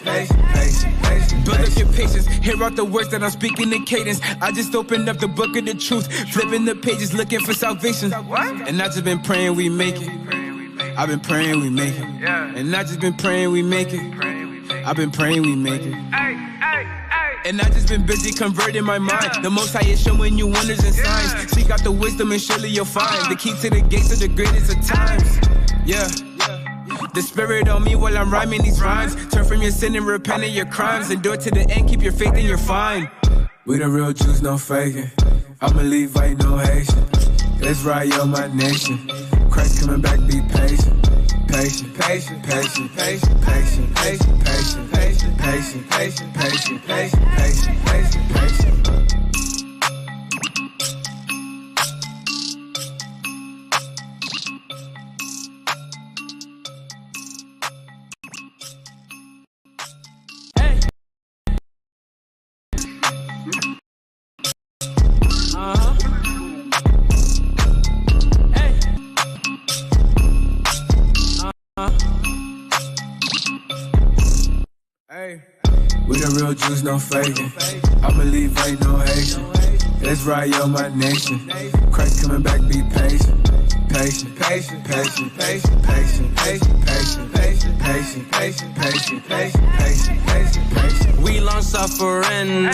Build up your patience, hear out the words that I'm speaking in cadence. I just opened up the book of the truth, flipping the pages looking for salvation. And I just been praying we make it. I've been praying we make it. And I just been praying we make it. I've been praying we make it. And I just been busy converting my mind. The Most High is showing you wonders and signs. Seek out the wisdom and surely you'll find the key to the gates of the greatest of times. Yeah. The Spirit on me while I'm rhyming these rhymes. Turn from your sin and repent of your crimes. Endure to the end, keep your faith and you're fine. We the real Jews, no faking. I'm a Levite, no Haitian. Let's ride on my nation. Christ coming back, be patient. Patient, patient, patient, patient, patient, patient, patient, patient, patient, patient, patient, patient, patient, patient, patient. We the real Jews, no faking. I believe ain't no Haitian. Let's ride on my nation. Christ coming back, be patient. Patient, patient, patient, patient, patient, patient, patient, patient, patient, patient, patient, patient, patient, patient, patient. We long suffering,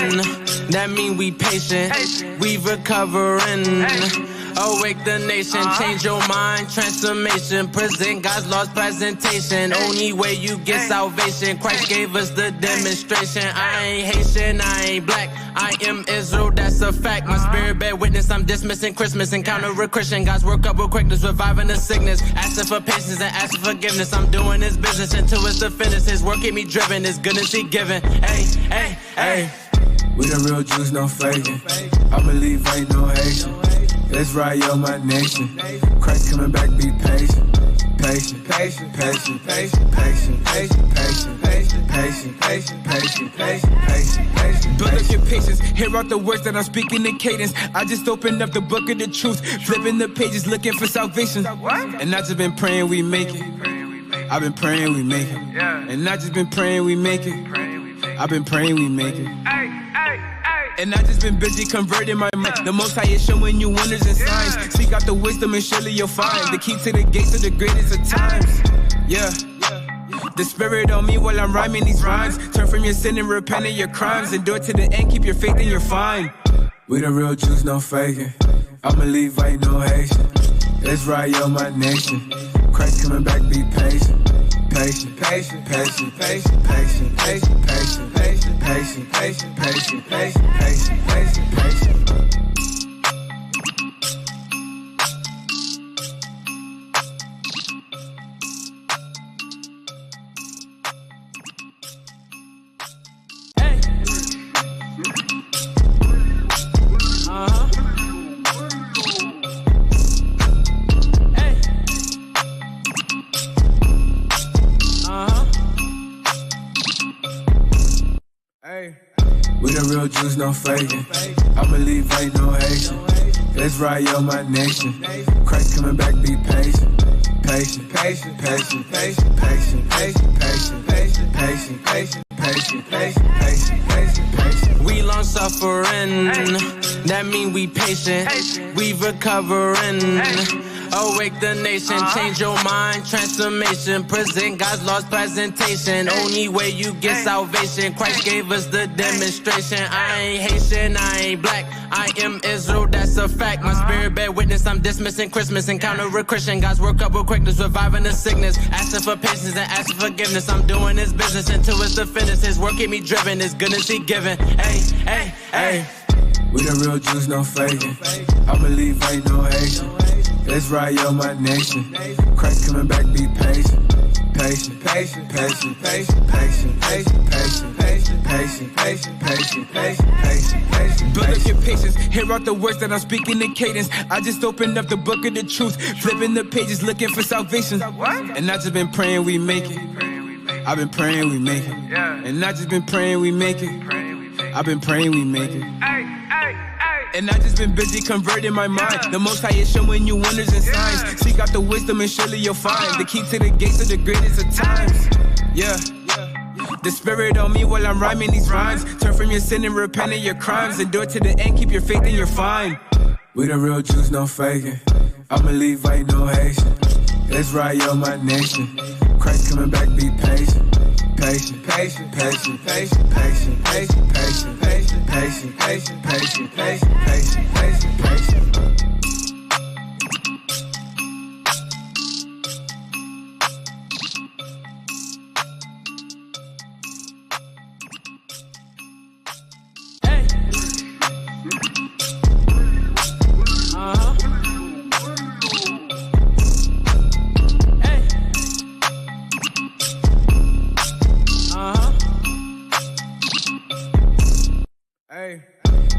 that mean we patient. We recovering. Awake the nation, change your mind, transformation. Present God's laws, presentation. Only way you get salvation. Christ gave us the demonstration. I ain't Haitian, I ain't black. I am Israel, that's a fact. My spirit bear witness, I'm dismissing Christmas. Encounter a Christian, God's work up with quickness, reviving the sickness. Asking for patience and asking forgiveness. I'm doing His business until it's the finish. His work keep me driven, His goodness He giving. Hey, hey, hey. We the real Jews, no faking. I believe ain't no Haitian. Let's ride on my nation. Christ coming back, be patient. Patient, patient, patient, patient, patient, patient, patient, patient, patient, patient, patient, patient, patient, patient. Build up your patience, hear out the words that I'm speaking in cadence. I just opened up the book of the truth, flipping the pages looking for salvation. And I just been praying we make it. I've been praying we make it. And I just been praying we make it. I've been praying we make it. And I just been busy converting my mind. The Most High is showing you wonders and signs. Seek out the wisdom and surely you'll find the key to the gates of the greatest of times. Yeah. The Spirit on me while I'm rhyming these rhymes. Turn from your sin and repent of your crimes. Endure to the end, keep your faith and you're fine. We the real Jews, no faking. I believe ain't no Haitian. Let's ride on my nation. Christ coming back, be patient. Patient, patient, patient, patient, patient, patient, patient, patient, patient, patient, patient, patient, patient, patient, patient. We the real Jews, no faking. I believe ain't no Haitian. Let's ride on my nation. Christ coming back, be patient. Patient, patient, patient, patient, patient, patient, patient, patient, patient, patient, patient, patient, patient, patient, patient. We long suffering, that mean we patient. We recovering. Awake the nation, change your mind, transformation. Present God's laws, presentation. Only way you get salvation. Christ gave us the demonstration. I ain't Haitian, I ain't black. I am Israel, that's a fact. My spirit bear witness, I'm dismissing Christmas. Encounter a Christian, God's work up with quickness, reviving the sickness. Asking for patience and asking forgiveness. I'm doing His business until it's the finish. His work keep me driven, His goodness He giving. Hey, hey, hey. We the real Jews, no faking. I believe ain't no Haitian. Let's ride on my nation. Christ coming back, be patient. Patient, patient, patient, patient, patient, patient, patient, patient, patient, patient, patient, patient, patient, patient. Build up your patience, hear out the words that I'm speaking in cadence. I just opened up the book of the truth, flipping the pages looking for salvation. And I just been praying we make it. I've been praying we make it. And I just been praying we make it. I've been praying we make it. And I just been busy converting my mind. The Most High is showing you wonders and signs. Seek out the wisdom and surely you'll find the key to the gates of the greatest of times. Yeah. The spirit on me while I'm rhyming these rhymes. Turn from your sin and repent of your crimes. Endure to the end, keep your faith and you're fine. We the real Jews, no faking. I'ma leave, ain't no Haitian. Israel, my nation. Christ coming back, be patient. Patient, patient, patient, patient, patient, patient, patient, patient, patient, patient, patient, patient, patient, patient, patient.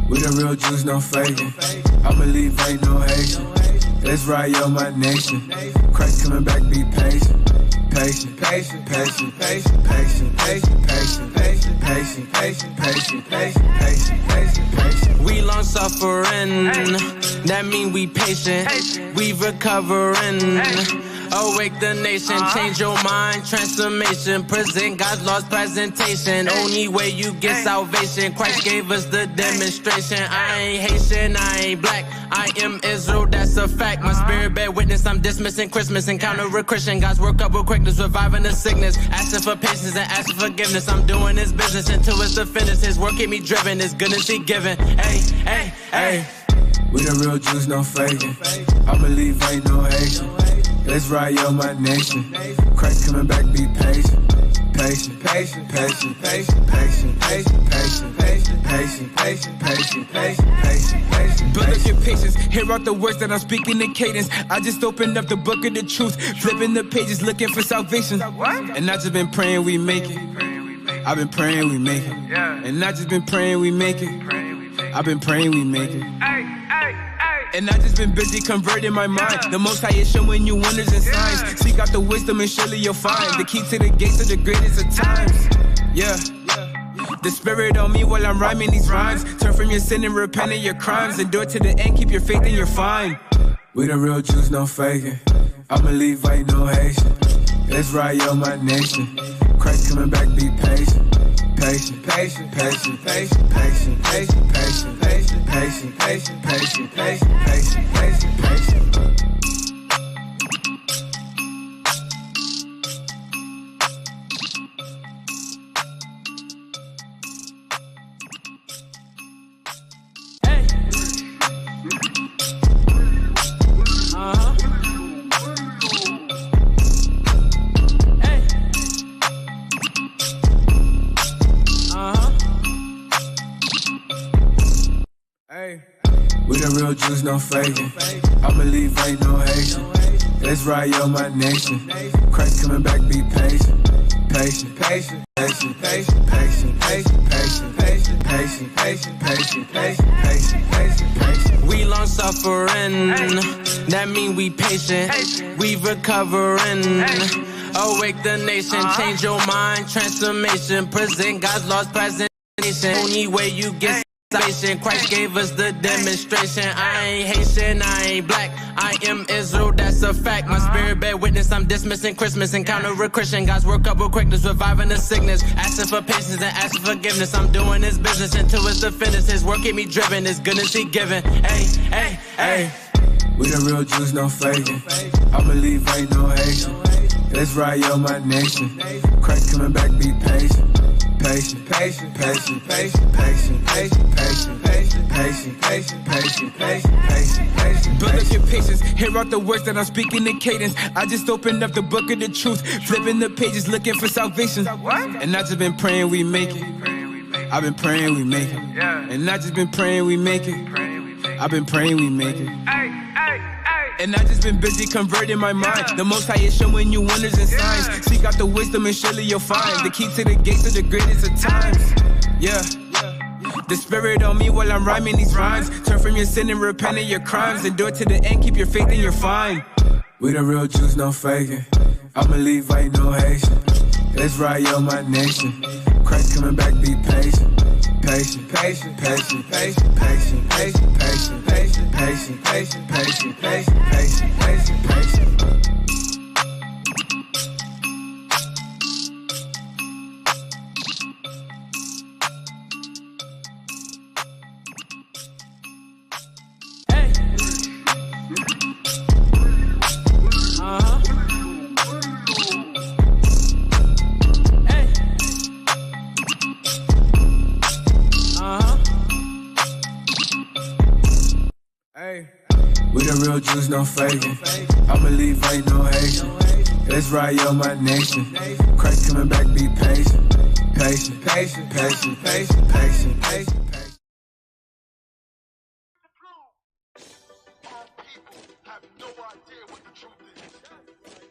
We the real Jews, no faking. I believe ain't no Haitian. Israel, my nation. Christ coming back, be patient. Patient, patient, patient, patient, patient, patient, patient, patient, patient, patient, patient, patient, patient, patient, patient. We long suffering, that mean we patient. We recovering. Awake the nation, change your mind, transformation, present God's lost presentation. Only way you get salvation, Christ gave us the demonstration. I ain't Haitian, I ain't black, I am Israel, that's a fact. My spirit bear witness, I'm dismissing Christmas, encounter a Christian. God's work up with quickness, reviving the sickness, asking for patience and asking forgiveness. I'm doing His business until it's the finish. His work keep me driven, His goodness He given. Hey, hey, hey. We the real Jews, no faking. I believe ain't no Haitian. Israel, my nation. Christ coming back, be patient. Patient, patient, patient, patient, patient, patient, patient, patient, patient, patient, patient, patient, patient, patient. Build up your patience, hear out the words that I'm speaking in cadence. I just opened up the book of the truth, flipping the pages, looking for salvation. And I just been praying we make it. I've been praying we make it. And I just been praying we make it. I've been praying we make it. And I just been busy converting my mind. The Most High is showing you wonders and signs. Seek out the wisdom and surely you'll find the key to the gates of the greatest of times. Yeah. The spirit on me while I'm rhyming these rhymes. Turn from your sin and repent of your crimes. Endure to the end, keep your faith and you're fine. We the real Jews, no faking. I'ma leave, ain't no Haitian. Israel, my nation. Christ coming back, be patient. Patient, patient, patient, patient, patient, patient, patient, patient, patient, patient, patient, patient, patient, patient, patient. We the real Jews, no faking. I believe ain't no Haitian. Israel, my nation. Christ coming back, be patient. Patient, patient, patient, patient, patient, patient, patient, patient, patient, patient, patient, patient, patient, patient, patient. We long suffering, that mean we patient. We recovering. Awake the nation, change your mind, transformation, present God's lost presentation. Only way you get salvation, Christ gave us the demonstration. I ain't Haitian, I ain't black, I am Israel, that's a fact. My spirit bear witness, I'm dismissing Christmas, encounter a Christian. God's work up with quickness, reviving the sickness, asking for patience and asking forgiveness. I'm doing His business until it's the finish. His work keep me driven, His goodness He given. Hey, hey, hey. We the real Jews, no faking. I believe ain't no Haitian. Israel, my nation. Christ coming back, be patient. Patient, patient, patient, patient, patient, patient, patient, patient, patient, patient, patient, patient, patient, patient. Build up your patience, hear out the words that I'm speaking in cadence. I just opened up the book of the truth, flipping the pages, looking for salvation. And I just been praying we make it. I've been praying we make it. And I just been praying we make it. I've been praying we make it. And I just been busy converting my mind. The Most High is showing you wonders and signs. Seek out the wisdom and surely you'll find the key to the gates of the greatest of times. Yeah. The spirit on me while I'm rhyming these rhymes. Turn from your sin and repent of your crimes. Endure to the end, keep your faith and you're fine. We the real Jews, no faking. I'ma leave, ain't no Haitian. Israel, my nation. Christ coming back, be patient. Patient, patient, patient, patient, patient, patient, patient, patient, patient, patient, patient, patient, patient, patient, patient. real Jews, no faking. I believe ain't no Haitian. Let's ride yo my nation. Christ coming back, be patient. Patient, patient, patient, patient, patient, patient.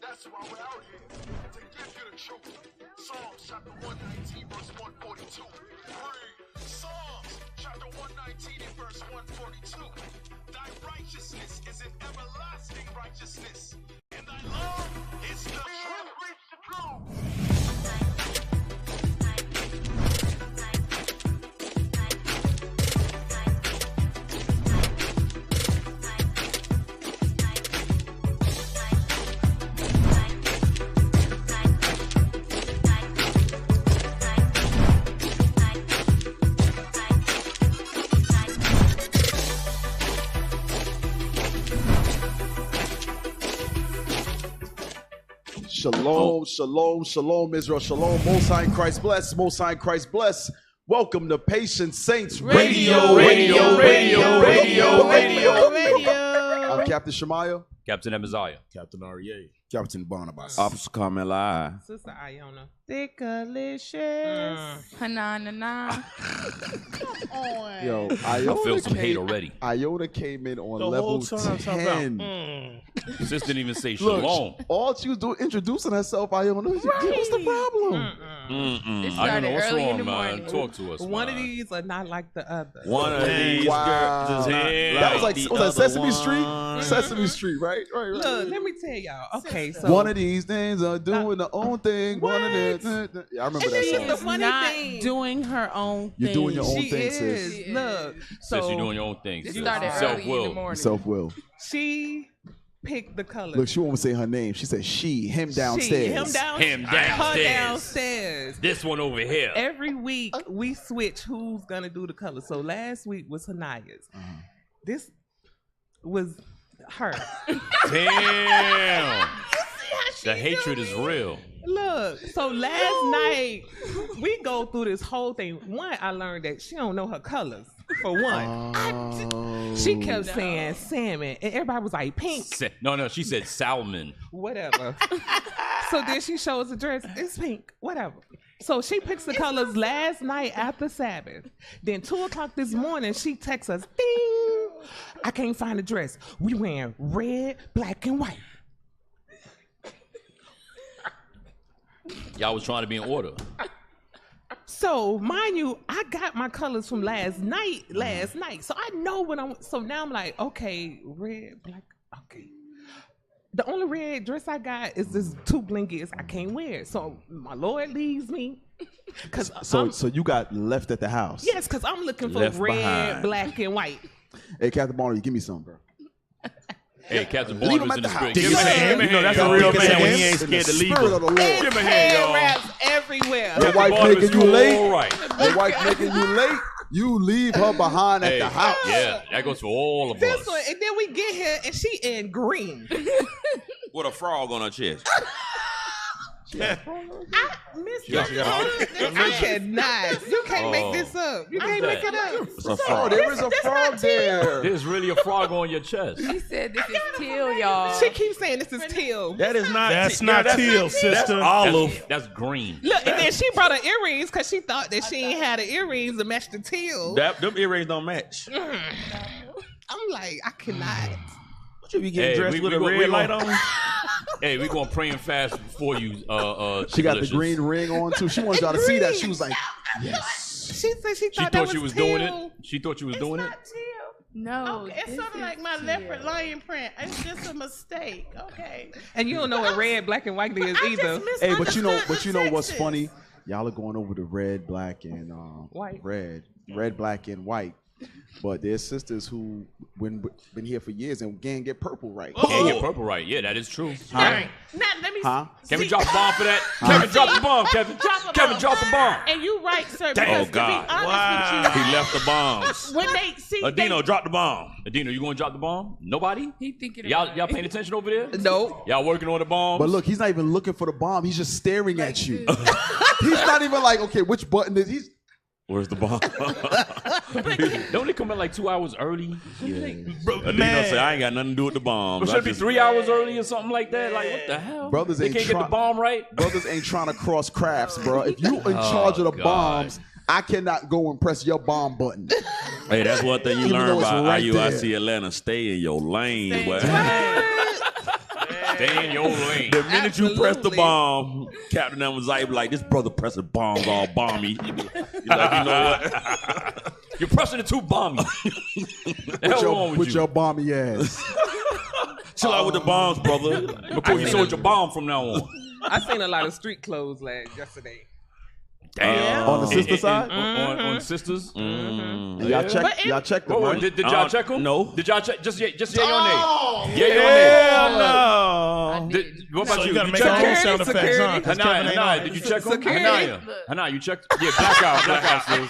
That's why we're out here, to give you the truth. Psalms chapter 119, verse 142. Read. Psalms chapter 119 and verse 142. Thy righteousness is an everlasting righteousness, and thy love is the truth. Preach the truth. Shalom, shalom, shalom, Israel, shalom, Most High in Christ bless, Most High in Christ bless. Welcome to Patient Saints Radio. I'm Captain Shemaiah. Captain Amaziah. Captain R.E.A. Captain Barnabas. Officer Carmela. Sister Iona. Thickalicious. Hanana. Come on. Yo, I feel some hate already. Iona came in on The level whole time 10. Sis didn't even say Look, shalom. all she was doing, introducing herself, Iona. What's the problem? I don't know what's wrong, man. Talk to us. One of these are not like the other. One of these Wow. girls is That was like, was that Sesame Street? Sesame Street, right? Right. Look, let me tell y'all. Okay, so One of these things are doing their own thing. One of them. Yeah, I remember And that then song. the funny not thing. doing her own You're thing. doing your own She thing, is. sis. Look, so Sis, you're doing your own thing. It sis. started early in the Self-will. morning. Self-will. she picked the colors. Look, she won't say her name. She said him downstairs. Him Him Her downstairs. downstairs. This one over here. Every week we switch who's gonna do the colors. So last week was Hanaya's. This was her. Damn. The hatred is real. Look, so last night we go through this whole thing. One, I learned that she don't know her colors. For one, she kept saying salmon, and everybody was like pink, No, she said salmon. whatever. So then she shows the dress. It's pink, whatever. So she picks the colors last night after Sabbath. Then 2:00 this morning, she texts us, ding, I can't find the dress. We wearing red, black, and white. Y'all was trying to be in order. So mind you, I got my colors from last night. So I know when so now I'm like, okay, red, black, okay. The only red dress I got is this two blinkies I can't wear. So my Lord leaves me. So you got left at the house. Yes, because I'm looking for Left red, behind. black, and white. Hey, Captain Barnabas, give me some, bro. Hey, Captain Leave him Barnabas at in the the house. spirit. Give Give him a hand. You know that's a real man when he ain't scared to leave Spirit of him. the Lord. Give him a hand, Hair y'all. wraps everywhere. Your wife Barnabas, making you all late. right. Your wife making you late. You leave her behind at Hey, the house. yeah, that goes for all of This us. one, and then we get here and she in green. With a frog on her chest. I cannot. You can't make this up. You can't make it up. It's a frog. There is a frog there. There's really a frog on your chest. She said this is teal, y'all. She keeps saying this is teal. That is not. That's not teal, sister. That's olive. That's green. Look, and then she brought her earrings because she thought that she ain't had the earrings to match the teal. Them earrings don't match. I'm like, I cannot. What you be getting Hey, dressed we with a gon- we red light gon- on? Hey, we're going to pray and fast for you. She got the Delicious. green ring on too. She wanted y'all to see that. She was like, yes. She said she She thought, thought that she was teal. doing it. She thought she was doing it. No. Okay, it's sort of like my leopard lion print. It's just a mistake. Okay. And you don't know what red, black, and white is either. Hey, but you know what's funny? Y'all are going over the red, black, and White. red, black, and white. But there's sisters who been here for years and can't get purple right. Can't get purple right. Yeah, that is true. Now, let me Huh? Kevin, drop the bomb for that. Kevin, drop the bomb, Kevin. Kevin, drop the bomb. And you right, sir. Oh, Because God. to be honest He left the bombs. with you, when they see Adino, drop the bomb. Adina, you going to drop the bomb? Nobody? He thinking Y'all paying attention over there? Nope. Y'all working on the bombs? But look, he's not even looking for the bomb. He's just staring at you. He's not even like, okay, which button is he's Where's the bomb? Don't they come in like 2 hours early? Bro, They gonna say I ain't got nothing to do with the bombs. Should it be 3 hours early or something like that? Like what the hell? Brothers they ain't can't get the bomb right. Brothers ain't trying to cross crafts, bro. If you in charge of the bombs, I cannot go and press your bomb button. Hey, that's one thing you Even learn though it's about right IUIC Atlanta. Stay in your lane, boy. Stay in your lane. The minute you press the bomb, Captain Anxiety be like, this brother pressing bombs all bomby. You're like, you know what? You're pressing it too bomby. With your bomby ass. Chill out with the bombs, brother. Before you sold your bomb from now on. I seen a lot of street clothes yesterday. Damn. On the sister side? On sisters? Y'all checked them, right? Did y'all check them? No. Did y'all check? Just yay or nay? Oh, Yay or nay? hell no. What about So you? you gotta You make your own checked sound effects, huh? 'Cause Kevin ain't Hanaya, on. did you check them? Security. Hanaya, you checked? Yeah, blackout, sis.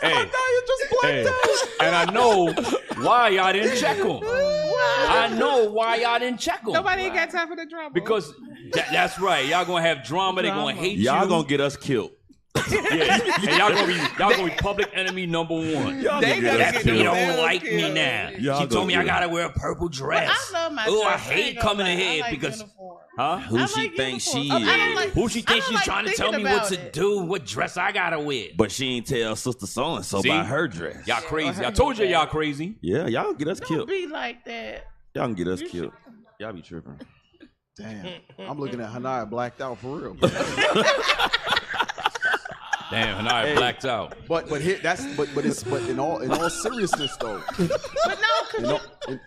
Hey, and I know why y'all didn't check them. I know why y'all didn't check them. Nobody ain't got time for the drama. Because that's right. Y'all gonna have drama. They gonna hate you. Y'all gonna get us killed. Yeah, and y'all gonna be public enemy number one. Y'all They gonna get gotta us get You killed. don't like me now. Y'all She told me I gonna get gotta wear a purple dress. I love my Oh, I dress. hate ain't coming gonna lie. ahead I like because uniform. huh? Who I she like thinks she uniforms. I don't is? like- Who she thinks I don't she's like trying to tell me thinking what to about it. do, what dress I gotta wear. But she ain't tell sister so-and-so See? about her dress. Y'all crazy. I told you y'all crazy. Yeah, y'all get us Don't killed. be like that. Y'all can get us killed. Y'all be tripping. Damn. I'm looking at Hanaya blacked out for real. Damn, and I blacked out. But in all seriousness though. But no,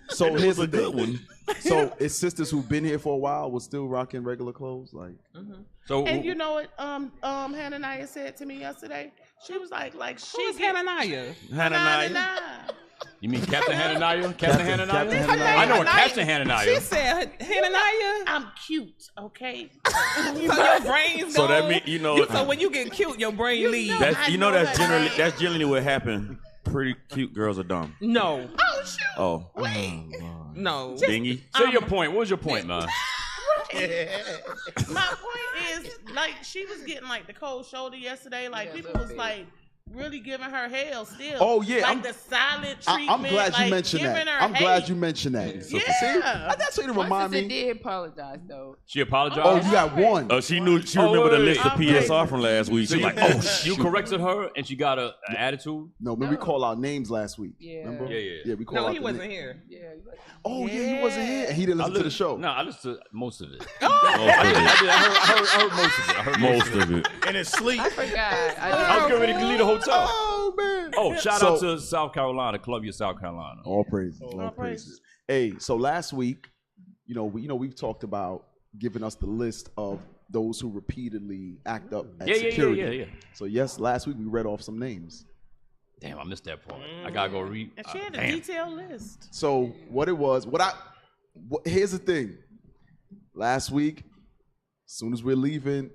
So here's the good thing. one. So it's sisters who've been here for a while was still rocking regular clothes, like. So and you know what Hananiah said to me yesterday? She was like she Who's Hananiah? Hananiah. you mean Captain Hananiah? Captain Hananiah? Captain Hananiah. I know a Captain Hananiah. She said Hananiah. I'm cute, okay? So your brain's So that gone? mean, you know, So when you get cute, your brain leaves. that's I you know know that's that. generally what happened. Pretty cute girls are dumb. No, Oh shoot! Oh, no. dingy. Say your point. What was your point, man? My point is, like, she was getting like the cold shoulder yesterday. Like people was like really giving her hell still. Oh, yeah, like the silent treatment. I'm glad you like, mentioned that. giving her I'm hate. glad you mentioned that. Yeah. See, that's what it My remind sister me. did apologize though. She apologized. Oh, you got one. She knew. She Oh, remembered the wait, list of wait. PSR from last week. So She you, like, oh, you shoot. corrected her and she got an attitude? No, remember we call out names last week. Yeah. Remember? Yeah. Yeah, we call No, out he the wasn't name. here. Yeah. Oh yeah, he wasn't here. And he didn't listen to the show. No, I listened to most of it. Most of I heard most of it. I heard it. Most of it. In his sleep. I forgot. I was getting ready to leave the hotel. Oh man. Oh, shout out to South Carolina, Columbia, South Carolina. All praises. All praises. Hey, so last week, we've talked about giving us the list of those who repeatedly act up at security. Yeah. So yes, last week we read off some names. Damn, I missed that part. I gotta go read. And she had a Damn. detailed list. So what it was, here's the thing. Last week, as soon as we're leaving,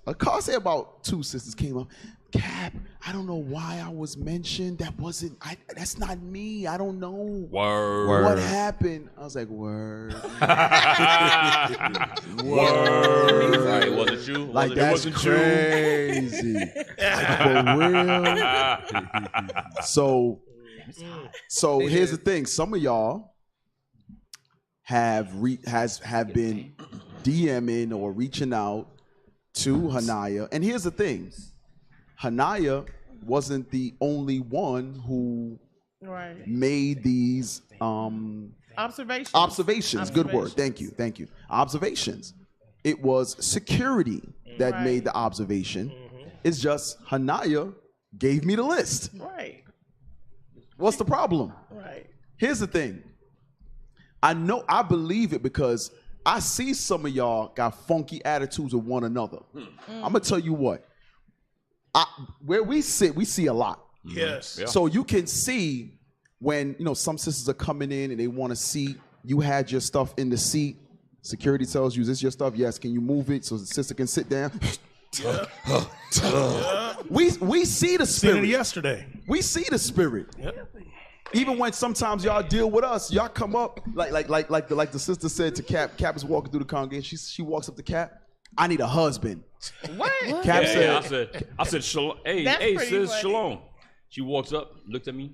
I say about 2 sisters came up. Cap, I don't know why I was mentioned. That's not me. I don't know. Word. What happened? I was like, word. Word. Right, was it you? Like, Was it- that's wasn't you. crazy. Like, for real. So here's the thing. Some of y'all have been DMing or reaching out to Hanaya. And here's the thing. Hanaya wasn't the only one who made these observations. Good word. Thank you. Observations. It was security that made the observation. It's just Hanaya gave me the list. Right. What's the problem? Right. Here's the thing. I believe it because I see some of y'all got funky attitudes with one another. I'm gonna tell you what. Where we sit, we see a lot. Yes. Yeah. So you can see when some sisters are coming in and they want a seat. You had your stuff in the seat. Security tells you, "Is this your stuff?" Yes. Can you move it so the sister can sit down? We see the Seen spirit. it yesterday. We see the spirit. Yep. Even when sometimes y'all deal with us, y'all come up like the sister said to Cap. Cap is walking through the congregation. She walks up to Cap. I need a husband. What? Cap Yeah, said, I said, shalom. Hey, That's hey, pretty sis, funny. shalom. She walks up, looked at me.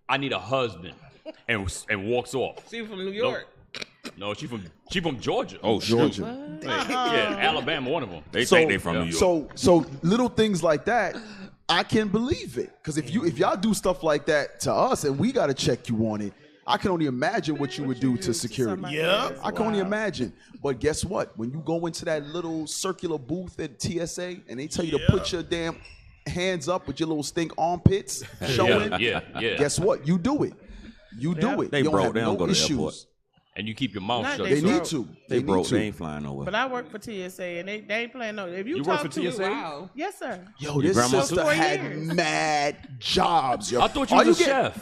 I need a husband, and walks off. She from New York. No, she from Georgia. Oh, Georgia. Yeah, Alabama, one of them. They think they from New York. So little things like that, I can believe it. Because if y'all do stuff like that to us and we got to check you on it, I can only imagine what you would do to security. Yeah. I can only imagine. But guess what? When you go into that little circular booth at TSA and they tell you to put your damn hands up with your little stink armpits showing, Yeah. guess what? You do it. You do it. They you don't broke. have They don't no go to the issues. airport. And you keep your mouth Not shut. they They need to. They broke. need They to. ain't flying nowhere. But I work for TSA and they ain't playing no. If you You talk work for to TSA? Wow. yes, sir. Yo, Your this grandma sister too? 4 had years. mad jobs. Yo. I thought you Are was a getting- chef.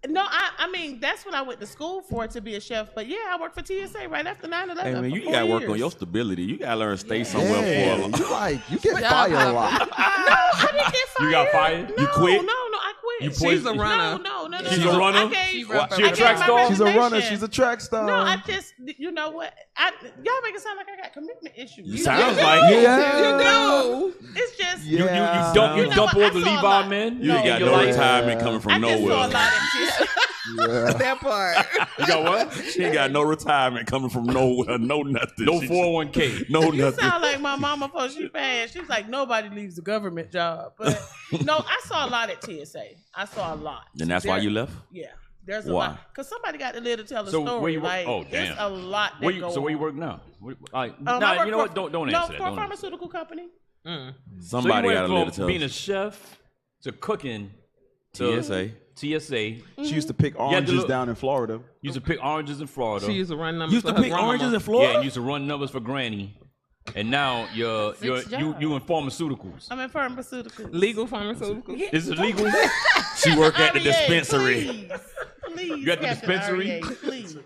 No, I mean that's what I went to school for, to be a chef. But yeah, I worked for TSA right after 9/11. Hey man, for you 4 gotta work years. on your stability. You gotta learn to stay somewhere Yeah, for a long. you get fired a lot. No, I didn't get fired. You got fired? No, You quit? No, I quit. You She's poisoned- a runner. No. She's a runner? I gave, She I a gave track my star? She's a runner. resignation. She's a track star. No, I just, you know what? Y'all make it sound like I got commitment issues. Sounds like it. No, it's just You Yeah. dump You know dump what? all I the saw a Levi lot. men. You ain't got Your no life. retirement coming I from just saw a nowhere. lot of Yeah. That part. You got what? She ain't got no retirement coming from nowhere. No nothing. No She- 401k. No You nothing. sound like my mama before she passed. She was like, nobody leaves the government job. But no, I saw a lot at TSA. I saw a lot. And that's why you left? Yeah. There's a Why? lot. Because somebody got to live to tell the So story. where you work? Like, Oh, damn. It's a lot that go So where you on. work now? I Nah, work you know for- what? Don't No, answer that. for a Don't answer. pharmaceutical company. Somebody so you got went to live to from tell being a us. chef to cooking to TSA. TSA. She used to pick Yeah, oranges look- down in Florida. Used to pick oranges in Florida. She used to run numbers Used for to her pick grandmama. oranges in Yeah, Florida. and used to run numbers for Granny. And now you Six in pharmaceuticals. I'm in pharmaceuticals. Legal pharmaceuticals. Is it legal? She work at the REA, dispensary. Please, You at the Captain dispensary? REA, please.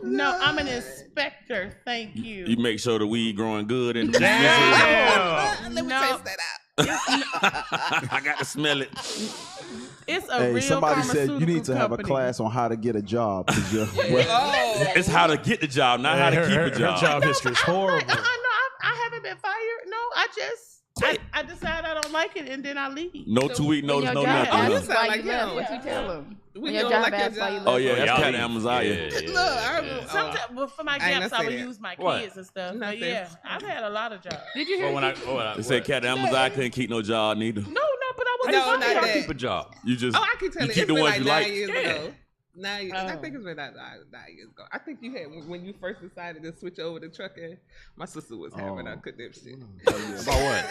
No, I'm an inspector. Thank you. You make sure the weed growing good in the Damn. Let me No. taste that out. I got to smell it. It's a Hey, real somebody said you need to have a company. class on how to get a job. 'Cause you're- It's how to get the job, not how to keep a job. Her job history is horrible. I haven't been fired. No, I decide I don't like it and then I leave. No 2-week notice, no When your job nothing. you asks sound why like you left, him. what you tell them? When When you your don't job like your asks why you job. left. Oh yeah, that's y'all Cat leave. Amaziah. Look, I Sometimes, well, for my I ain't gaps, gonna I would say that. use my What? kids and stuff. But Nothing. yeah, I've had a lot of jobs. Did you hear? When I They said Cat Amaziah couldn't keep no job neither. No, but I was No, fired. not that. keep a job. You just Oh, I can tell you you. keep It's the been ones like you 9 like. years Yeah. ago. 9 years. I Oh. think it's been 9 years ago. I think you had when you first decided to switch over to trucking. My sister was having a conniption. About what?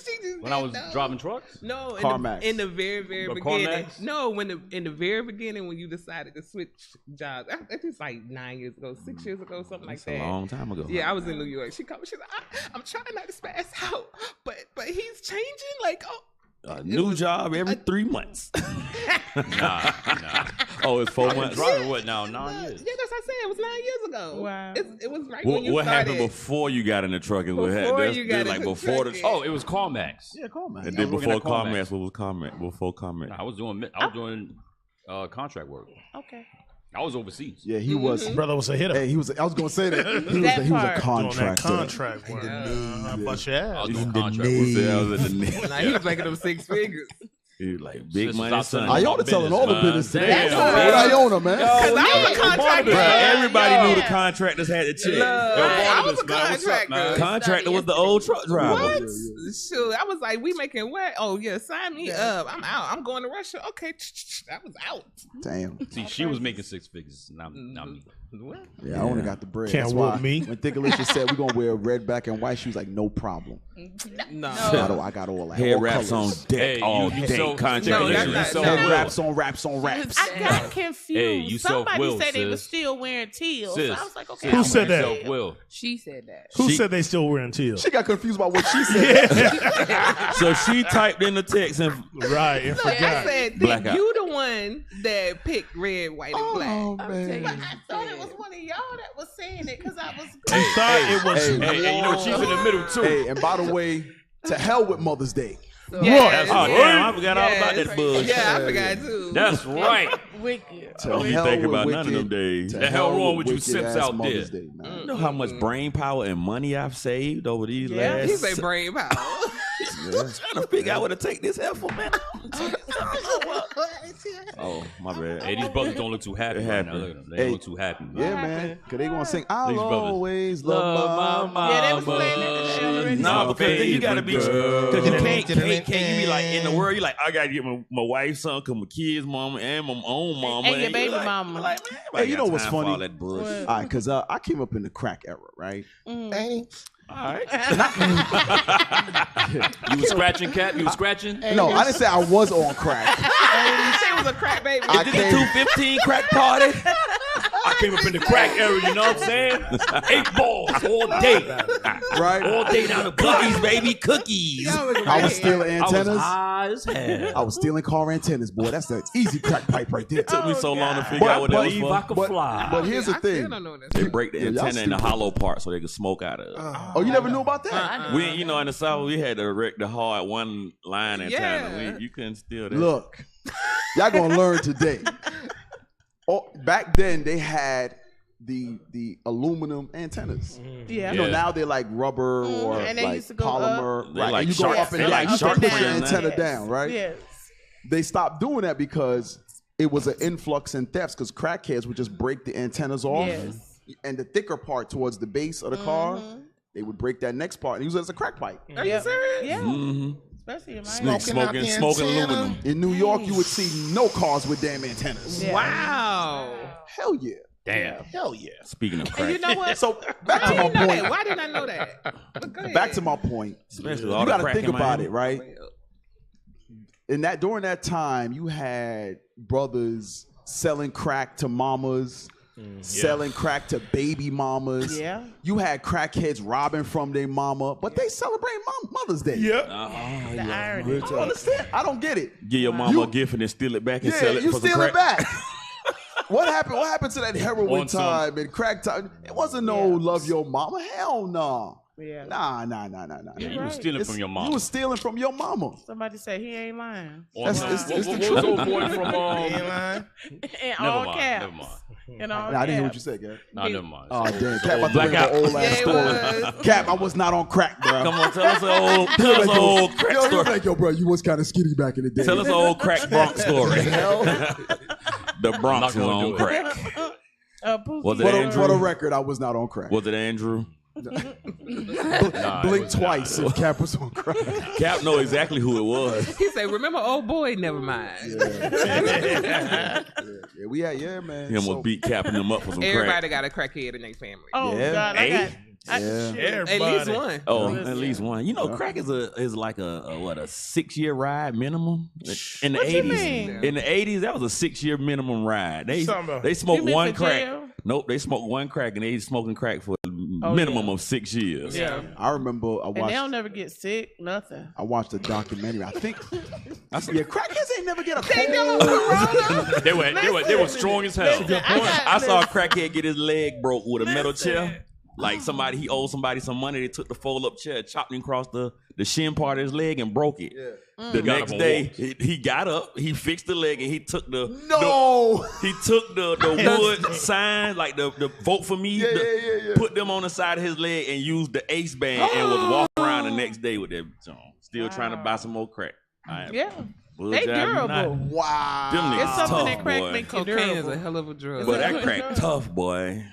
She just When I was didn't know. driving trucks? No, CarMax. in the very Or beginning. CarMax? No, in the very beginning when you decided to switch jobs. I think it's like 9 years ago, 6 years ago, something like That's that. a long time ago. Yeah, I was in New York. She called me. She's like, I'm trying not to spaz out, but he's changing. Like, oh, A new job every 3 months. Nah. Oh, it's 4 I've been months. driving what now? 9 yeah, years. that's what I said. It was 9 years ago. Wow. It was right when you What started. happened before you got in the truck? Is what Before happened. you That's got like into before the. trucking. Oh, it was CarMax. Yeah, call man. And I then was working before at CarMax. CarMax, what was CarMax? Before CarMax. I was doing contract work. Okay. I was overseas. Yeah, he was. Brother was a hitter. Hey, he was. I was gonna say that. He was. That He was a part. Doing that contractor. contract work. Bust your I ass. was doing In the contract knee. work. See, I was in the Nah, he was making them 6 figures. He was like big Sisters money out son. there. Iona telling all the business today. Damn, What Iona, man? Cause I was a contractor. Bruh, everybody Yeah. knew the contractors had the check. Look, I was a man, what's up, contractor. man? Contractor was the old truck driver. What? Shoot, I was like, we making what? Oh yeah, sign me up. I'm out. I'm going to Russia. Okay, I was out. Damn. See, she was making 6 figures, not me. What? Yeah, I only got the bread. Can't That's whoop why me. when Thick Alicia said we're gonna wear red, black, and white, she was like, no problem. No. I got all that. Head all wraps on colors. deck Hey, all you day. so- Contract No, lady. that's not- so Head will. wraps on wraps on wraps. I got confused. Hey, you Somebody self-will, said they was sis. still wearing teal. Sis, So I was like, okay. sis, Who said that? self-will. She said that. Who She- said they still wearing teal? She got confused about what she said. So she typed in the text and Right, and Look, I forgot. said, Blackout. you the one that picked red, white, and black. Oh But man. I thought it was one of y'all that was saying it because I was. You thought it was. Hey, Hey, you know she's in the middle too. Hey, and by the way, to hell with Mother's Day. So Yes. Oh, damn, I forgot all about that buzz. Yeah, I forgot too. That's right. Wicked. To Don't be hell thinking with about none of them wicked- days. to The hell wrong with you wicked simps ass out Mother's there? Day, man. You know how much brain power and money I've saved over these last. He say brain power. I'm trying to figure out where to take this effort, man. Oh, my bad. Hey, these brothers don't look too happy. Right now. Look at them. They don't look too happy. Yeah, man. Cause they gonna sing "I'll These brothers. always love my Yeah, they was playing that already. No, because then you gotta be, because you can't you be like in the world. You like, I gotta get my wife's son, cause my kids' mama and my own mama And your baby like, mama. Like, man, Hey, you know what's funny? All that bullshit. All right, cause I came up in the crack era, right? All right. You was scratching, Cap? You was scratching? No, I didn't say I was on crack. She was a crack baby. I Did the came, 215 crack party? I came up in the crack area, you know what I'm saying? 8 balls all day. right? All day down the cookies, baby, cookies. I was stealing I was antennas. high as hell. I was stealing car antennas, boy. That's the easy crack pipe right there. Took me so long to figure out what that was Believe I for. could fly. But here's the I still thing. don't know this. They break the Yeah, y'all antenna in the stupid. hollow part so they could smoke out of it. Oh, you never knew about that? We, you know, in the South, we had to erect the hard one line antenna. Yeah. You couldn't steal that. Look, y'all gonna learn today. Oh, back then they had the aluminum antennas. Yeah. You know, Yeah. now they're like rubber or And they like used to go polymer. They Right. like And you go shark- up and they down. like You shark can push fin the now. antenna Yes. down, right? Yes. They stopped doing that because it was an influx in thefts because crackheads would just break the antennas off. Yes. And the thicker part towards the base of the car, they would break that next part and use it as a crack pipe. Are you serious? Yeah. Mm-hmm. Especially in my Smoking aluminum. In New York, you would see no cars with damn antennas. Yeah. Wow. Hell yeah. Damn. Hell yeah. Speaking of And crack, you know what? So back I to my didn't know that. point. Why didn't I know that? But go ahead. Back to my point. especially You all the got to crack think in about Miami. it, right? In that during that time, you had brothers selling crack to mamas, selling crack to baby mamas. Yeah. You had crackheads robbing from their mama, but they celebrate Mother's Day. The irony. I don't understand. I don't get it. Give your mama a gift and then steal it back and Yeah, sell it you for some steal it crack. back. What happened? What happened to that heroin On some- time and crack time? It wasn't no love your mama. Hell no. Yeah. Nah. Yeah, you was Right. stealing from your mom. You was stealing from your mama. Somebody say he ain't lying. That's- it's what the was truth. old boy from In Never all mind, caps. never mind. In all Nah, I didn't hear what caps. you said, Gary. Nah, never mind. Oh damn, Cap, about to bring blackout. an old ass Yeah, it story. was. Cap, I was not on crack, bro. Come on, tell us an old, tell us an old crack Yo, story. like, yo, bro, you was kind of skinny back in the day. Tell us an old crack Bronx story. Hell, The Bronx is Not gonna on do it. crack. Pookie. Was it for, the, Andrew? for the record, I was not on crack. Was it Andrew? Nah, Blink it was twice if Cap was on crack. Cap know exactly who it was. He said, "Remember, old boy, never mind." Yeah, we had, man. Him So- was beat capping him up for some Everybody crack. got a crackhead in their family. Oh, Yeah. God. Hey? I Yeah. shit. At least one. Oh, at least one. You know, crack is like a 6-year ride minimum in the What you 80s. mean? In the 80s, that was a 6-year minimum ride. They You smoked mean one for crack. jail? Nope, they smoked one crack and they smoking crack for a minimum of 6 years. Yeah. I remember I And they watched. don't never get sick, nothing. I watched a documentary. I think. Yeah, crackheads ain't never get a cold. They were strong as hell. I saw a crackhead get his leg broke with a metal chair. Like he owed somebody some money. They took the fold-up chair, chopped him across the shin part of his leg, and broke it. The Got next up and day, he got up, he fixed the leg, and he took the wood sign, like the vote for me, put them on the side of his leg, and used the ace band, and was walking around the next day with that song. Still trying to buy some more crack. Yeah. Bull They jive you durable. not. Wow. Them niggas It's something tough, that crack boy. make you Cocaine is durable. a hell of a drug. But that crack tough, boy.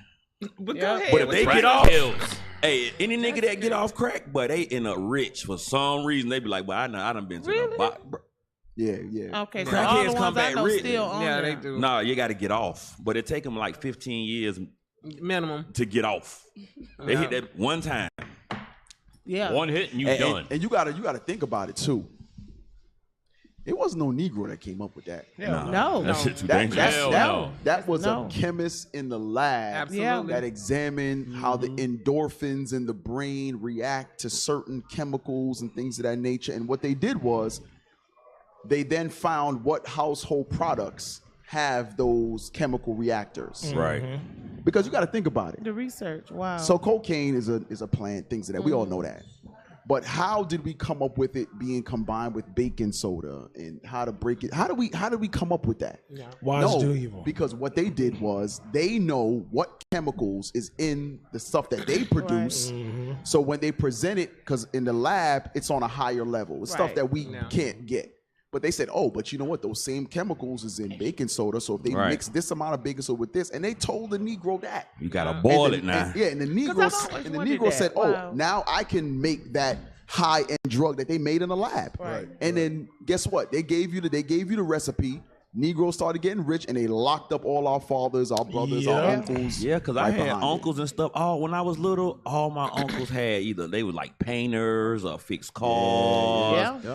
But Yeah. go ahead. But if What they you- get off, Kills. hey, any nigga that get off crack, but they in a rich for some reason, they be like, "Well, I done been to the box." Yeah. Okay, so Crackheads all the come ones I back know rich. still on yeah, there. they do. Nah, you got to get off, but it take them like 15 years Minimum. to get off. They hit that one time. Yeah. One hit and you And, done. and you gotta think about it too. It wasn't no Negro that came up with that. No. That shit too That, dangerous. Hell that, no. that was No. a chemist in the lab Absolutely. that examined how the endorphins in the brain react to certain chemicals and things of that nature. And what they did was they then found what household products have those chemical reactors. Right. Because you got to think about it. The research. Wow. So cocaine is a plant, things of that. We all know that. But how did we come up with it being combined with baking soda and how to break it? How did we come up with that? Yeah. Why is do evil? Because what they did was they know what chemicals is in the stuff that they produce. So when they present it, because in the lab it's on a higher level, it's stuff that we can't get. But they said, oh, but you know what? Those same chemicals is in baking soda. So if they mix this amount of baking soda with this, and they told the Negro that. You gotta boil it now. And the Negro said, oh, now I can make that high-end drug that they made in the lab. And then guess what? They gave you the recipe. Negroes started getting rich, and they locked up all our fathers, our brothers, our uncles. Yeah, because I had uncles and stuff. Oh, when I was little, all my uncles had either they were like painters or fixed cars,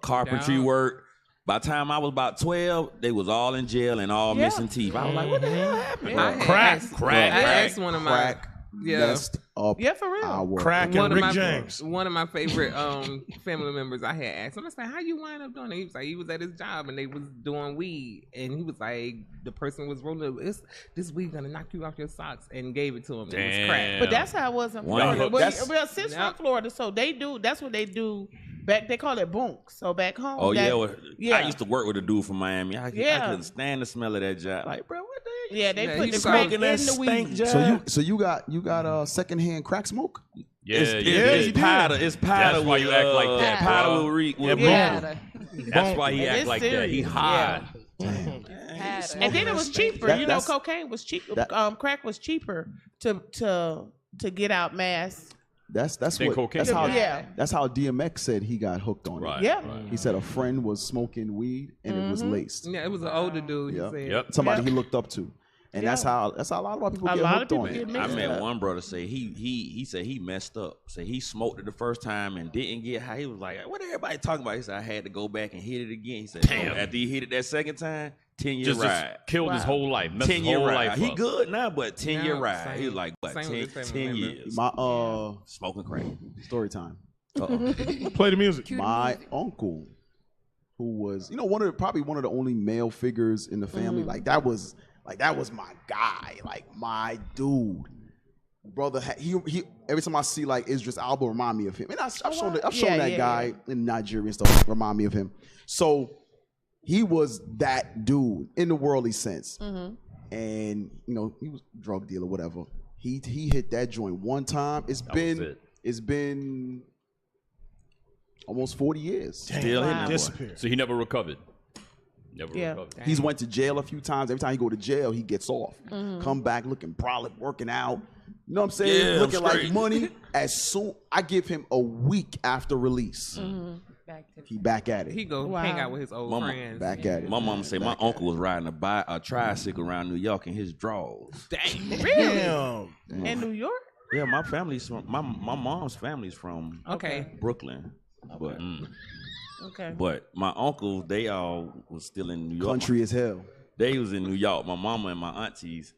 carpentry work. By the time I was about 12, they was all in jail and all missing teeth. I was like, what the hell happened? I asked one of my messed up for real. Crack and Rick James. One of my favorite family members, I had asked him, I was like, how you wind up doing it? He was like, he was at his job and they was doing weed. And he was like, the person was rolling, this weed gonna knock you off your socks, and gave it to him. It was crack. But that's how it was in Florida. Well, since from Florida, so that's what they do. Back, they call it bunk. So back home. Oh, I used to work with a dude from Miami. I couldn't stand the smell of that job. Like, bro, what the hell? Yeah, they put the crack in the weed. So you got secondhand crack smoke? It's powder. It's powder. That's why you act like that. Powder will That's why he act like that. He high. And then it was cheaper. Cocaine was cheap. Crack was cheaper to get out mass. That's how DMX said he got hooked on it. Yeah. He said a friend was smoking weed and it was laced. Yeah, it was an older dude. He said. Somebody he looked up to. And that's how a lot of our people get hooked on it. I met one brother say he said he messed up. Say he smoked it the first time and didn't get high. He was like, what everybody talking about? He said, I had to go back and hit it again. He said, damn. After he hit it that second time, 10-year ride. Just killed his whole life. 10-year ride. He good now, but 10-year ride. He was like, what, 10 years? Smoking crack. Story time. Play the music. My uncle, who was, probably one of the only male figures in the family, that was my guy, like my dude. Brother, he every time I see like Idris Elba, remind me of him. And I've shown that guy in Nigeria and stuff, remind me of him. So he was that dude in the worldly sense. And he was a drug dealer, whatever. He hit that joint one time. It's been almost 40 years. Still hitting disappeared. So he never recovered. Recovered. He's went to jail a few times. Every time he go to jail, he gets off. Come back looking brolic, working out. You know what I'm saying? Looking like money. As soon I give him a week after release, he back at it. He go hang out with his old friends. Back at it. My mama say my uncle was riding a tricycle around New York in his drawers. Dang. Really? Damn. In New York? Yeah, my family's from my mom's family's from Brooklyn. But but my uncles, they all was still in New York. Country as hell. They was in New York. My mama and my aunties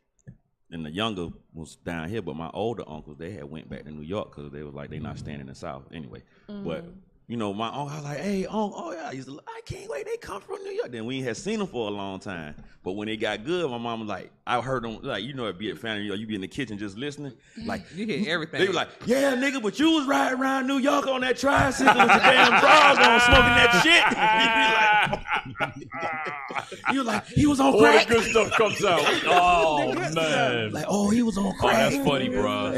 and the younger was down here, but my older uncles, they had went back to New York because they was like, they not staying in the South anyway. But my uncle, I was like, hey, uncle, I can't wait, they come from New York. Then we ain't had seen them for a long time. But when it got good, my mom was like, I heard them, like, it'd be a family, you be in the kitchen just listening. Like, you hear everything. They were like, yeah, nigga, but you was riding around New York on that tricycle with your damn drawers on, smoking that shit. You like, he was on crack. All the good stuff comes out. Oh, man. Like, he was on crack. Oh, that's funny, bro.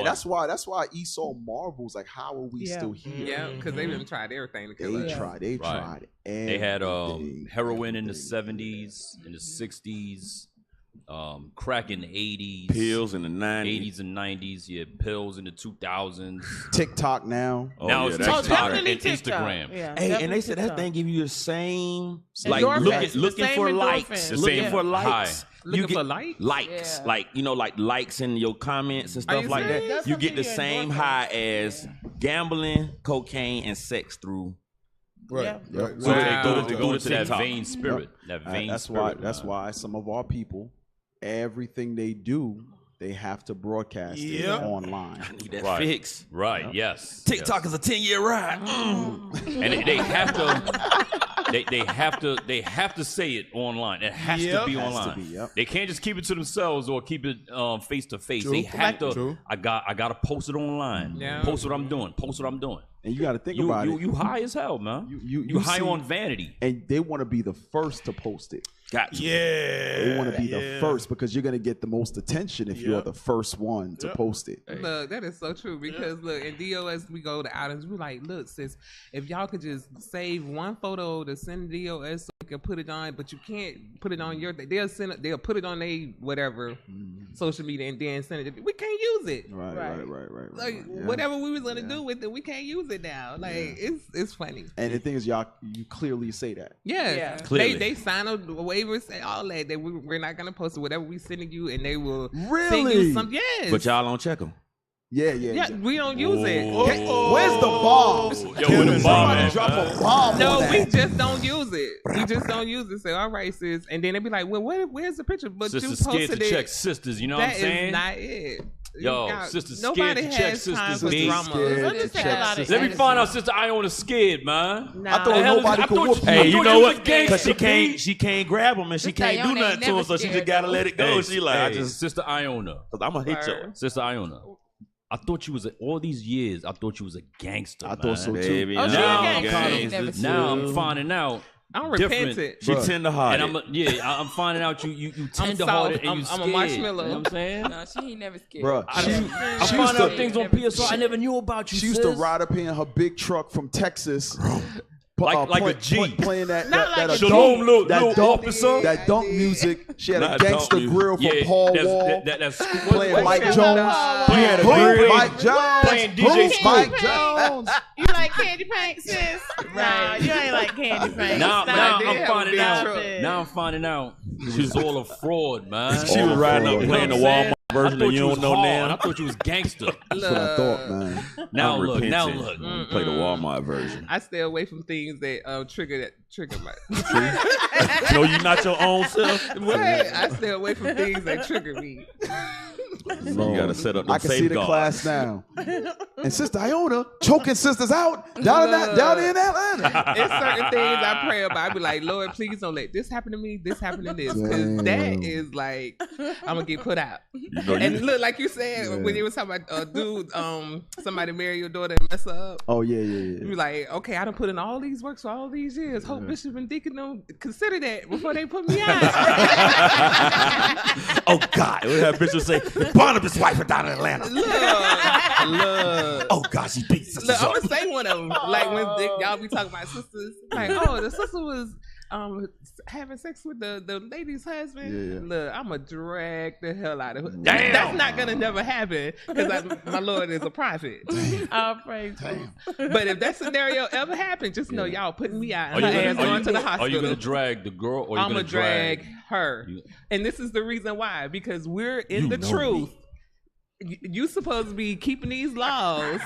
That's why Esau marvels, like, how are we still here? Yeah, because they done tried everything to kill us. They tried. They had heroin in the 70s, in the 60s, crack in the 80s. Pills in the 90s. 80s and 90s, pills in the 2000s. TikTok now. Now it's TikTok and TikTok. Instagram. Yeah, and they said that thing give you the same, like, endorphins, looking the for same likes. endorphins. Looking for likes. Looking for likes? Likes. Yeah. Like, like likes in your comments and stuff like that. That's You what get the your same endorphins. high as gambling, cocaine, and sex through. Yeah. So they go to that TikTok. vain spirit. That vain spirit. That's why some of our people, everything they do, they have to broadcast it online. I need that fix. Right, yes. TikTok is a 10-year ride. And they have to They have to say it online. It has to be online. They can't just keep it to themselves or keep it face to face. They have to. True. I gotta post it online. Yeah. Post what I'm doing. Post what I'm doing. And you got to think about it. You high as hell, man. You high see, on vanity. And they want to be the first to post it. Got you. Yeah. They want to be the first because you're going to get the most attention if you're the first one to post it. Look, that is so true because look, in DOS we go to outings, we like, look, sis, if y'all could just save one photo to send DOS so we can put it on, but you can't put it on your, they'll put it on a whatever social media and then send it. We can't use it. Right. Like whatever we was gonna do with it, we can't use it now. Like it's funny. And the thing is, y'all, you clearly say that. Yeah. Clearly. They sign a waiver, say all that we're not gonna post it, whatever we sending you, and they will Really? send you some. Yes. But y'all don't check them. Yeah, we don't use it. Where's the bombs? Yo, where the bomb at? Drop a bomb. No, on we that. just don't use it. We just don't use it. Say, all right, sis, and then they be like, well, where's the picture? But Sisters you scared posted to it. check sisters. You know what I'm That saying? is not it. Yo, You got- sisters nobody scared to check has time sisters. for They drama. scared to check Let me find out Sister Iona scared, man. I thought nobody could whoop Hey, you know what? Because Because she can't grab him and she Sister can't do Iona nothing ain't to him, never so she just scared, gotta though. let it go. She like, I just, Sister Iona. I'm gonna hit you. Sister Iona. I thought you was all these years. I thought you was a gangster. I thought so too. Baby, Oh, she Now, a I'm gangster. kind of, now I'm finding out. I'm different. repentant. She tender hearted. And I'm finding out you tender hearted and you I'm a scared. marshmallow. You know what I'm saying? No, she ain't never scared. Bruh, I'm she finding out used things on PSR I never knew about you. She used to sis. ride up here in her big truck from Texas. Like a G. Playing that Not like a Shalom, G. little dunk, officer. that dunk music. She had a Not gangster dunk grill from Yeah, Paul that's- Wall. that's playing Mike Jones. Playing a Who? grill. Mike Jones. Playing DJ Who's Scoop. Mike Jones. You like candy paint, sis? Nah, you ain't like candy paint. Now Stop did I'm have a finding big out. truck. Now I'm finding out she was all a fraud, man. She was riding up fraud. playing the You know what I'm Walmart saying? I version thought of You you was Don't Know hard. Now. I thought you was gangster. That's what I thought, man. Now I'm look, now repentant. look. Play the Walmart version. I stay away from things that trigger my. So you not your own self? What? I stay away from things that trigger me. You gotta set up the I can see the class now. And Sister Iona choking sisters out down in Atlanta. It's certain things I pray about. I be like, Lord, please don't let this happen to me. This happen to this, because that is like I'm gonna get put out. And look, like you said when you was talking about dude, somebody marry your daughter and mess her up. Oh yeah. You be like, okay, I done put in all these works for all these years. Hope Bishop and Deacon don't consider that before they put me out. Oh God! What that bitch would say? Barnabas' wife are down in Atlanta. Look. Oh God, she beat sisters Look, I'm up. gonna say one of them. Like when y'all be talking about sisters, like, oh, the sister was having sex with the lady's husband. Yeah. Look, I'm gonna drag the hell out of her. Damn. That's not gonna never happen because my Lord is a prophet. I'll praise you. But if that scenario ever happened, just know y'all putting me out. Are And you her ass going to the are you gonna hospital. drag the girl or you I'm gonna gonna drag her, You- and this is the reason why. Because we're in the know truth. You supposed to be keeping these laws.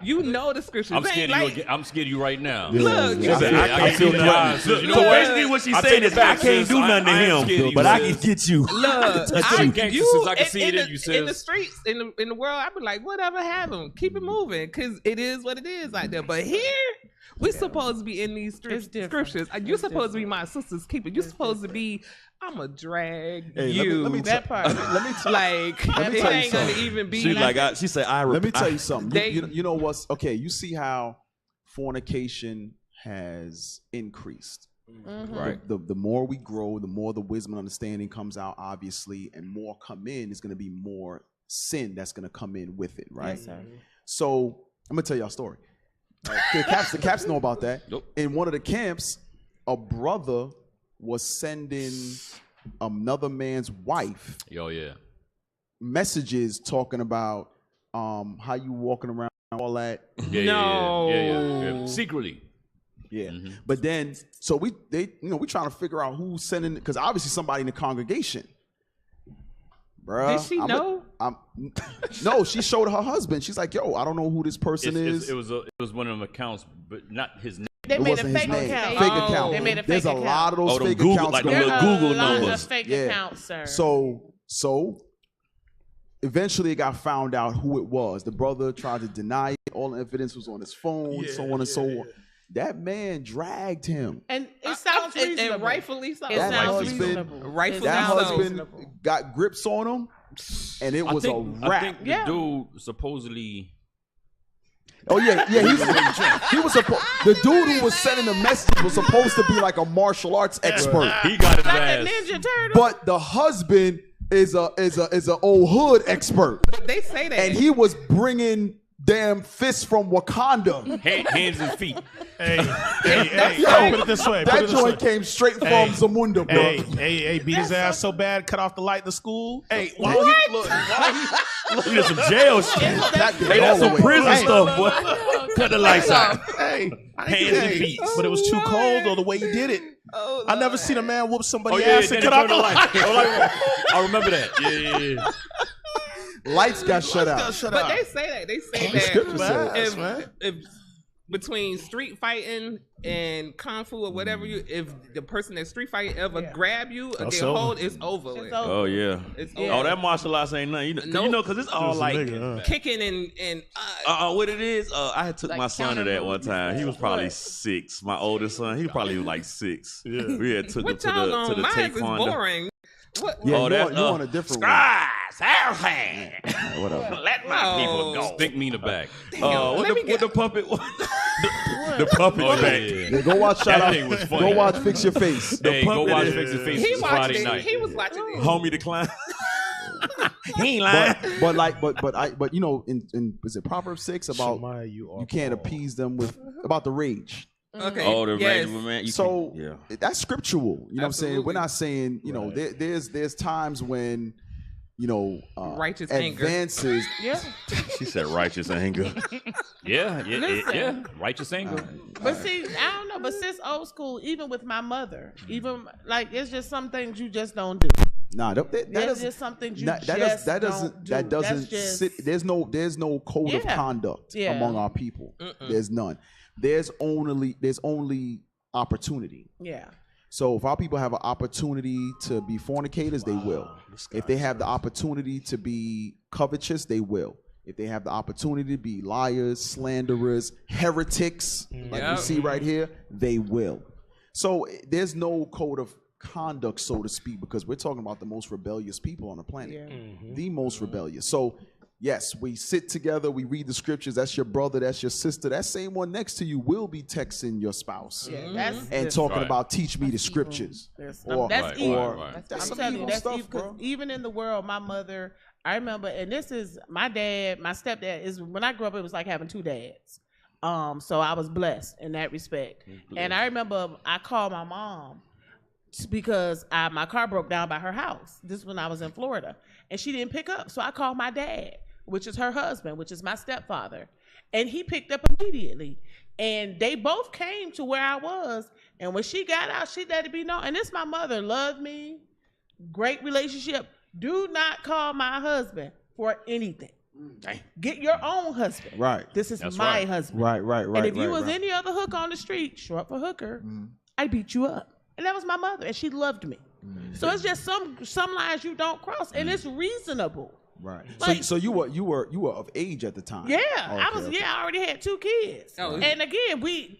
You know the scriptures. I'm They scared ain't of like, you. I'm scared of you right now. Look, Yeah. She said, I can't do nothing. You know So what? basically, what she's I saying take is, it back, I can't sis. do nothing to I am scared of him, you, but I sis. can get you. Look, touch you. Gangster, sis, I can see it in you, in the sis. streets, in the world, I be like, whatever happened, keep it moving, because it is what it is out there. But here, we supposed to be in these It's different. scriptures. You're supposed to be my sister's keeper. You're supposed to be. I'ma drag Hey, you. let me That part. Let me tell like Let me it tell you ain't gonna something. even be. She she said, Let me tell you something. They- You know what's okay? You see how fornication has increased, right? The more we grow, the more the wisdom and understanding comes out, obviously, and more come in. Is going to be more sin that's going to come in with it, right? Yes, sir. So I'm gonna tell y'all a story. The caps know about that. Nope. In one of the camps, a brother was sending another man's wife Yo, yeah. messages talking about how you walking around, all that. Yeah, No. yeah. Secretly. Yeah. But then, so we trying to figure out who's sending, because obviously somebody in the congregation. Bruh, Did she know? No, she showed her husband. She's like, yo, I don't know who this person is. It was one of them accounts, but not his name. They It made a wasn't his fake name. account. Fake account. They made a There's fake a account. lot of those Oh, them fake Google- accounts. like going them on. little Google a lot numbers. of fake Yeah. accounts, sir. So eventually it got found out who it was. The brother tried to deny it. All the evidence was on his phone, so on and so on. That man dragged him. And it sounds reasonable. And rightfully so. It sounds reasonable. Rightfully That so. husband got grips on him, and it was a I wrap. think the dude supposedly. Oh yeah. He was the dude who was sending the message was supposed to be like a martial arts expert. He got his Like ass. a Ninja Turtle. But the husband is a old hood expert, They say that. and he was bringing damn fists from Wakanda. Hands and feet. Hey, Yo, put it this way. That joint came straight from Zamunda, bro. Hey, beat his ass so bad, cut off the light in the school. Hey, He did some jail shit. Hey, that's some prison stuff, boy. Cut the lights out. Hey, Hands and feet. but it was too cold, or the way he did it. I never seen a man whoop Oh somebody's yeah, ass then and he cut off turned the the light. light. I remember that. Yeah. Lights got shut out. But they say that. They say The scripture says, if between street fighting and kung fu or whatever, if the person that's street fighting ever grab you or get hold, it's over with. Oh yeah. It's Oh, over. that martial arts ain't nothing. You know, because it's all Just a like nigga, Kicking and what it is. I had took Like my son to that one time. He was probably What? 6. My oldest son, he probably was like 6. Yeah. We had took him what to y'all the on? Mine is taekwondo. boring. What? Yeah, Oh, that's you on a different one. Whatever. Let my people go. Stick me in the back. What the puppet? the puppet back. Yeah, go watch Shout That Out. thing was funny. Go watch Fix Your Face. Hey, go puppet watch is- Fix Your Face He this watched Friday it. night. He was watching it. Homie decline. He ain't lying. But you know, in is it Proverbs 6 about Shemaiah, you can't appease them with about the rage. Okay. Oh, the yes. rage, man. You So can- that's scriptural. You know what I'm saying? We're Absolutely. not saying, you know, there's times when, you know, Righteous anger. advances. Yeah. She said righteous anger. Yeah. Righteous anger. But see, I don't know. But since old school, even with my mother, even like it's just some things you just don't do. Nah, that There's doesn't. just some things you That just doesn't. don't do. That doesn't That's just, sit. There's no code of Yeah. conduct Yeah. among our people. There's none. There's only opportunity. Yeah. So if our people have an opportunity to be fornicators, they will. If they have the opportunity to be covetous, they will. If they have the opportunity to be liars, slanderers, heretics, like we see right here, they will. So there's no code of conduct, so to speak, because we're talking about the most rebellious people on the planet. The most rebellious. So yes, we sit together, we read the scriptures. That's your brother, that's your sister. That same one next to you will be texting your spouse Yeah, that's and talking about teach me the scriptures. That's Or- that's Right, evil. right. That's I'm some telling you, evil that's stuff, evil. 'Cause bro. even in the world, my mother, I remember, and this is my dad, my stepdad. Is when I grew up, it was like having two dads. So I was blessed in that respect. And I remember I called my mom because my car broke down by her house. This is when I was in Florida, and she didn't pick up. So I called my dad, which is her husband, which is my stepfather, and he picked up immediately. And they both came to where I was. And when she got out, she let it be known. And this my mother loved me, great relationship. Do not call my husband for anything. Get your own husband. Right. This is That's my right. husband. Right. And if you was any other hook on the street, short for hooker, I'd beat you up. And that was my mother, and she loved me. So it's just some lines you don't cross, and it's reasonable. Right. Like- so you were of age at the time. Yeah, Okay, I was. okay. Yeah, I already had 2 kids. Oh. And again, we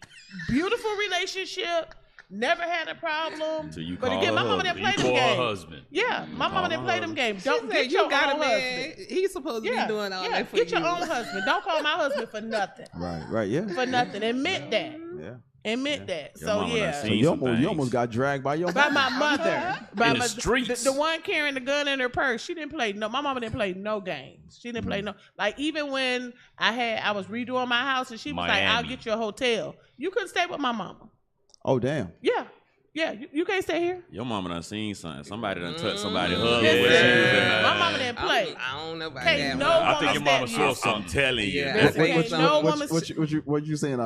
beautiful relationship. Never had a problem. Till you But call again, my her mama didn't play You them call her games. husband. Yeah, my mama didn't play them games. Don't She get said, your you got own a man. husband. He's supposed to be doing all that for get you. your own husband. Don't call my husband for nothing. Right. Yeah. For nothing. Admit that. Yeah. Admit that. Your So mama done yeah. So seen you some almost things. got dragged by your By mama. my mother. By In the my, streets. The one carrying the gun in her purse. She didn't play no. My mama didn't play no games. She didn't play no. Like even when I was redoing my house and she was like, "I'll Miami. get you a hotel." You couldn't stay with my mama. Oh damn. Yeah. You can't stay here. Your mama done seen something. Somebody done touched somebody's husband. Listen, when she was in my mama didn't play. I don't know about Can't that. no one. I think your mama step saw you. something. I'm telling you. Yeah. Listen, What- can't no woman. What you saying?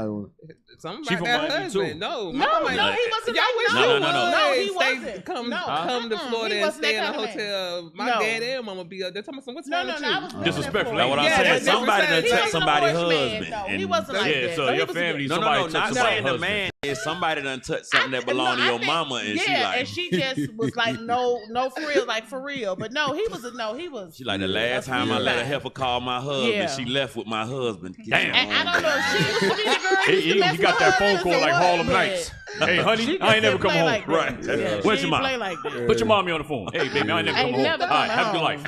Something She about from that Miami, husband. too. No, No, mama- no, he wasn't Y'all that- wish no. you No, would. no, he Stay- wasn't. Come No. to Florida He and wasn't stay in that a kind of man. hotel. My No. dad and mama be up there. Tell me some. What's No, wrong no, with no. you? I was Disrespectful. That's what I'm Yeah, saying. that's Somebody done disrespectful. touched He somebody's wasn't a horse man, husband. though. and- He wasn't like Yeah, that. so No, he your was- family, No, somebody not took somebody's saying the husband. man If somebody done touched something that belonged to your mama, and she like, and she just was like, no, for real, like for real. But no, he was. She like the last time I let a heifer call my husband, she left with my husband. Damn. And I don't know if she used to be the girl. He got that phone call like Harlem Nights. Hey, honey, I ain't never come home. Like right. Yeah, Where's your mom? Like Put your mommy on the phone. Hey, baby, I ain't never come home. All right, have a good life.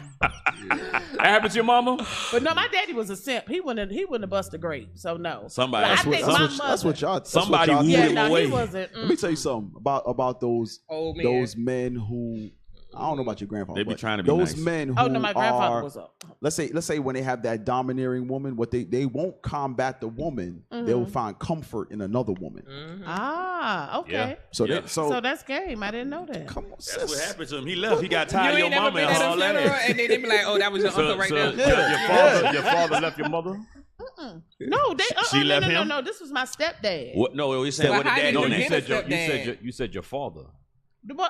That happened to your mama? But no, my daddy was a simp. He wouldn't have busted a grape. So no. Somebody. That's what y'all. Somebody wooed him away. He wasn't. Let me tell you something about those men who. I don't know about your grandfather. They be trying to be those nice. men who no, my grandfather was up. Let's say when they have that domineering woman, what they won't combat the woman. They will find comfort in another woman. Ah, okay. Yeah. So that's game. I didn't know that. Come on, sis. That's what happened to him. He left. He got tired of your mama and all that. And then they be like, "Oh, that was your uncle right there." Your father left your mother? No, she left him. No, this was my stepdad. What? No, we said what did daddy No, do? you said your father.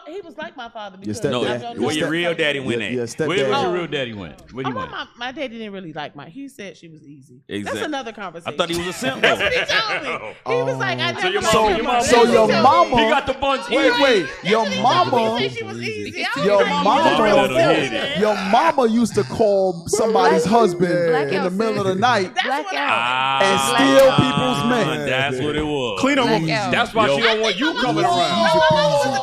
He was like my father. Your Because where your real daddy went at? Where your real daddy went? Where you went? My daddy didn't really like he said she was easy. Exactly. That's another conversation. I thought he was a simp. That's what he told me. He was like, I never So your mama. He got the buns. Wait. Your mama. She was easy. Your mama used to call somebody's husband in the middle of the night and steal people's men. That's what it was. Clean up woman. That's why she don't want you coming around.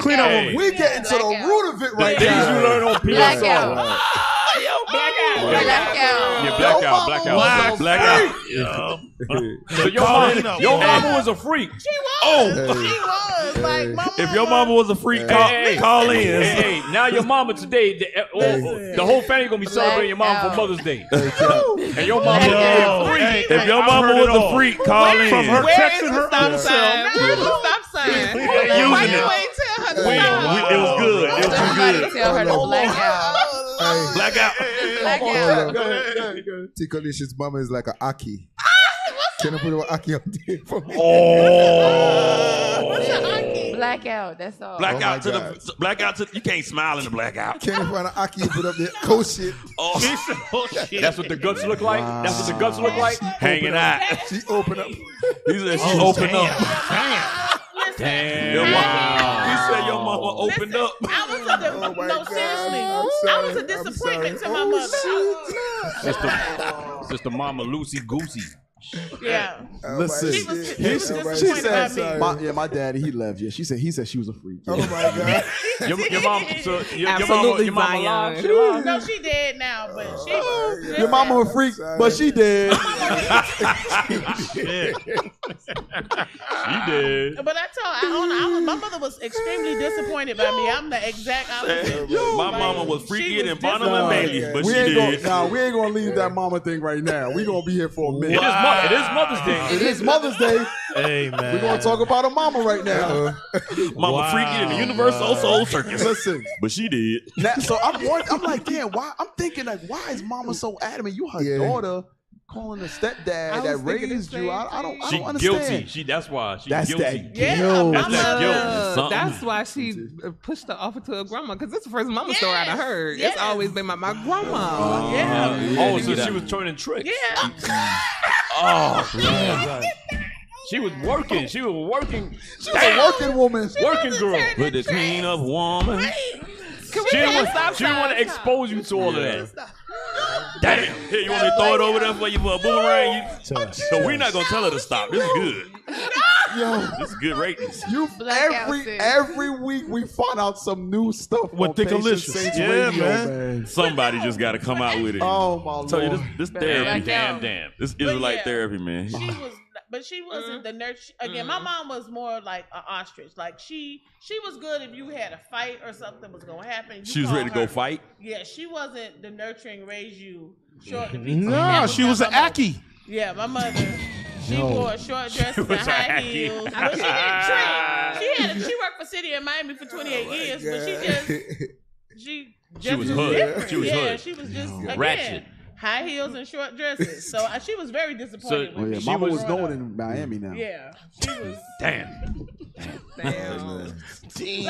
Clean up woman. We're getting to the root of it right Things now. you learn on PSO. Blackout. Blackout. So your mama was a freak. She was like my mama. If your mama was a freak, call in. Hey, now your mama today, the whole family gonna be celebrating your mom for Mother's Day. And your mama is a freak. If your mama was a freak, call in. From her texting her Stop own sign. self. Where's the stop sign? Using Why it. you ain't tell her to stop? It was good. It was Somebody good. tell her to black out. Blackout. Black out. Tikalicious mama is like a Aki. Can I put an Aki on there for me? What's your Aki? Blackout. That's all. Blackout to you can't smile in the blackout. Can I find an Aki and put up there? Oh shit. Oh, shit. That's what the guts look like. That's what the guts look like. Hanging out. She open up. He said she opened up. Damn. Your mama, he said your mama opened up. I was seriously. I was a disappointment to my mother. Sister Mama Lucy Goosey. Yeah. Listen, She was she disappointed said, by me. my daddy, he left. Yeah, he said she was a freak. Oh my God. Your mom, so your Absolutely, mama Zion. alive? She alive? No, she dead now, but she. Your mama a freak, but she dead. She did. But I told my mother was extremely disappointed by me. I'm the exact opposite. My mama was freakier than Bonham and Bailey, but we she ain't did. we ain't gonna leave that mama thing right now. We gonna be here for a minute. It is Mother's Day. It is Mother's Day. Hey, man. We're gonna talk about a mama right now. Mama freakier than the Universal Soul Circus. Listen, but she did. now, so I'm like, damn, why? I'm thinking like, why is mama so adamant? You her daughter calling the stepdad that raised you. I don't understand. Guilty. That's why she's That's guilty. that guilt. That's that guilt. That's why she pushed her offer to her grandma, because it's the first mama story I done heard. It's always been my grandma. Oh, so she was turning tricks. Yeah. Oh, man. She was working. She was working. She was a working woman. Working girl. With the queen of woman. She didn't want to expose you to all of that. Damn. Here, you want me to throw it over there for you for a boomerang? So we're not going to tell her to stop. This is good. Yo, this is good ratings. Every week we find out some new stuff with Dickalicious. Yeah, man. Somebody just got to come out with it. Oh, my Lord. So this therapy. Damn. This Israelite therapy, man. But she wasn't the nurture. Again, my mom was more like an ostrich. Like she was good if you had a fight or something was gonna happen. She was ready to go fight. Yeah, she wasn't the nurturing, raise you short to be. No, she was an Aki. Yeah, my mother. She wore short dresses and high heels. But she didn't train. She worked for City of Miami for 28 years, but she was hood. different. She was hood. She was just ratchet. high heels and short dresses. So she was very disappointed with me. Mama was known in Miami now. Yeah, she was. Damn. Like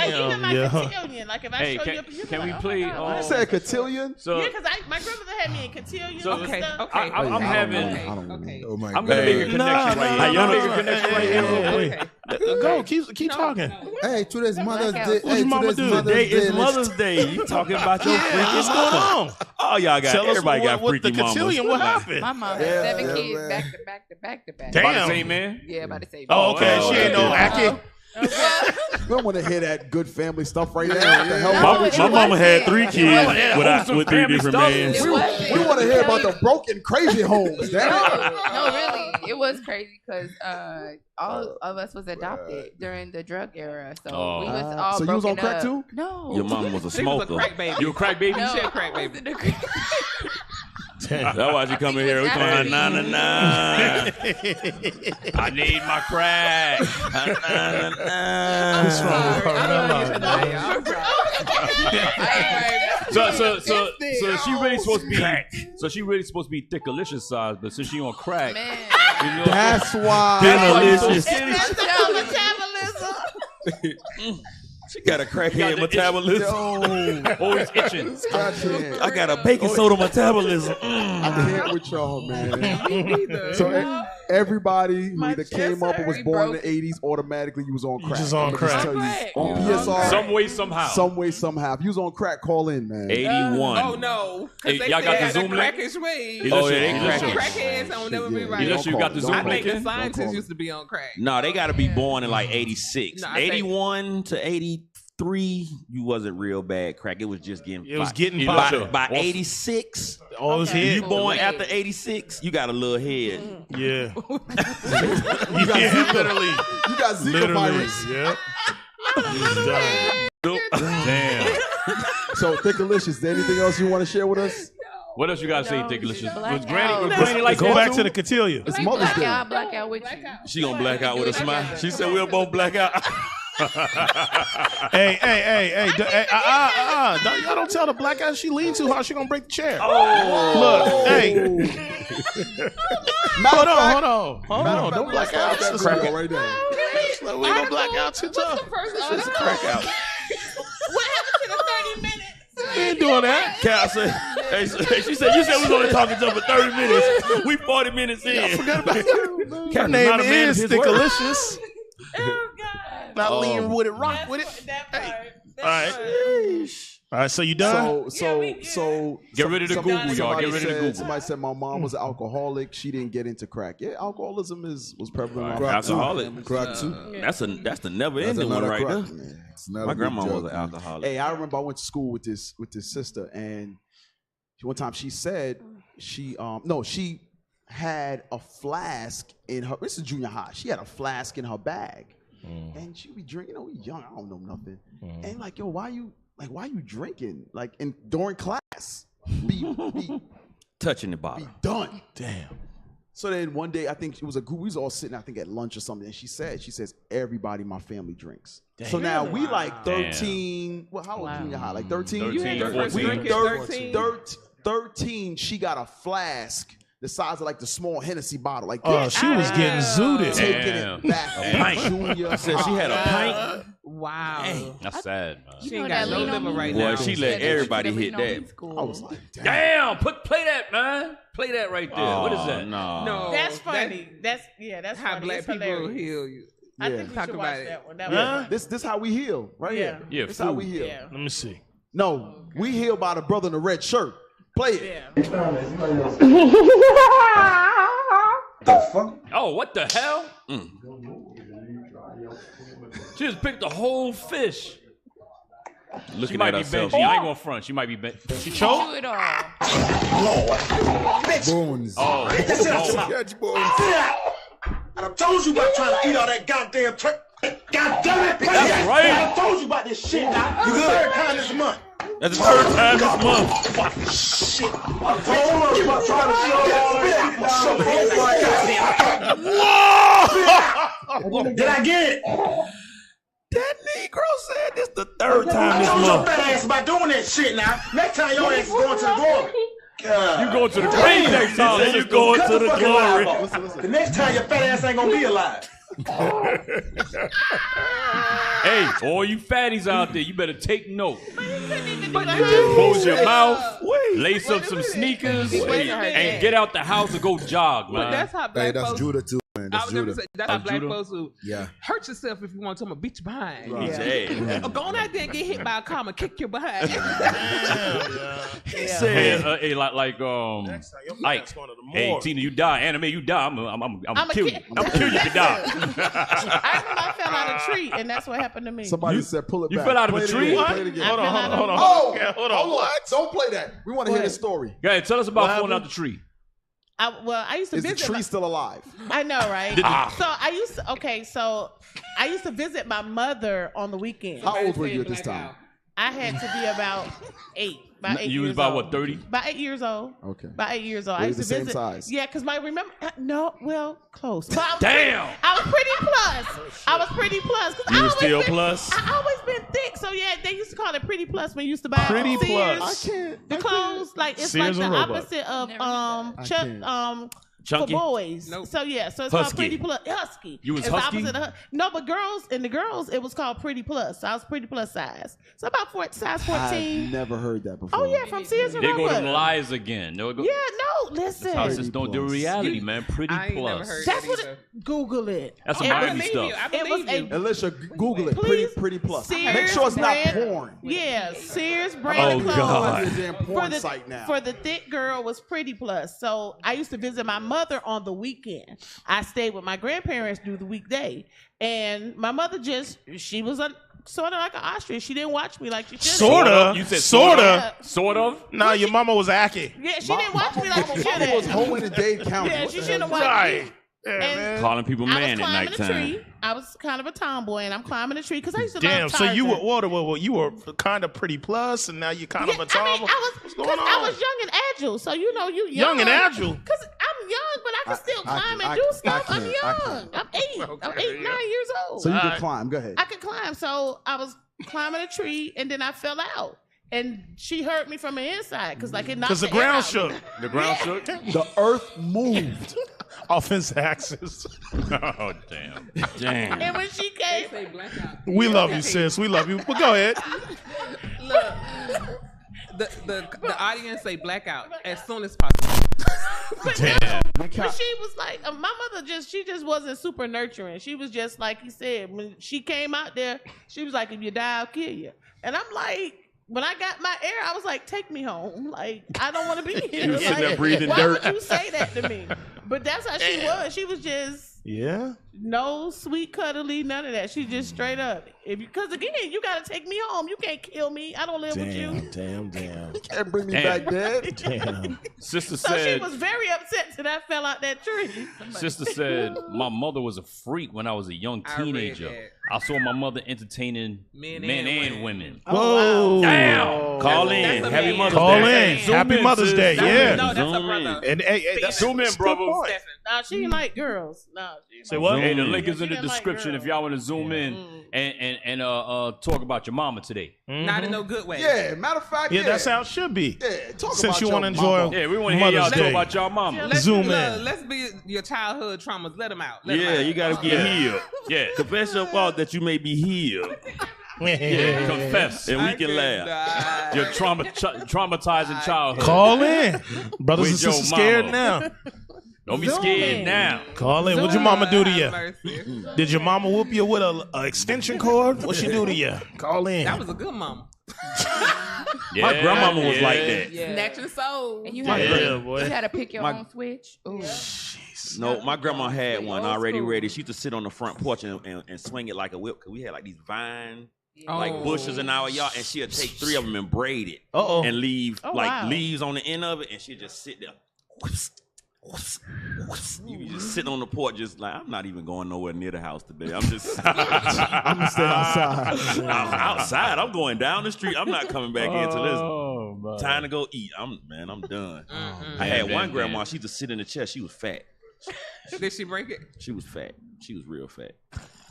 even my cotillion. Like if I show you a picture, can we play? You said cotillion? So, yeah, because my grandmother had me in cotillion. So, and stuff. I'm having. Oh my I'm gonna make a connection right here. No, Make a connection right here. Go, keep talking. Hey, today's Mother's Day. What's Hey, your mama today's do? Mother's Today Day. is Mother's Day. You talking about your freaking What's going on? Oh, y'all got Tell us everybody got what freaky the cotillion. mamas. What happened? My mom had 7 kids back to back to back to back. Damn. About the same man? Yeah, about the same. Oh, okay. She ain't no Aki. We don't want to hear that good family stuff right now. What the hell? My mama had 3 kids with 3 different men. We want to hear about the broken, crazy homes. Damn it. No, really, it was crazy because all of us was adopted during the drug era, so we was all. So you was on crack too? No, Your mama was a She was a smoker. crack baby. You a crack baby? no, said crack I baby. wasn't a crack- That's why she come in here. We I going think nah. I need my crack. What's wrong with Carmella? So she really supposed to be. So she really supposed to be thickalicious size, but since she on crack, Man. you know, That's why. Delicious. That's the metabolism. She got a crackhead metabolism. always itching. I got a baking soda metabolism. I can't with y'all, man. So everybody who either came up or was born in the 80s, automatically you was on crack. just on I'ma crack. tell you, on PSR, Some way, somehow. some way, somehow. If you was on crack, call in, man. 81. Oh no! Hey, They y'all got said the Zoom link? crackish way. Oh, yeah, they Crackheads don't never be right. Unless you got the Zoom I link think the in. scientists used to be on crack. No, they got to be born in like 86. No, I think- 81 to 83, you wasn't real bad crack. It was just getting It was by- getting by, popular. by 86. All his If head. you born after 86, you got a little head. Yeah. You got Yeah, Zika. literally. You got Zika Literally. virus. Yeah. Damn. So, Thickalicious, is there anything else you want to share with us? What else you gotta say, Thickalicious? Was Blackout. Granny like Go that back too? to the cotillion. It's Mother's Day. Blackout with you. She gonna black out with a smile. She said we'll both black out. Hey. Y'all don't tell the black guy she lean too hard. She gonna break the chair. Oh. Look, hey. Hold Matter on. Don't black out. that video right there. We gonna black out too tough. It's a crack out. What happened to the 30 minutes? We ain't doing that. Cal said, hey, she said, you said we was only talking to her for 30 minutes. We 40 minutes in. Forgot about that. Cal Her name not a man of is his word. Thickalicious. Oh God. Not lean with it, rock with it. That part. All right. All right, so you done? So Get rid of the Google, y'all. somebody Get rid of the said- Google. Somebody said my mom was an alcoholic. She didn't get into crack. Yeah, alcoholism was prevalent. in our Alcoholic. Crack too. That's the never That's ending one another right crack, there. man. It's not My a big grandma was joke, an man. alcoholic. Hey, I remember I went to school with this sister, and one time she said she had a flask in her. This is junior high. She had a flask in her bag, and she be drinking. You know, we young. I don't know nothing. And like, yo, why you drinking? Like, and during class, be Touching the bottle. be done. Damn. So then one day, I think it was a group. We was all sitting, I think, at lunch or something. And she says, everybody in my family drinks. So now we like 13. Well, how old junior high? Like 13? 13, 14. 13, she got a flask the size of like the small Hennessy bottle. Like, Oh, she was getting zooted. taking it back. Pint. Junior Said she had a pint. Wow. That's sad, man. She ain't got no liver right Boy, now. she let everybody hit that. I was like, damn. Damn, play that, man. Play that right there. What is that? No. That's funny. That's how funny. black It's people hilarious. heal you. I Yeah. think we Talk should about watch it. that one. That Huh? was This how we heal, right here. Yeah, This how we food. heal. yeah. Let me see. No, we heal by the brother in the red shirt. Play it. Yeah. Oh, what the hell? She just picked a whole fish. She Looking might at be herself. bent. She ain't gonna front. She might be bent. She choked? Do it all. Bones. Oh. Catch bones. And I told you about trying to eat all that goddamn turkey. God damn it, That's right. I told you about this shit now. You third time this month. That's the third time this month. Shit. I told you about trying to eat all that. Did I get it? That Negro said this the third time I this told your month. fat ass about doing that shit now. Next time your ass is going to the glory. God. You going to the grave next time. Then you going to the glory. Listen. The next time your fat ass ain't gonna be alive. Hey, all you fatties out there, you better take note. Close your mouth, lace up some sneakers, and get out the house and go jog, man. That's how black That's folks. Judah too, man. That's Judah. That's how black Judah? folks who hurt yourself if you want to beat you behind. Right. Yeah. Go on out there and get hit by a car and kick your behind. Hey, like Next time, your man's one of the hey, more. Tina, you die. Anime, you die. I'm kill you. I'm kill you if you die. I remember I fell out of a tree, and that's what happened to me. Somebody said, "Pull it You back." fell out of Play a it tree? again, What? Play it again. Hold on. Oh, Hold on. hold on. Don't play that. We want to hear the story. Go ahead, tell us about falling out the tree. I used to Is the visit. tree still alive? I know, right? So I used to visit my mother on the weekend. How old were you at this time? I had to be about 8. About 8 You was years about old. what, 30? About 8 years old. Okay. About 8 years old. Were I you used the to same visit. size? Yeah, because close. But I was Damn. I was pretty plus. I was pretty plus. You was still plus? I always been thick, so yeah, they used to call it pretty plus when you used to buy Pretty Sears. plus. I can't. The clothes, like it's Sears like and the Roebuck. opposite of can't. Chunky? for boys. Nope. So yeah, so it's Husky. called Pretty Plus. Husky. You was It's the husky? opposite of no, but girls, it was called Pretty Plus. So I was Pretty Plus size. So about size 14. I've never heard that before. Oh yeah, from Sears and They go to Roebuck. them lies again. They'll go, Yeah, no, listen. How sisters don't do reality, man. Pretty I ain't never plus. heard That's that what either. Google it. That's some It was- Ivy stuff. It was a Alicia, Google it. Please. Pretty plus. Sears Make sure it's not brand- porn. Yeah, Sears brand Oh, clothes. God. It's a damn porn site now. For the thick girl was Pretty Plus. So I used to visit my mother on the weekend. I stayed with my grandparents through the weekday. And my mother she was sort of like an ostrich. She didn't watch me like she should. Sorta. You said Sorta. Sort of? Nah, your mama was acky. Yeah, she didn't watch me like she should Mama was have. home in Dade County. Yeah, What she the shouldn't have hell? watched Right. me. Yeah, And man. Calling people I was man at climbing a nighttime. tree. I was kind of a tomboy, and I'm climbing a tree because I used to Damn. love So you Tarzan. were you were kind of pretty plus, and now you're kind of a I tomboy. mean, I What's was going I on? was young and agile, so you know you Young and agile? Because I'm young, but I can still climb and I do can't, stuff. I I'm can't. young. I'm 8. I'm 8, 9 years old. So you can climb. Go ahead. I could climb. So I was climbing a tree, and then I fell out. And she hurt me from the inside because it knocked Because the air ground out. shook. The ground shook? The earth moved. Offense axis. Oh, damn. Damn. And when she came, We love you, sis. We love you. But go ahead. Look, the audience say blackout as soon as possible. Damn. but she was like, my mother she just wasn't super nurturing. She was just like he said, when she came out there, she was like, if you die, I'll kill you. And I'm like, when I got my air, I was like, take me home. Like, I don't want to be here. You was sitting there breathing why dirt. would you say that to me? But that's how she was. She was just Yeah. no sweet cuddly, none of that. She just straight up. Because again, you gotta take me home. You can't kill me. I don't live with you. Damn. Can't bring me Damn. back dead. Damn. Sister So she said, was very upset that I fell out that tree. Sister said, my mother was a freak when I was a young I read teenager. that. I saw my mother entertaining men and women. Whoa. Damn. Call That's in. a Happy man. Mother's Call Day. in. Zoom Happy in, Mother's sis. Day. Yeah. No, that's a Zoom brother. And hey, that's Zoom in, good brother. point. Nah, she ain't like girls. Nah. Say what? Hey, the link is in She the didn't like description if girls. y'all want to zoom in and talk about your mama today. Not in no good way. Yeah, matter of fact, Yeah, that's how it should be. Yeah, talk Since about you your want to enjoy mama. Yeah, we want to hear y'all Mother's talk Day. about y'all mama. Let's, Zoom look, in. Let's be your childhood traumas. Let them out. Let 'em Yeah, out. you gotta get healed. Yeah. Confess your fault that you may be healed, Confess. and we I can can't laugh. die. Your traumatizing childhood. Call in. Brothers and With your sisters scared mama. now. Don't be Zoom scared in. now. Call in. What'd your mama do to you? Have mercy. Did your mama whoop you with a extension cord? What'd she do to you? Call in. That was a good mama. Yeah, My grandmama was like that. Yeah. Snatching souls. And you My had, grandma- to, boy. you had to pick your My- own switch. Ooh. No, my grandma had one Old already school. ready. She used to sit on the front porch and swing it like a whip. Cause we had like these vine Oh. like bushes in our yard, and she'd take 3 of them and braid it Uh-oh. and leave Oh, like wow. leaves on the end of it, and she'd just sit there. Whoops, whoops, whoops. You be just sitting on the porch, just like, I'm not even going nowhere near the house today. I'm just I'm gonna stay outside. I'm outside. I'm going down the street. I'm not coming back into this. Oh, my. Time to go eat. I'm done. Mm-hmm. I had Man, one man, grandma. man. She used to sit in the chair. She was fat. Did she break it? She was fat. She was real fat.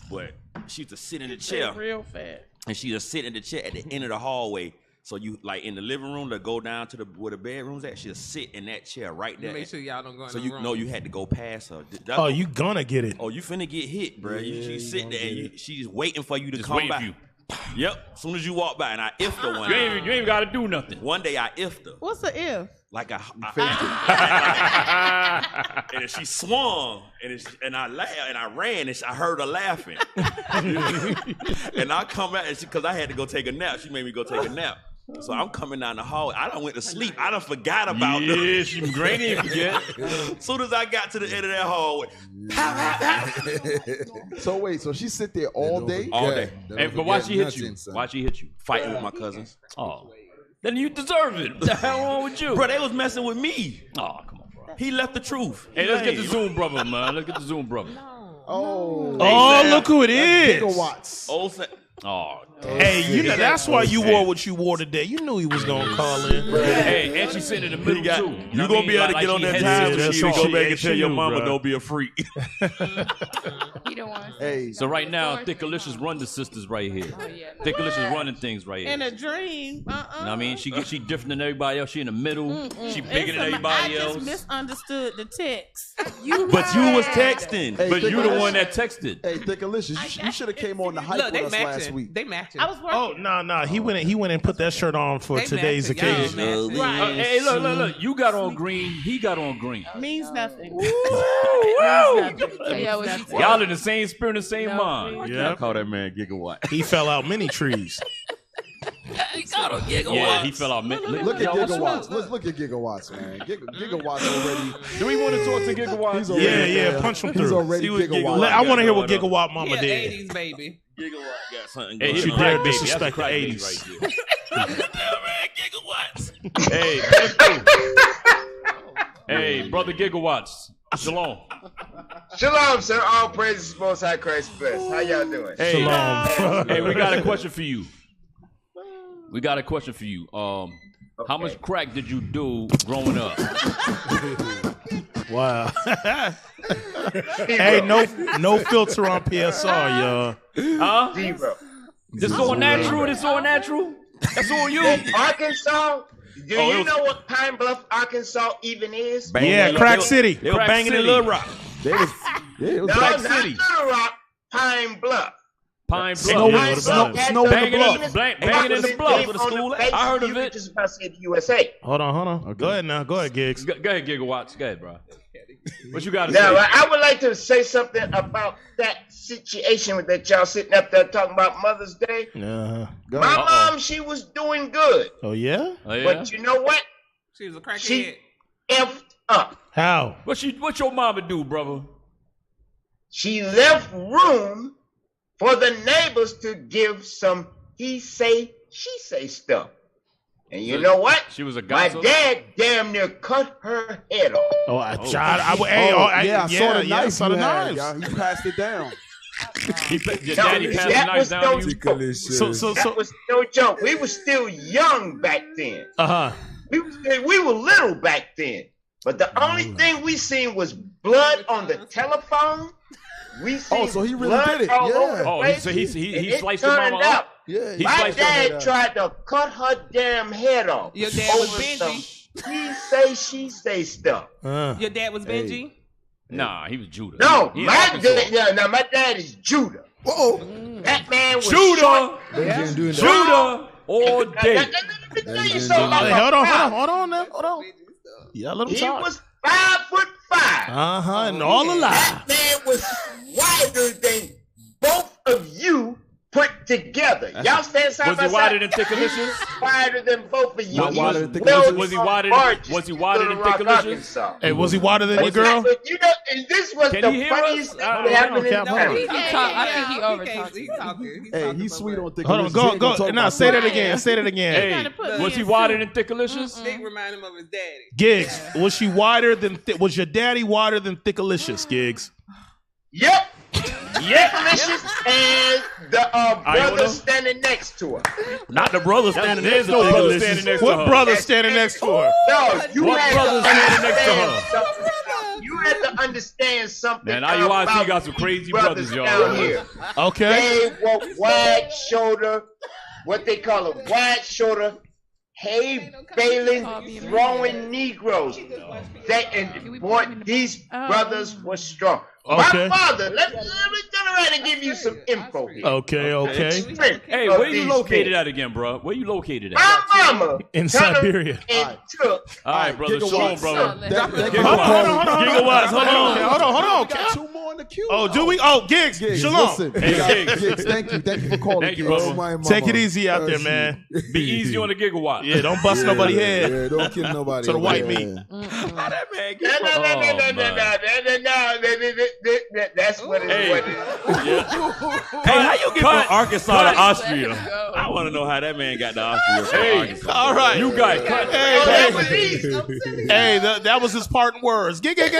But she used to sit in the chair, Real fat. and she just sit in the chair at the end of the hallway, So you like in the living room to go down to where the bedroom's at. She'll sit in that chair right there. Make sure y'all don't go in so the you room. know you had to go past her. Oh, you gonna get it? Oh, you finna get hit, bro. She sit there and she's waiting for you to Just come waiting back. for you. Yep. As soon as you walk by, and I ifed her one. You ain't got to do nothing. One day I ifed her. What's the if? Like and then she swung, and I laughed, and I ran, and I heard her laughing. And I come out, because I had to go take a nap. She made me go take a nap. So I'm coming down the hall. I done went to sleep. I done forgot about her. Yeah, she great didn't forget. As soon as I got to the end of that hallway. So wait, so she sit there all day? All day. Hey, but why she hit you? Why she hit you? Fighting with my cousins. Oh. Then you deserve it. What the hell wrong with you? Bro, they was messing with me. Oh, come on, bro. He left the truth. Hey, let's get the Zoom brother, man. Let's get the Zoom brother. Oh, look who it is. Gigawatts. Oh, hey, you know that's why you wore what you wore today. You knew he was gonna call in. Hey, and she's sitting in the middle too. You gonna be able to get on that time machine and go back and tell your mama bro. don't be a freak. You don't want to. Hey, So right now, Thickalicious run the sisters right here. Oh, yeah. Thickalicious running things right here. In a dream. You know what I mean? She different than everybody else. She in the middle. She bigger than everybody I else. just misunderstood the text. But you was texting. Hey, But you the one that texted. Hey, Thickalicious, you should have came on the hype Look, they with us last matching. week. They matching. I was working. Oh no, he went and put that shirt on for They today's matching. Y'all occasion. matching. Right. Hey, look. You got on green. He got on green. Means nothing. Yeah, what you said. Y'all in the same spirit, the same mind. Yeah, I call that man Gigawatt. he fell out many trees. Yeah, he fell out. Look at Gigawatts. Look at Gigawatts, man. Gigawatts already. Do we want to talk to Gigawatt? He's already, Yeah, punch him He's through. already See what Gigawatt. Gigawatt I want to hear what going on. Gigawatt Mama He a did. 80s baby. Gigawatt got something Hey, going he You a on. dare crack baby. disrespect That's a crack the baby 80s. right there. Hey, brother Gigawatts. Shalom. Shalom, sir. All praises to Most High Christ bless. How y'all doing? Hey, Shalom. hey, we got a question for you. How much crack did you do growing up? Wow. Hey, no filter on PSR, y'all. Huh? Zero. This all natural? This all natural? That's all you? Arkansas? Do Oh, it you was- know what Pine Bluff, Arkansas even is? Yeah, Crack City. They were Crack banging in City. Little Rock. It was No, Crack not City. Little Rock. Pine Bluff. Pine Snow- Bluff. Pine Snow- Bluff had Snow in the the Banging Bluff. in the, banging in It the was bluff. named on the face. I heard of You it. just about to say the USA. Hold on. Go ahead now. Go ahead, Gigs. Go ahead, Gigawatts. Go ahead, bro. What you got to Now, say? I would like to say something about that situation that y'all sitting up there talking about Mother's Day. Go My ahead. mom, she was doing good. Oh yeah? Oh, yeah? But you know what? She was a crackhead. She effed up. How? What your mama do, brother? She left room for the neighbors to give some he say, she say stuff. And you know what? She was a My gossip. dad damn near cut her head off. Oh, I Oh, tried. I I saw the knife. saw the you had, knives. y'all. He passed it down. Your daddy passed the that knife was down no to you? joke. That was no joke. We were still young back then. We were little back then. But the only thing we seen was blood on the telephone. We seen so he really blood did it. all Yeah. over the Oh, place. so he And sliced it your turned mama out, up? Yeah. He my sliced her head dad up. tried to cut her damn head off. Your dad was over some Benji. he say, she say stuff. Your dad was Benji. Nah, he was Judah. No, He in my Arkansas. dad. Yeah, now my dad is Judah. Whoa. That man was Judah! short. Benji doing that. Judah all day. Let me tell you Benji something doing about Hey, my hold on father. now. Hold on. Yeah, let him He talk. was 5'5". And all alive. That man was wider than both of you put together. Y'all stand side Was by he side. wider than Thickalicious? Wider than both of you. Not He wider was than well Thickalicious? Was he from wider Barges than- was he to wider Little than Rock, Thickalicious? Arkansas. Hey, was he wider than your girl? But you know, and this was Can the he hear us? funniest thing I that happened in don't know, town. He can talk. I think he over talking. He's talking. Hey, he's sweet on thick. Hold on, go. Now say that again. Say that again. Hey, gotta put was me he in wider suit. than Thickalicious? Nick remind him of his daddy. Gigs, was she wider than? Was your daddy wider than Thickalicious? Gigs. Yep. Yeah. Delicious and the Iona? brother standing next to her. Not the brother standing There's next to no her. brother standing next to What her. brother standing next to her? No, you What had brother to standing next to understand her? something. You had to understand something. Man, IUIC about got some crazy these brothers, y'all. down here. Okay. They were wide shoulder, what they call a wide shoulder hay baling, throwing Negroes. These brothers were strong. Okay. My father, let me turn around and give you some info here. Okay. Hey, where you located at again, bro? Where you located at? My mama in Siberia. And took. All right, brother. Shalom, brother. Gigawatts. Hold on. Got 2 more in the queue. Oh, do we? Oh, Gigs. Shalom. Listen, Hey, Gigs, thank you for calling. Thank you, Gigs. brother. Take it easy out there, man. Be easy on the gigawatt. Yeah, don't bust nobody's head. Yeah, don't kill nobody. To the white meat. How that man No. That's what it is. Hey, how you get from Arkansas to Austria? I want to know how that man got to Austria. Hey, all right. You guys cut. Hey, that was his parting words. Gigawatts.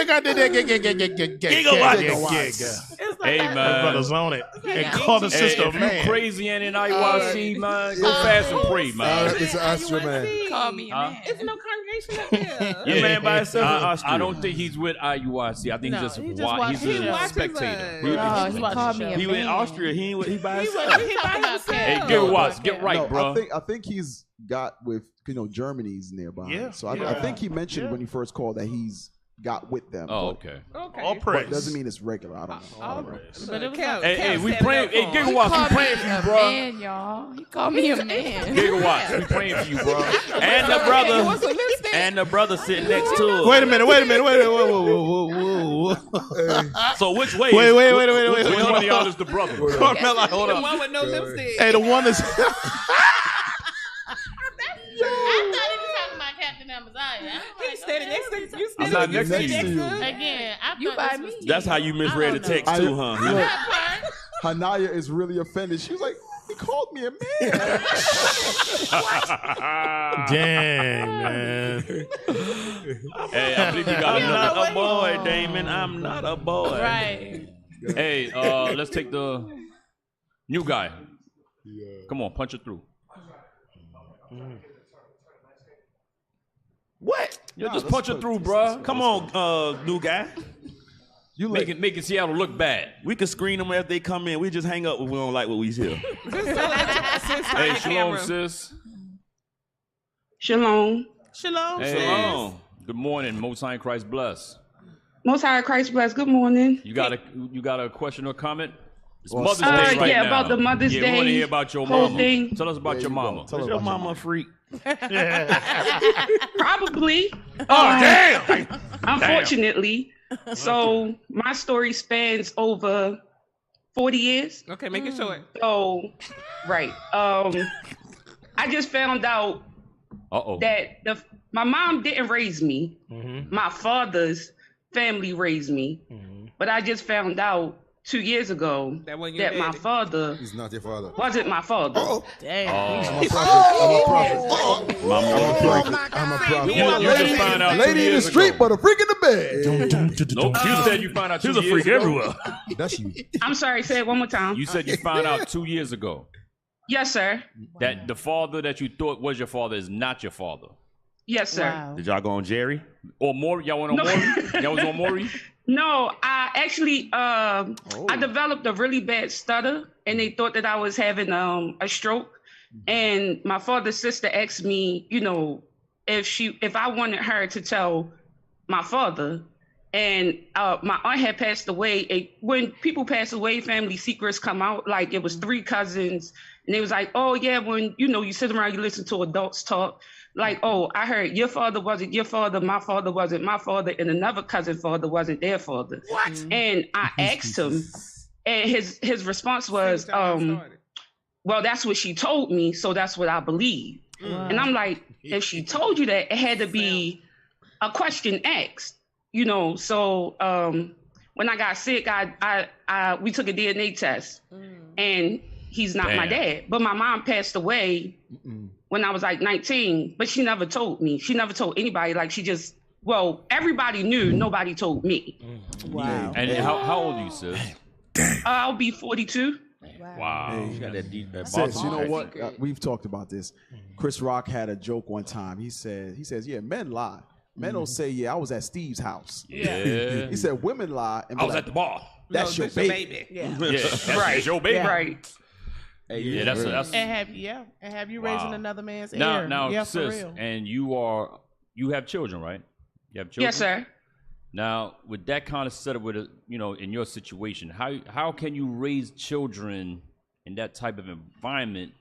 Hey, man. Brothers on it. And call the sister if man. you crazy and in IUIC, man, go fast and pray, man. It's an Astra man. Call me a man. It's no congregation up here. Yeah, man by himself in Austria. I don't think he's with IUIC. I think No, he's he just just watches he's it. a spectator. No, he called me a He man. went Austria. He by He himself. by himself. Hey, gigawatts, get right, No, bro. I think he's got with Germany's nearby. Yeah, So I think he mentioned when he first called that he's got with them. Oh, but- okay. All But praise. doesn't mean it's regular. I don't know. But it was Hey, we praying. Hey, gigawatts, we praying for you, bro. Man, y'all. He called me a man. Gigawatts, we praying for you, bro. And the brother sitting next to him. Wait a minute. Whoa. So which way? Wait. Which one of y'all is the brother? Carmela, hold The up. one with no lipstick. Hey, the one that's. I thought he was talking about Captain Amaziah. He's standing next to you. I'm not next to you. Again, I You thought by this me. was That's how you misread the text too, huh? Look, Hanaya is really offended. She was like, he called me a man. Dang, man. Hey, I believe you got another boy, Damon. I'm not a boy. right. Hey, let's take the new guy. Come on, punch it through. What? Yeah, just punch it through, bro. Come on, new guy. You making Seattle look bad. We can screen them if they come in. We just hang up if we don't like what we hear. Hey, shalom, sis. Shalom. Hey, Shalom. good morning. Most High Christ bless. Most High Christ bless. Good morning. You got a question or comment? It's Mother's Day right yeah, now. about the Mother's Yeah, Day. we want to hear about your whole mama. thing. Tell us about your mama. Is your mama a freak? Probably. Damn. Unfortunately. So my story spans over 40 years. Okay, make it short. So, right. I just found out that my mom didn't raise me. My father's family raised me. But I just found out 2 years ago that my father He's not your father. wasn't my father. Damn. I'm a prophet. You just found out 2 Lady in the years street, ago. but a freak in the bed. Nope, you said you found out 2 She's years a freak ago. everywhere. That's you. I'm sorry, say it one more time. You said you found out 2 years ago Yes, sir. that the father that you thought was your father is not your father. Yes, sir. Wow. Did y'all go on Jerry? Or Maury? Y'all went on Maury? Y'all was on Maury? No, I actually I developed a really bad stutter, and they thought that I was having a stroke. And my father's sister asked me, if I wanted her to tell my father. And my aunt had passed away. When people pass away, family secrets come out. Like it was 3 cousins, and they was like, "Oh yeah, when you sit around, you listen to adults talk." Like, "Oh, I heard your father wasn't your father, my father wasn't my father, and another cousin father wasn't their father." What? And I asked him, and his response was, "Well, that's what she told me, so that's what I believe." And I'm like, if she told you that, it had to be a question asked. So when I got sick, we took a DNA test, and he's not my dad. But my mom passed away when I was like 19, but she never told me. She never told anybody. Like everybody knew. Nobody told me. Wow. And how old are you, sis? I'll be 42. Wow. She got that deep. That Sis, you know Boston what? We've talked about this. Chris Rock had a joke one time. He says, yeah, men lie. Men don't say, yeah, I was at Steve's house. Yeah. He said, women lie. And I was at the bar. That's your baby. Yeah. Yeah, that's Right. your baby. Right. Hey, yeah, that's and have you raising another man's heir? Now, yeah, sis, for real. and you have children, right? You have children. Yes, sir. Now, with that kind of setup, with in your situation, how can you raise children in that type of environment,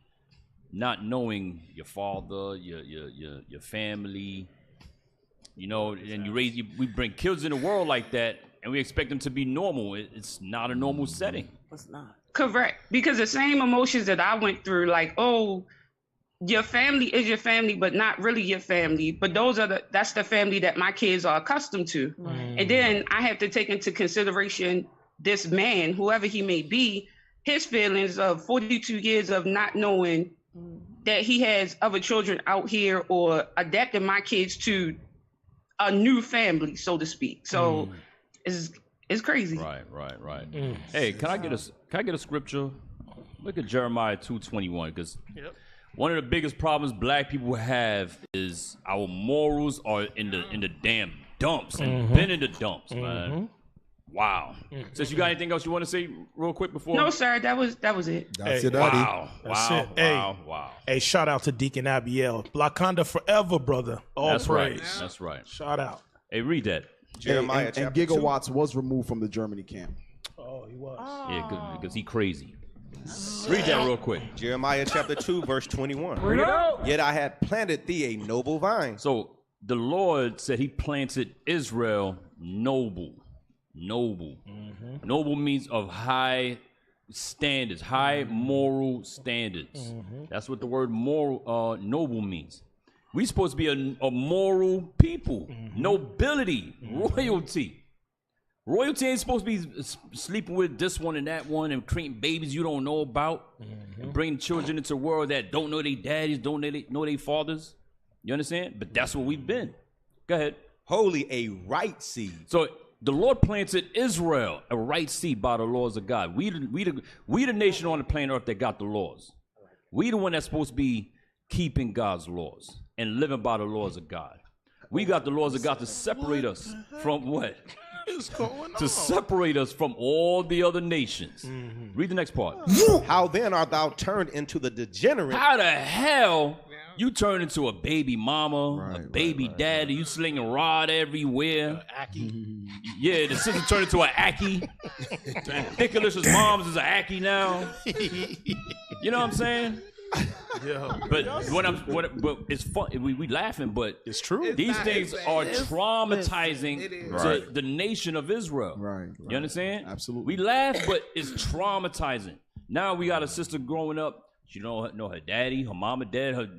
not knowing your father, your family, and we bring kids in the world like that, and we expect them to be normal. It's not a normal setting. It's not. Correct. Because the same emotions that I went through, like, oh, your family is your family, but not really your family. But that's the family that my kids are accustomed to. And then I have to take into consideration this man, whoever he may be, his feelings of 42 years of not knowing that he has other children out here or adapting my kids to a new family, so to speak. So it's crazy. Right. Hey, can I get a scripture? Look at Jeremiah 2:21, because one of the biggest problems black people have is our morals are in the damn dumps and been in the dumps, man. Wow. Sis, you got anything else you want to say real quick before? No, sir. That was it. That's it, Wow. That's Wow. it. Hey, Wow. Hey, shout out to Deacon Abiel. Blaconda forever, brother. All That's praise. right. That's right. Shout out. Hey, read that. Jeremiah and Gigawatts was removed from the Germany camp. Oh, he was. Yeah, because he crazy. Read that real quick. Jeremiah chapter 2, verse 21. Yet I had planted thee a noble vine. So the Lord said he planted Israel noble. Noble means of high standards, high moral standards. That's what the word noble means. We're supposed to be a moral people, nobility, royalty. Royalty ain't supposed to be sleeping with this one and that one and creating babies you don't know about and bringing children into a world that don't know their daddies, don't know their fathers. You understand? But that's what we've been. Go ahead. Holy, a right seed. So the Lord planted Israel, a right seed by the laws of God. We the nation on the planet Earth that got the laws. We the one that's supposed to be keeping God's laws and living by the laws of God. We got the laws of God to separate us from what? To separate us from all the other nations. Read the next part. How then art thou turned into the degenerate? How the hell you turn into a baby mama, a baby daddy? You slinging a rod everywhere. Yeah, the sister turned into an Aki. Nicholas's mom's is an Aki now. You know what I'm saying? Yeah. But but it's fun. We laughing, but it's true. These things are traumatizing to the nation of Israel. Right. You understand? Absolutely. We laugh, but it's traumatizing. Now we got a sister growing up. She don't know her daddy, her mama, dad.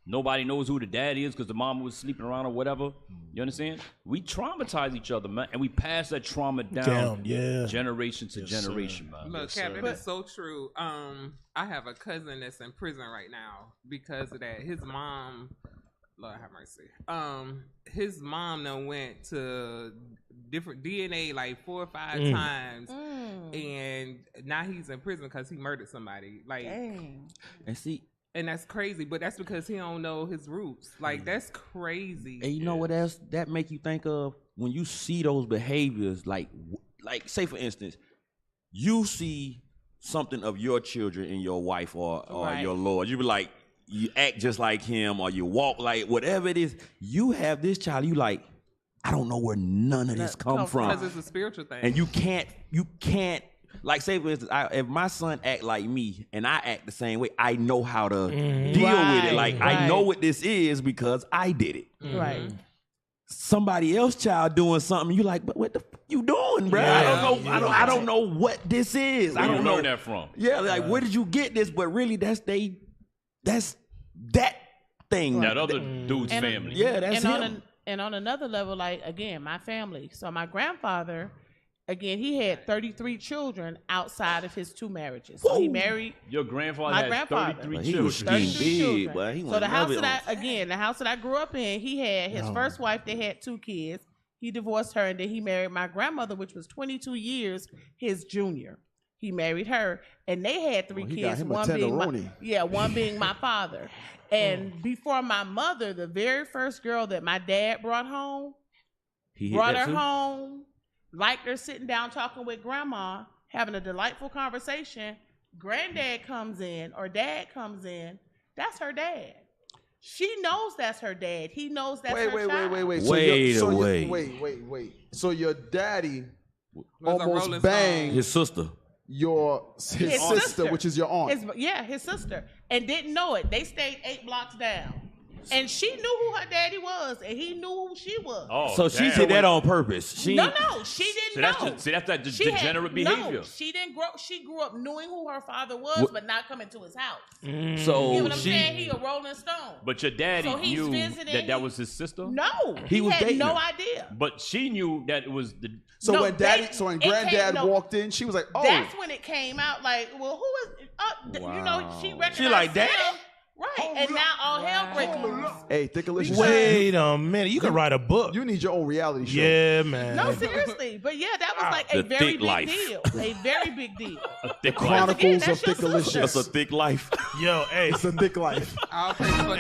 Nobody knows who the daddy is because the mama was sleeping around or whatever. You understand? We traumatize each other, man, and we pass that trauma down generation to generation, man. Look, Captain, it's so true. I have a cousin that's in prison right now because of that. His mom, Lord have mercy. His mom done went to different DNA like 4 or 5 times, and now he's in prison because he murdered somebody. Like, and see. And that's crazy, but that's because he don't know his roots. Like, that's crazy. And you know what else that make you think of? When you see those behaviors, like say for instance, you see something of your children in your wife or your Lord. You be like, you act just like him or you walk like whatever it is. You have this child, you like, I don't know where none of this come from. Because it's a spiritual thing. And you can't, like say for instance, if my son act like me and I act the same way, I know how to deal with it. Like I know what this is because I did it. Right. Somebody else child doing something, you like, but what the f you doing, bro? Yeah, I don't know. I don't know what this is. Where I don't you know learn that from. Yeah, like where did you get this? But really, that's that thing. That other dude's family. Yeah, that's him. And on another level, like again, my family. So my grandfather, again, he had 33 children outside of his 2 marriages. So he married. Your grandfather had 33 children. He was big, but he so the house the house that I grew up in, he had his first wife. They had 2 kids. He divorced her, and then he married my grandmother, which was 22 years his junior. He married her, and they had 3 kids. One being my father. And before my mother, the very first girl that my dad brought home, home, liked her sitting down talking with grandma, having a delightful conversation. granddad comes in or dad comes in, that's her dad. She knows that's her dad. He knows that's her child. Wait. So your daddy almost banged his sister. His sister, which is your aunt. His sister. And didn't know it. They stayed 8 blocks down. And she knew who her daddy was, and he knew who she was. Oh, so she did that on purpose. No, she didn't know. That's that degenerate behavior. No, she didn't grow. She grew up knowing who her father was, but not coming to his house. So you know what I'm saying? He a Rolling Stone. But your daddy knew that was his sister. No, he had no idea. But she knew that it was the. So when granddad walked in, she was like, "Oh." That's when it came out. Like, well, who is? You know, she recognized. She like that. Right, and now all hell breaks loose. Hey, Thickalicious. Wait a minute. You can write a book. You need your own reality show. Yeah, man. No, seriously. But yeah, that was like a very big deal. A very big deal. Chronicles of Thickalicious. That's a thick life. Yo, hey. It's a thick life. I'll pay for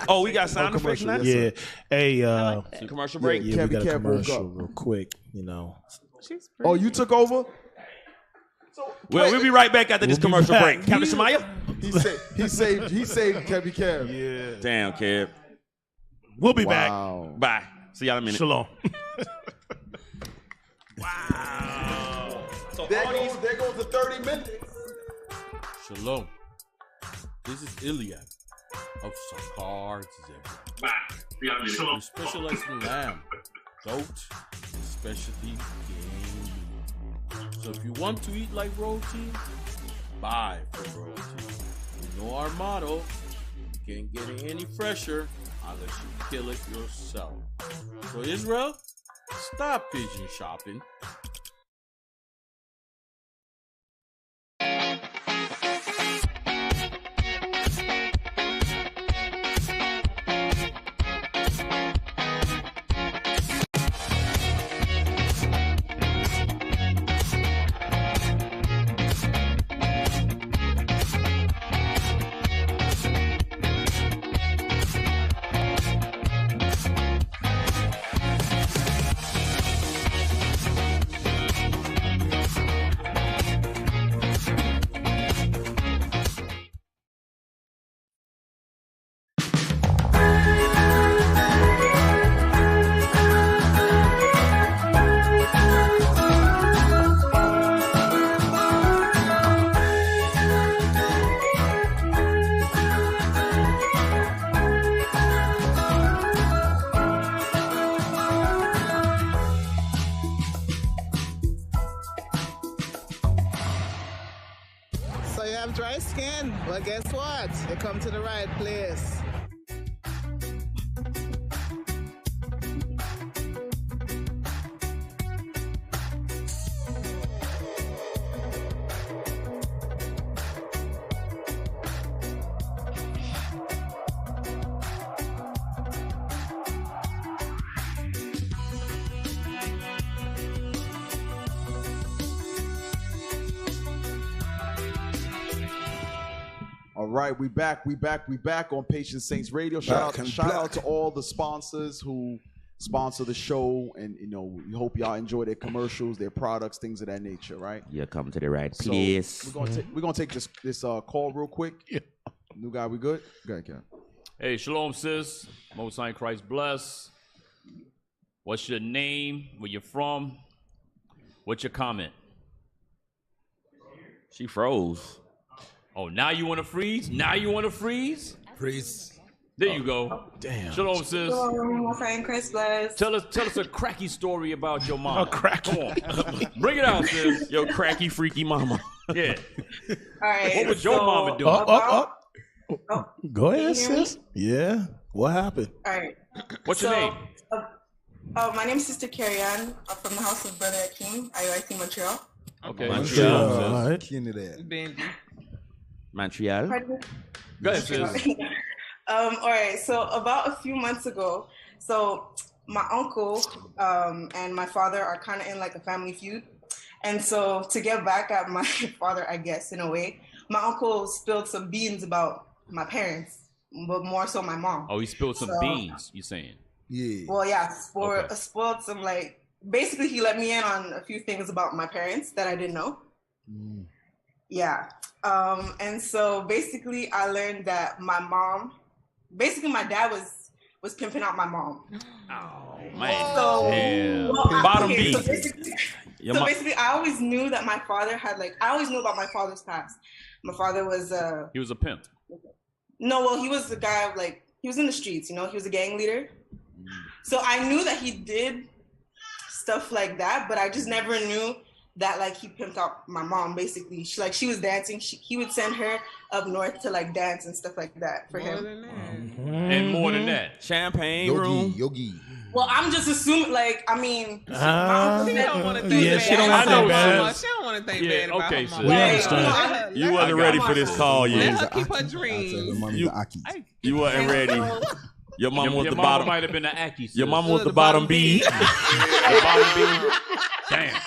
Oh, we got sound effects now? Yeah. Hey, commercial break. Yeah, we got a commercial real quick, you know. Oh, you took over? Well, we'll be right back after this commercial break. Captain Shemaya? He saved Kevy Kev. Yeah. Damn, Kev. We'll be back. Bye. See y'all in a minute. Shalom. Wow. So there goes the 30 minutes. Shalom. This is Iliad of Sakar Zebra. We specialize in lamb, goat, specialty game. So if you want to eat like royalty, buy from royalty. You know our motto, you can't get it any fresher unless you kill it yourself. So Israel, stop pigeon shopping. Dry skin? Well, guess what? You come to the right place. All right, we back on Patient Saints Radio. Shout out to all the sponsors who sponsor the show, and we hope y'all enjoy their commercials, their products, things of that nature, right? Yeah, come to the right place. So we're gonna take this call real quick. Yeah. New guy, we good? Go ahead, Ken. Hey, shalom, sis. Most High Christ bless. What's your name? Where you from? What's your comment? She froze. Oh, now you want to freeze? Freeze. There you go. Damn. Shalom, sis. Most High Christ bless. Tell us a cracky story about your mama. A cracky. Come on. Bring it out, sis. Your cracky, freaky mama. Yeah. All right. What was your mama doing? Go ahead, sis. Yeah. What happened? All right. What's your name? My name is Sister Carrie Ann. I'm from the house of Brother Akeem, IOIC Montreal. Okay. Montreal. All right. Montreal. Go ahead, sis. All right. So about a few months ago, my uncle and my father are kind of in like a family feud. And so to get back at my father, I guess, in a way, my uncle spilled some beans about my parents, but more so my mom. Oh, he spilled some beans, you saying? Yeah. Well, yeah, spoiled some like basically he let me in on a few things about my parents that I didn't know. Yeah. And so basically I learned that my dad was pimping out my mom. Oh man. So, Bottom okay, B. so basically I always knew that my father had I always knew about my father's past. My father was he was a pimp. No, well, he was the guy he was in the streets, he was a gang leader. So I knew that he did stuff like that, but I just never knew that he pimped out my mom. Basically, she was dancing. He would send her up north to dance and stuff like that for him. And more than that, champagne room. Yogi. Well, I'm just assuming. I mean, she don't want to think bad. She don't want to think bad. She don't want to think bad about okay, her so mama. You wasn't ready for this call Let yet. her keep her dreams. You wasn't ready. Your mama was the bottom. Might have been the Aki. Your mama was the bottom B. The bottom B. Damn.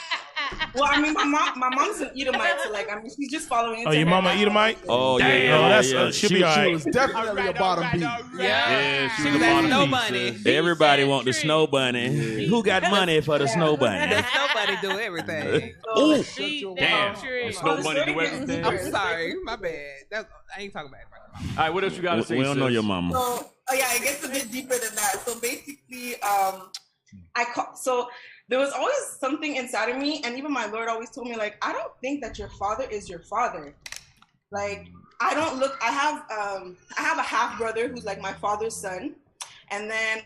Well, I mean, my mom's an Edomite, so I mean, she's just following. Oh, your mama Edomite? Oh yeah, damn. that's she'll be all right. She was definitely a bottom B. Yeah, she was the bottom snow B, bunny. sis. Everybody want the snow bunny. Who got money for the snow bunny? The snow bunny do everything. Ooh, damn. The snow bunny do everything. I'm sorry, my bad. I ain't talking about it. All right, what else you got to say? We don't know your mama. So, it gets a bit deeper than that. So basically, so there was always something inside of me, and even my Lord always told me, I don't think that your father is your father. I have a half brother who's my father's son, and then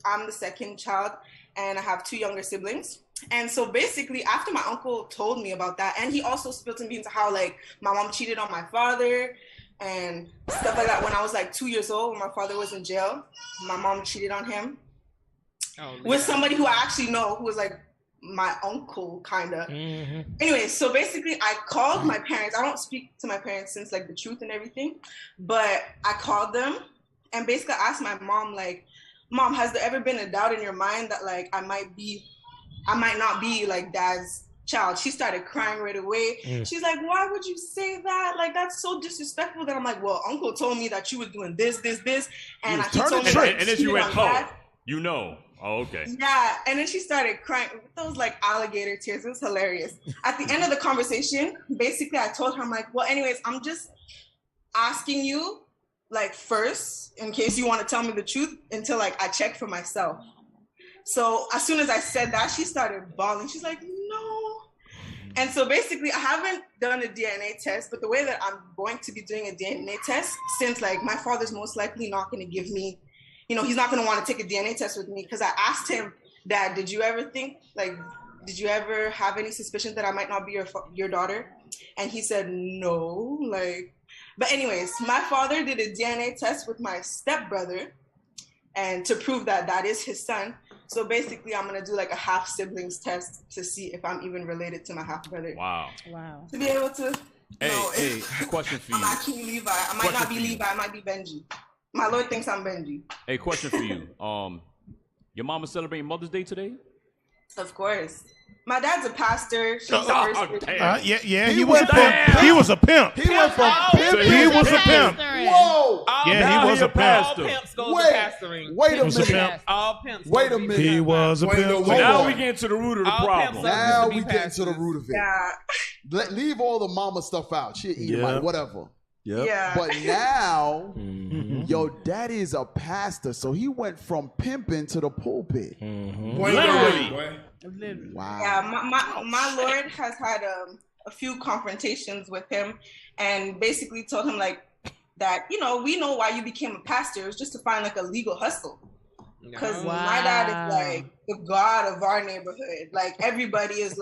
I'm the second child, and I have 2 younger siblings. And so basically, after my uncle told me about that, and he also spilled some beans how my mom cheated on my father and stuff like that. When I was 2 years old, when my father was in jail, my mom cheated on him with somebody who I actually know, who was my uncle, kind of. Anyway, so basically I called my parents. I don't speak to my parents since the truth and everything, but I called them and basically asked my mom, Mom, has there ever been a doubt in your mind that I might not be Dad's child? She started crying right away. She's like, why would you say that? That's so disrespectful. Then I'm like, well, Uncle told me that you was doing this, and he told me and then she went, oh, you know. Oh, okay. Yeah, and then she started crying with those alligator tears. It was hilarious. At the end of the conversation, basically I told her, I'm like, well, anyways, I'm just asking you first, in case you want to tell me the truth, until I check for myself. So as soon as I said that, she started bawling. She's like, no. And so basically I haven't done a DNA test, but the way that I'm going to be doing a DNA test, since my father's most likely not going to give me, he's not going to want to take a DNA test with me, because I asked him, Dad, did you ever think, did you ever have any suspicion that I might not be your daughter? And he said, no, but anyways, my father did a DNA test with my stepbrother, and to prove that that is his son. So basically I'm going to do a half siblings test to see if I'm even related to my half brother. Wow. To be able to Hey, question for you. I'm actually Levi. I might not be Levi, I might be Benji. My Lord thinks I'm Benji. Hey, question for you. Your mama celebrating Mother's Day today? Of course. My dad's a pastor. She's he was a pimp. He was a pimp. He went from pimp. He was a pimp. Whoa. Yeah, he was a All pimp. pimps go to pastoring. Wait a minute. All pimps. Wait a minute. He was a pimp. So now we get to the root of the problem. Now we get to the root of it. Yeah. Leave all the mama stuff out. She eat whatever. Yeah. But now, your daddy is a pastor, so he went from pimping to the pulpit. Literally. Wow. Yeah, my Lord has had a few confrontations with him, and basically told him that, we know why you became a pastor. It was just to find a legal hustle. Because my dad is the god of our neighborhood. Everybody is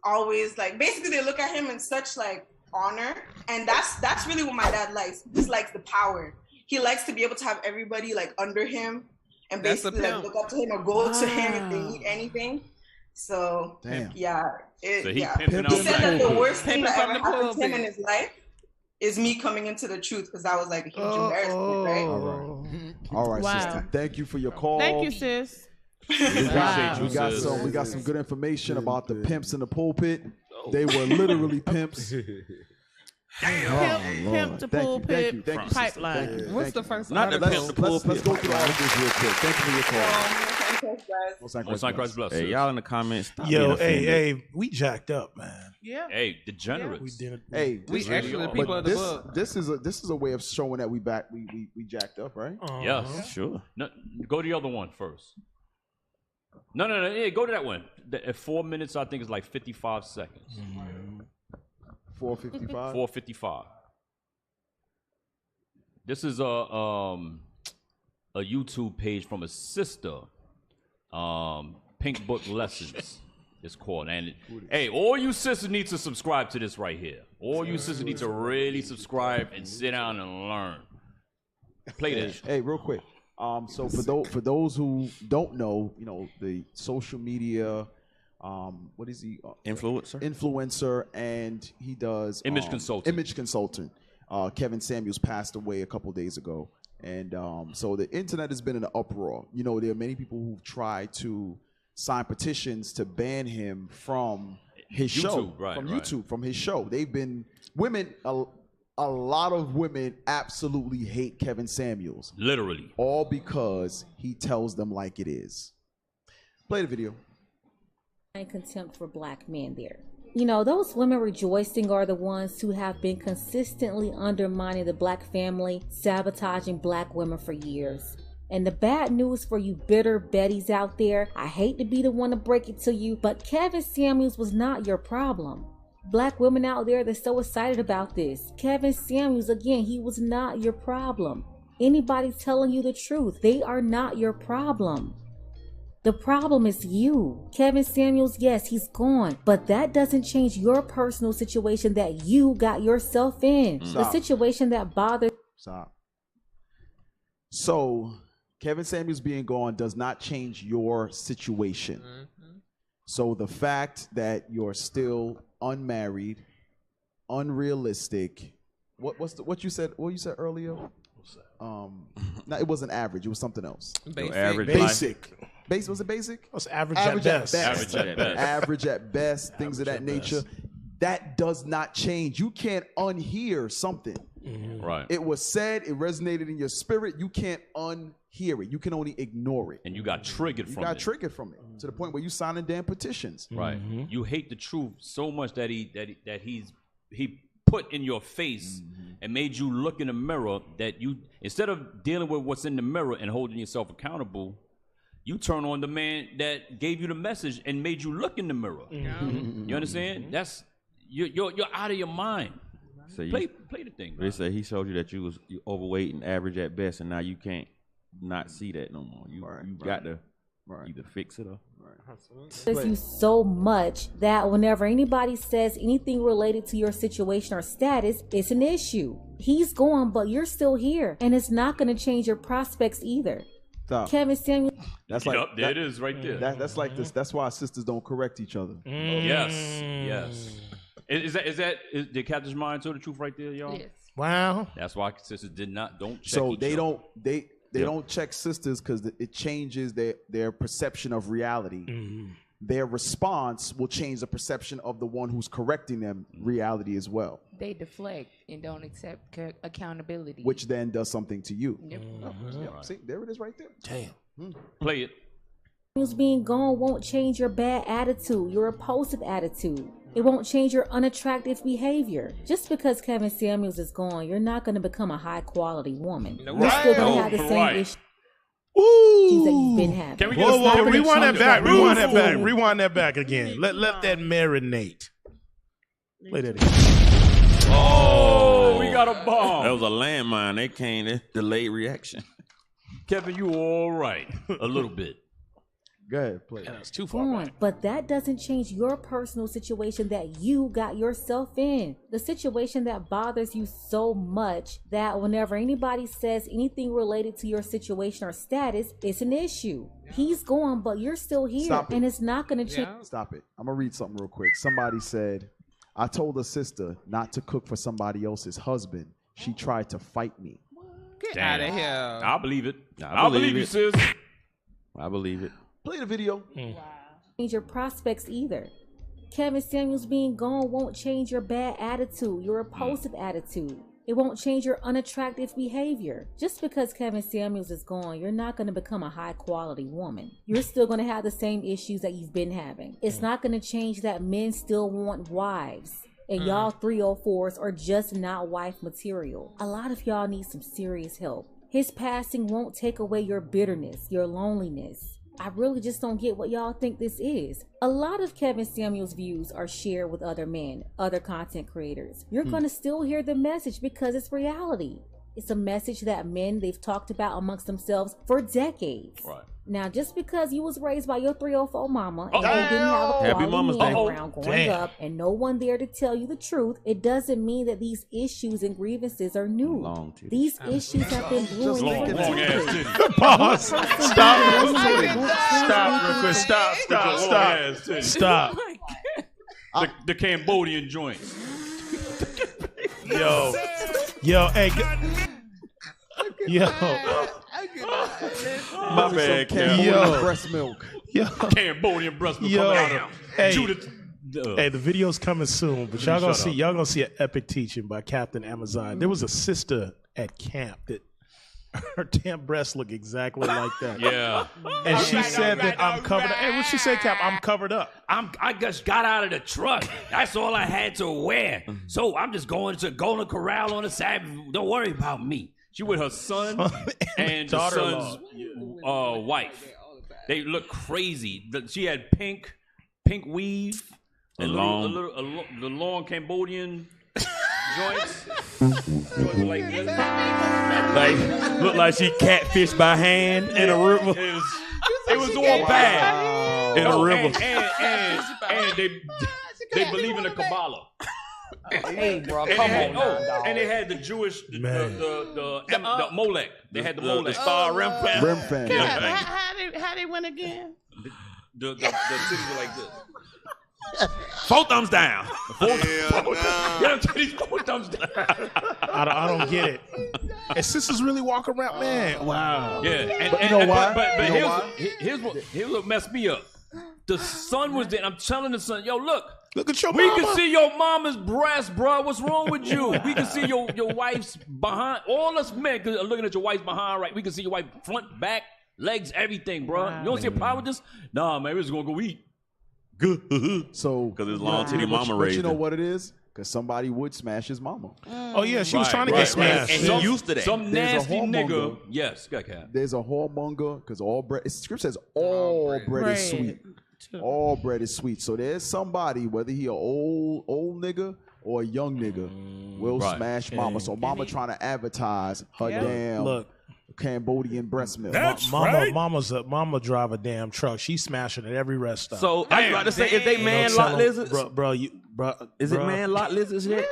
always basically they look at him in such honor, and that's really what my dad likes. He just likes the power. He likes to be able to have everybody under him, and basically look up to him or go to him if they need anything. So yeah, he said that the worst thing that ever happened to him in his life is me coming into the truth, because that was a huge embarrassment, right? All right, sister. Thank you for your call. Thank you, sis. We got some good information about the pimps in the pulpit. They were literally pimps. Pimp to pulpit pipeline. What's the first one? Not the pimp to pulpit. Let's go through all of this real quick. Thank you for your call. Most High Christ bless. Hey, y'all in the comments. Stop Yo, being offended. hey, we jacked up, man. Yeah. Hey, degenerates. We did it. Hey, We this actually really the people are. of the This book. this is a way of showing that we jacked up, right? Yes. Sure. No, go to the other one first. No. Yeah, go to that one. At 4 minutes, I think it's like 55 seconds. 4:55. 4:55. This is a YouTube page from a sister. Pink Book Lessons. It's called. And hey, all you sisters need to subscribe to this right here. All you sisters need to really subscribe and sit down and learn. Play this. Hey, real quick. So for those who don't know, you know, the social media, what is he? Influencer, and he does Image consultant. Image consultant. Kevin Samuels passed away a couple days ago, and so the internet has been in an uproar. You know, there are many people who've tried to sign petitions to ban him from his show, YouTube, from his show. They've been a lot of women absolutely hate Kevin Samuels. Literally. All because he tells them like it is. Play the video. And contempt for black men there. You know, those women rejoicing are the ones who have been consistently undermining the black family, sabotaging black women for years. And the bad news for you bitter Bettys out there, I hate to be the one to break it to you, but Kevin Samuels was not your problem. Black women out there that's so excited about this. Kevin Samuels, again, he was not your problem. Anybody telling you the truth, they are not your problem. The problem is you. Kevin Samuels, yes, he's gone, but that doesn't change your personal situation that you got yourself in. Stop. The situation that bothers. Stop. So, Kevin Samuels being gone does not change your situation. So the fact that you're still unmarried, unrealistic. What you said earlier? No, it wasn't average. It was something else. Basic. Basic. Was it basic? What's average at best? Average at best. Things of that nature. That does not change. You can't unhear something. Right. It was said. It resonated in your spirit. You can't unhear it. You can only ignore it. And you got triggered from it. You got triggered from it to the point where you signing damn petitions. Right. You hate the truth so much that he put in your face and made you look in the mirror, that you, instead of dealing with what's in the mirror and holding yourself accountable, you turn on the man that gave you the message and made you look in the mirror. You understand? That's you're out of your mind. So play the thing. They say he showed you that you overweight and average at best, and now you can't not see that no more. You got to either fix it or. You so much that whenever anybody says anything related to your situation or status, it's an issue. He's gone, but you're still here, and it's not going to change your prospects either. Stop. Kevin Samuels. That's like there it is right there. That's like this. That's why sisters don't correct each other. Yes. Did Captain Mind tell the truth right there, y'all? Yes. Wow. That's why sisters don't check So each they other. They don't check sisters because it changes their perception of reality. Their response will change the perception of the one who's correcting them reality as well, They deflect and don't accept accountability. which then does something to you. Yep. See, there it is right there. Damn. Play it. Being gone won't change your bad attitude, your repulsive attitude. It won't change your unattractive behavior. Just because Kevin Samuels is gone, you're not going to become a high quality woman. You're still going to have the same issues that you've been having. Can we Whoa, rewind that back. Rewind that back again. Let that marinate. Play that again. Oh, we got a bomb. That was a landmine. They came. It's delayed reaction. Kevin, you all right? A little bit. Go ahead, play. That's too far back. But that doesn't change your personal situation that you got yourself in. The situation that bothers you so much that whenever anybody says anything related to your situation or status, it's an issue. He's gone, but you're still here, and it's not going to change. Stop it. I'm going to read something real quick. Somebody said, I told a sister not to cook for somebody else's husband. She tried to fight me. Get out of here. I believe it. I believe you, sis. I believe it. Play the video. Change your prospects either. Kevin Samuels being gone won't change your bad attitude, your repulsive attitude. It won't change your unattractive behavior. Just because Kevin Samuels is gone, you're not going to become a high-quality woman. You're still going to have the same issues that you've been having. It's not going to change that men still want wives. And y'all 304s are just not wife material. A lot of y'all need some serious help. His passing won't take away your bitterness, your loneliness. I really just don't get what y'all think this is. A lot of Kevin Samuels' views are shared with other men, other content creators. You're going to still hear the message because it's reality. It's a message that men, they've talked about amongst themselves for decades. Right. Now, just because you was raised by your 304 mama and you didn't have a Happy Mama's quality man Day. around growing up and no one there to tell you the truth, it doesn't mean that these issues and grievances are new. These issues have been brewing for decades. Pause. Stop. Stop real quick. Stop. The Cambodian joint. Yo, hey, yo. My bad, Cambodian breast milk. Yo. Cambodian breast milk coming out of Judith. Hey, the video's coming soon, but y'all gonna see an epic teaching by Captain Amazon. There was a sister at camp that her damn breasts look exactly like that. Yeah. And she said that I'm covered up. Hey, what'd she say, Cap? I'm covered up. I just got out of the truck. That's all I had to wear. So I'm just going to Golden Corral on the Sabbath. Don't worry about me. She with her son and the son's wife. They look crazy. She had pink weave, and the long Cambodian joints. Joints like this. Like looked like she catfished by hand in a river. It was all bad in a river. And they believe in the Kabbalah. Hey, bro, And come they had, on now, dog. and they had the Jewish, the Molech. They had the Molech. star rim fan. Rim fan. How they went again? The titties were like this. 4 thumbs down. Four titties, 4 thumbs down. I don't get it. And sisters really walk around, man. Wow. Yeah, But you know why? But here's what messed me up. The son was there. I'm telling the son, yo, look at your we mama. can see your mama's breast, bro. What's wrong with you? We can see your wife's behind. All us men are looking at your wife's behind, right? We can see your wife front, back, legs, everything, bro. Wow. You don't see a problem with this? Nah, man, we're just gonna go eat. Good. So, because it's long titty mama but raised you know him. what it is? Because somebody would smash his mama. Oh yeah, she was trying to get smashed. And he used to that. Some There's a nasty whoremonger. nigga. Yes, got cat. There's a whoremonger because all bread. Scripture says all bread is sweet. All bread is sweet. So there's somebody, whether he a old nigga or a young nigga, will smash mama. So mama trying to advertise her damn Cambodian breast milk. Mama drive a damn truck. She's smashing at every rest stop. So I was about to say, is they man lot lizards? Bro, is it man lot lizards yet?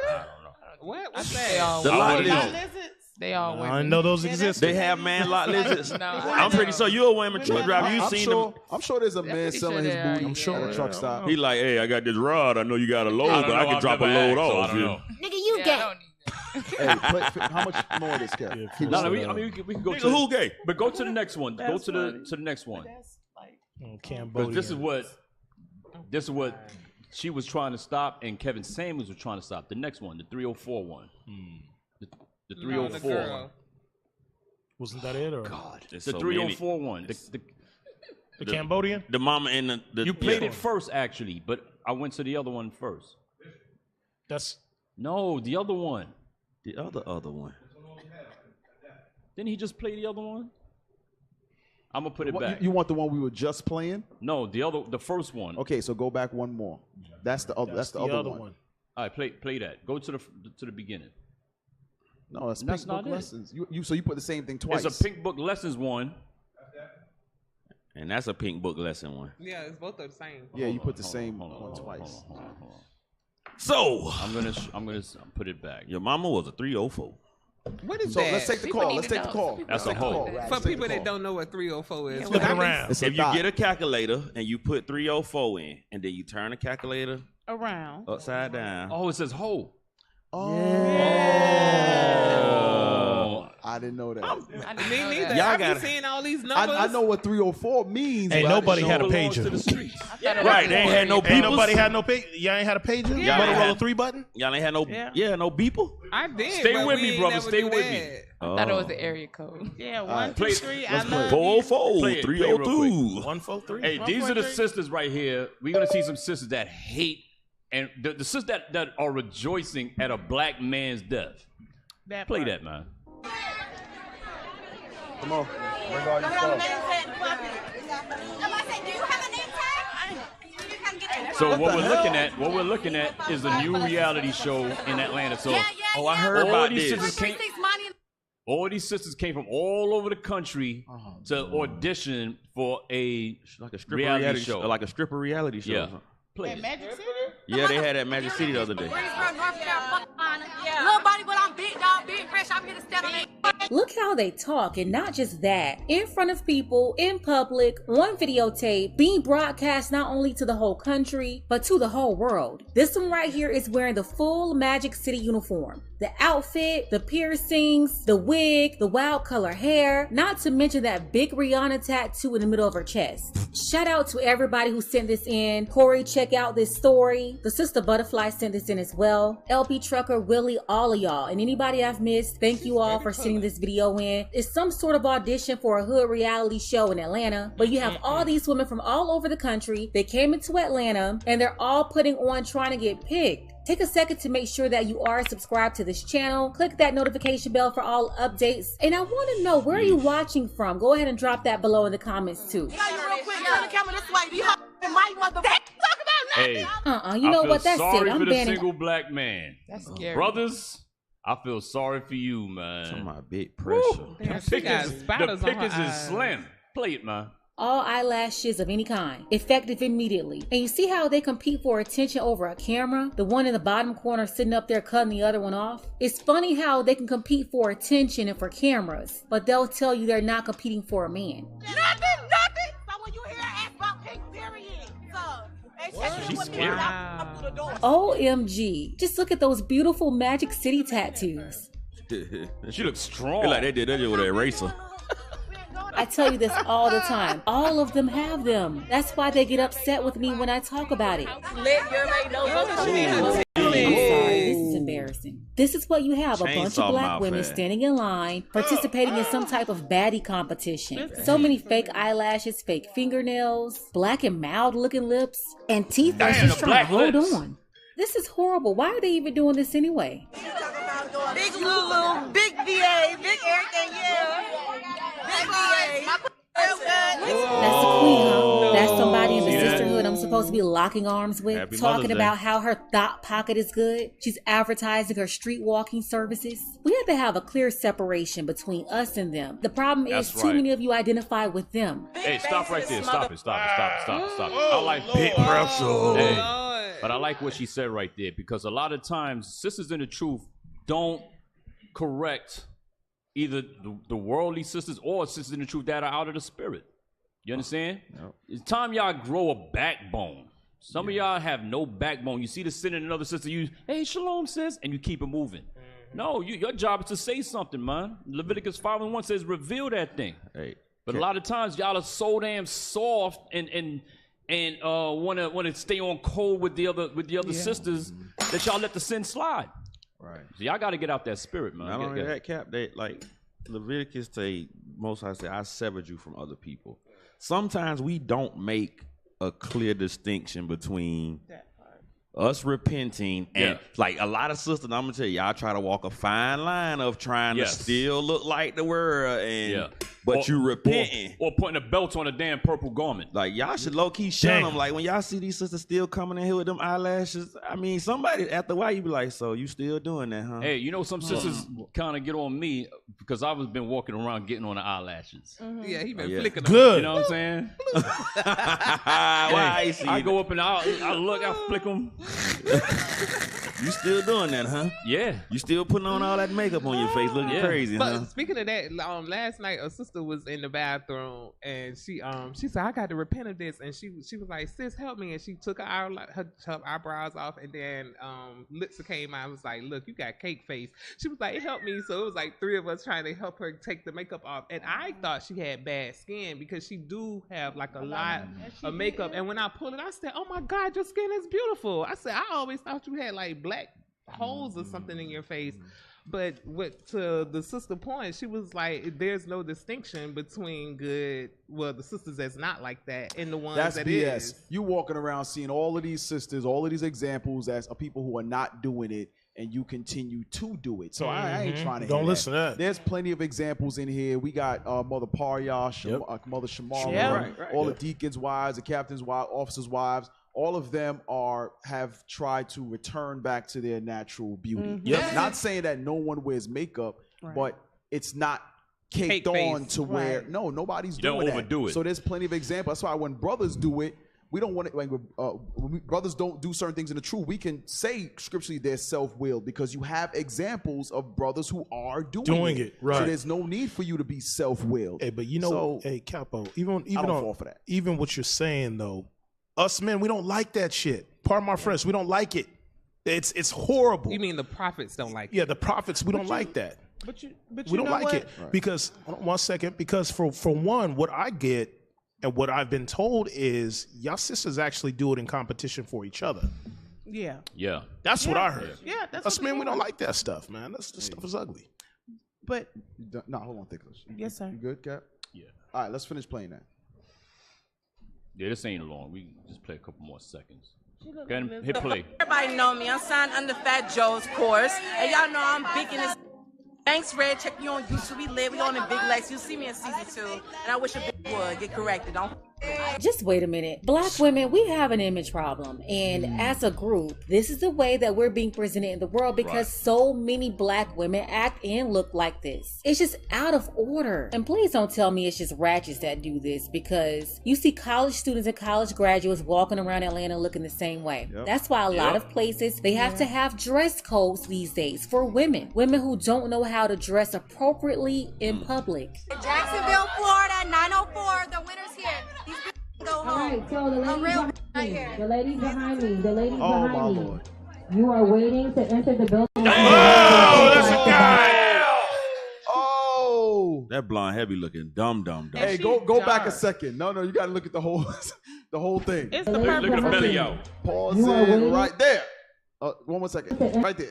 What? They all The lot women. lizards. They all women. I didn't know those existed. They have man lot lizards. No, I'm pretty sure you're a woman truck driver. You've seen them. I'm sure there's a man selling his booty at a truck stop. He like, hey, I got this rod. I know you got a load, but I can drop a load off. Nigga, you get. Hey, how much more of this, Kev? We can go to who gay? But go to the next one. Go to the next one. Cambodia. Because this is what she was trying to stop, and Kevin Samuels was trying to stop. The next one, the 304 one. The 304. Wasn't that it? Or? God, the 304 one. The Cambodian? The mama and the You played it first, actually, but I went to the other one first. No, the other one. The other one. Didn't he just play the other one? I'm gonna put it back. You want the one we were just playing? No, the first one. Okay, so go back one more. That's the other. That's the other one. All right, play that. Go to the beginning. No, that's That's Pink not Book it. Lessons. So you put the same thing twice. It's a Pink Book Lessons one. And that's a Pink Book lesson one. Yeah, it's both the same. Yeah, you put the same one twice. Hold on. So I'm gonna put it back. Your mama was a 304. What is So that? let's take the call. Let's take the call. That's a whole. For people that don't know what 304 is. Look around. If you get a calculator and you put 304 in, and then you turn the calculator Around. upside down. Oh, it says whole. Oh. I didn't know that. Me neither. Y'all I got be seeing all these numbers. I know what 304 means. Ain't but I nobody didn't had a know it pager. belongs to the streets. Right, they ain't had no Ain't beepers. nobody had no pager. Y'all ain't had a pager? Y'all ain't Motorola had- 3 button? Y'all ain't had no, no beeper. I did. Stay but with we me, ain't brother. never Stay do with that. me. I thought it was the area code. Yeah, right, 1, 2, play- 3. let's I play. love 404, Play it real quick. 302. 143. Hey, these are the sisters right here. We're gonna see some sisters that hate, and the sisters that are rejoicing at a black man's death. Play that, man. Come on. Bring all your stuff. So what we're looking at is a new reality show in Atlanta. So Oh, I heard about this. All these sisters came from all over the country to audition for a Like a stripper reality show. Like a stripper reality show. Yeah. Huh? Play it. Magic City? Yeah, they had that Magic City the other day. Little body, but I'm big dog, big fresh. I'm here to stand on it. Look how they talk, and not just that. In front of people, in public, on videotape, being broadcast not only to the whole country, but to the whole world. This one right here is wearing the full Magic City uniform. The outfit, the piercings, the wig, the wild color hair, not to mention that big Rihanna tattoo in the middle of her chest. Shout out to everybody who sent this in. Corey, check out this story. The Sister Butterfly sent this in as well. LP Trucker, Willie, all of y'all. And anybody I've missed, thank you all for sending this video in. It's some sort of audition for a hood reality show in Atlanta, but you have all these women from all over the country. They came into Atlanta and they're all putting on trying to get picked. Take a second to make sure that you are subscribed to this channel. Click that notification bell for all updates. And I want to know, where are you watching from? Go ahead and drop that below in the comments too. Real quick, turn the camera this way. These my mother. Hey, You know what? That's sorry it. for I'm the banning. single black man. That's scary. Brothers, I feel sorry for you, man. Talking about big pressure. Damn, she got The spatters on her pickers is eyes. slim. Play it, man. All eyelashes of any kind, effective immediately. And you see how they compete for attention over a camera? The one in the bottom corner sitting up there cutting the other one off. It's funny how they can compete for attention and for cameras, but they'll tell you they're not competing for a man. Nothing. So when you hear her ask about pink, period. So, they check you with me when I come through the door. OMG. Just look at those beautiful Magic City tattoos. She looks strong. Feel like they did that with an eraser. I tell you this all the time. All of them have them. That's why they get upset with me when I talk about it. I'm sorry, this is embarrassing. This is what you have, a bunch of black women standing in line, participating in some type of baddie competition. So many fake eyelashes, fake fingernails, black and mild looking lips, and teeth that's just trying to hold on. This is horrible. Why are they even doing this anyway? Big Lulu, big VA, big everything, yeah. Big VA. That's the queen, huh? That's somebody in the sisterhood I'm supposed to be locking arms with, Happy talking Mother's Day. about how her thought pocket is good. She's advertising her street walking services. We have to have a clear separation between us and them. The problem is That's too right. many of you identify with them. Hey, stop right there. Stop it. I like big pressure. Hey, but I like what she said right there, because a lot of times sisters in the truth don't correct either the worldly sisters or sisters in the truth that are out of the spirit. You understand? Yep. It's time y'all grow a backbone. Some of y'all have no backbone. You see the sin in another sister, you, hey, shalom, sis, and you keep it moving. No, your job is to say something, man. Leviticus 5:1 says, reveal that thing. Hey, But a lot of times y'all are so damn soft and wanna stay on code with the other sisters that y'all let the sin slide. Right. So y'all got to get out that spirit, man. Not only that, Cap, they like Leviticus say, Most High say, I severed you from other people. Sometimes we don't make a clear distinction between us repenting and like a lot of sisters, I'm gonna tell you, y'all try to walk a fine line of trying to still look like the world and but you repenting. Or putting a belt on a damn purple garment. Like y'all should low key shun them. Like when y'all see these sisters still coming in here with them eyelashes, I mean somebody after a while you be like, so you still doing that, huh? Hey, you know some sisters kind of get on me because I've been walking around getting on the eyelashes. Yeah, he been flicking them. Good. You know what I'm saying? Why I go up and I look, I flick them. You still doing that, huh? Yeah. You still putting on all that makeup on your face, looking crazy, But huh? speaking of that, last night a sister was in the bathroom and she said, I got to repent of this, and she was like, sis, help me, and she took her eyebrows off, and then Litsa came out and was like, look, you got cake face. She was like, help me. So it was like 3 of us trying to help her take the makeup off, and I thought she had bad skin because she do have like a lot of makeup, and when I pulled it, I said, oh my God, your skin is beautiful. I said, I always thought you had like black holes or something in your face. But to the sister point, she was like, there's no distinction between the sisters that's not like that and the ones That's that BS. is. You walking around seeing all of these sisters, all of these examples as of people who are not doing it, and you continue to do it. So I ain't trying to Don't hear listen to that. There's plenty of examples in here. We got Mother Parya, Mother Shamara, all the deacons' wives, the captains' wives, officers' wives. All of them have tried to return back to their natural beauty. Not saying that no one wears makeup, but it's not caked on to where nobody's doing that. Overdo it. So there's plenty of examples. That's why when brothers do it, we don't want it. When brothers don't do certain things in the truth, we can say scripturally they're self-willed because you have examples of brothers who are doing it. Right. So there's no need for you to be self-willed. Hey, but you know, Capo, even I don't fall for that. Even what you're saying though, us men, we don't like that shit. Pardon my French, we don't like it. It's horrible. You mean the prophets don't like it? Yeah, the prophets, we don't like that. But We don't like it because hold on 1 second. Because for one, what I get and what I've been told is y'all sisters actually do it in competition for each other. Yeah. Yeah. That's what I heard. Yeah, that's us what men, they we don't are. like that stuff, man. This stuff is ugly. But No, hold on, Thickles. Yes, sir. You good, Cap? Yeah. All right, let's finish playing that. Yeah, this ain't long. We can just play a couple more seconds. Go ahead and hit play. Everybody know me. I'm signed under Fat Joe's course, and y'all know I'm big in this. Thanks, Red. Check me on YouTube. We live. We on the Big Legs. You'll see me in season 2, and I wish a big would get corrected. Don't. Just wait a minute. Black women, we have an image problem. And as a group, this is the way that we're being presented in the world because so many black women act and look like this. It's just out of order. And please don't tell me it's just ratchets that do this because you see college students and college graduates walking around Atlanta looking the same way. That's why a lot of places, they have to have dress codes these days for women. Women who don't know how to dress appropriately in public. Jacksonville, Florida, 904. The winner's here. These go home. All right, so the ladies behind right me, here. the ladies behind me, the ladies Oh, my behind me. Lord. You are waiting to enter the building. Oh, that's a guy. Oh, that blonde heavy looking dumb. Hey, go back a second. No, you got to look at the whole thing. It's the Look at the belly out. Pause You are it waiting? right there. 1 more second. Right there.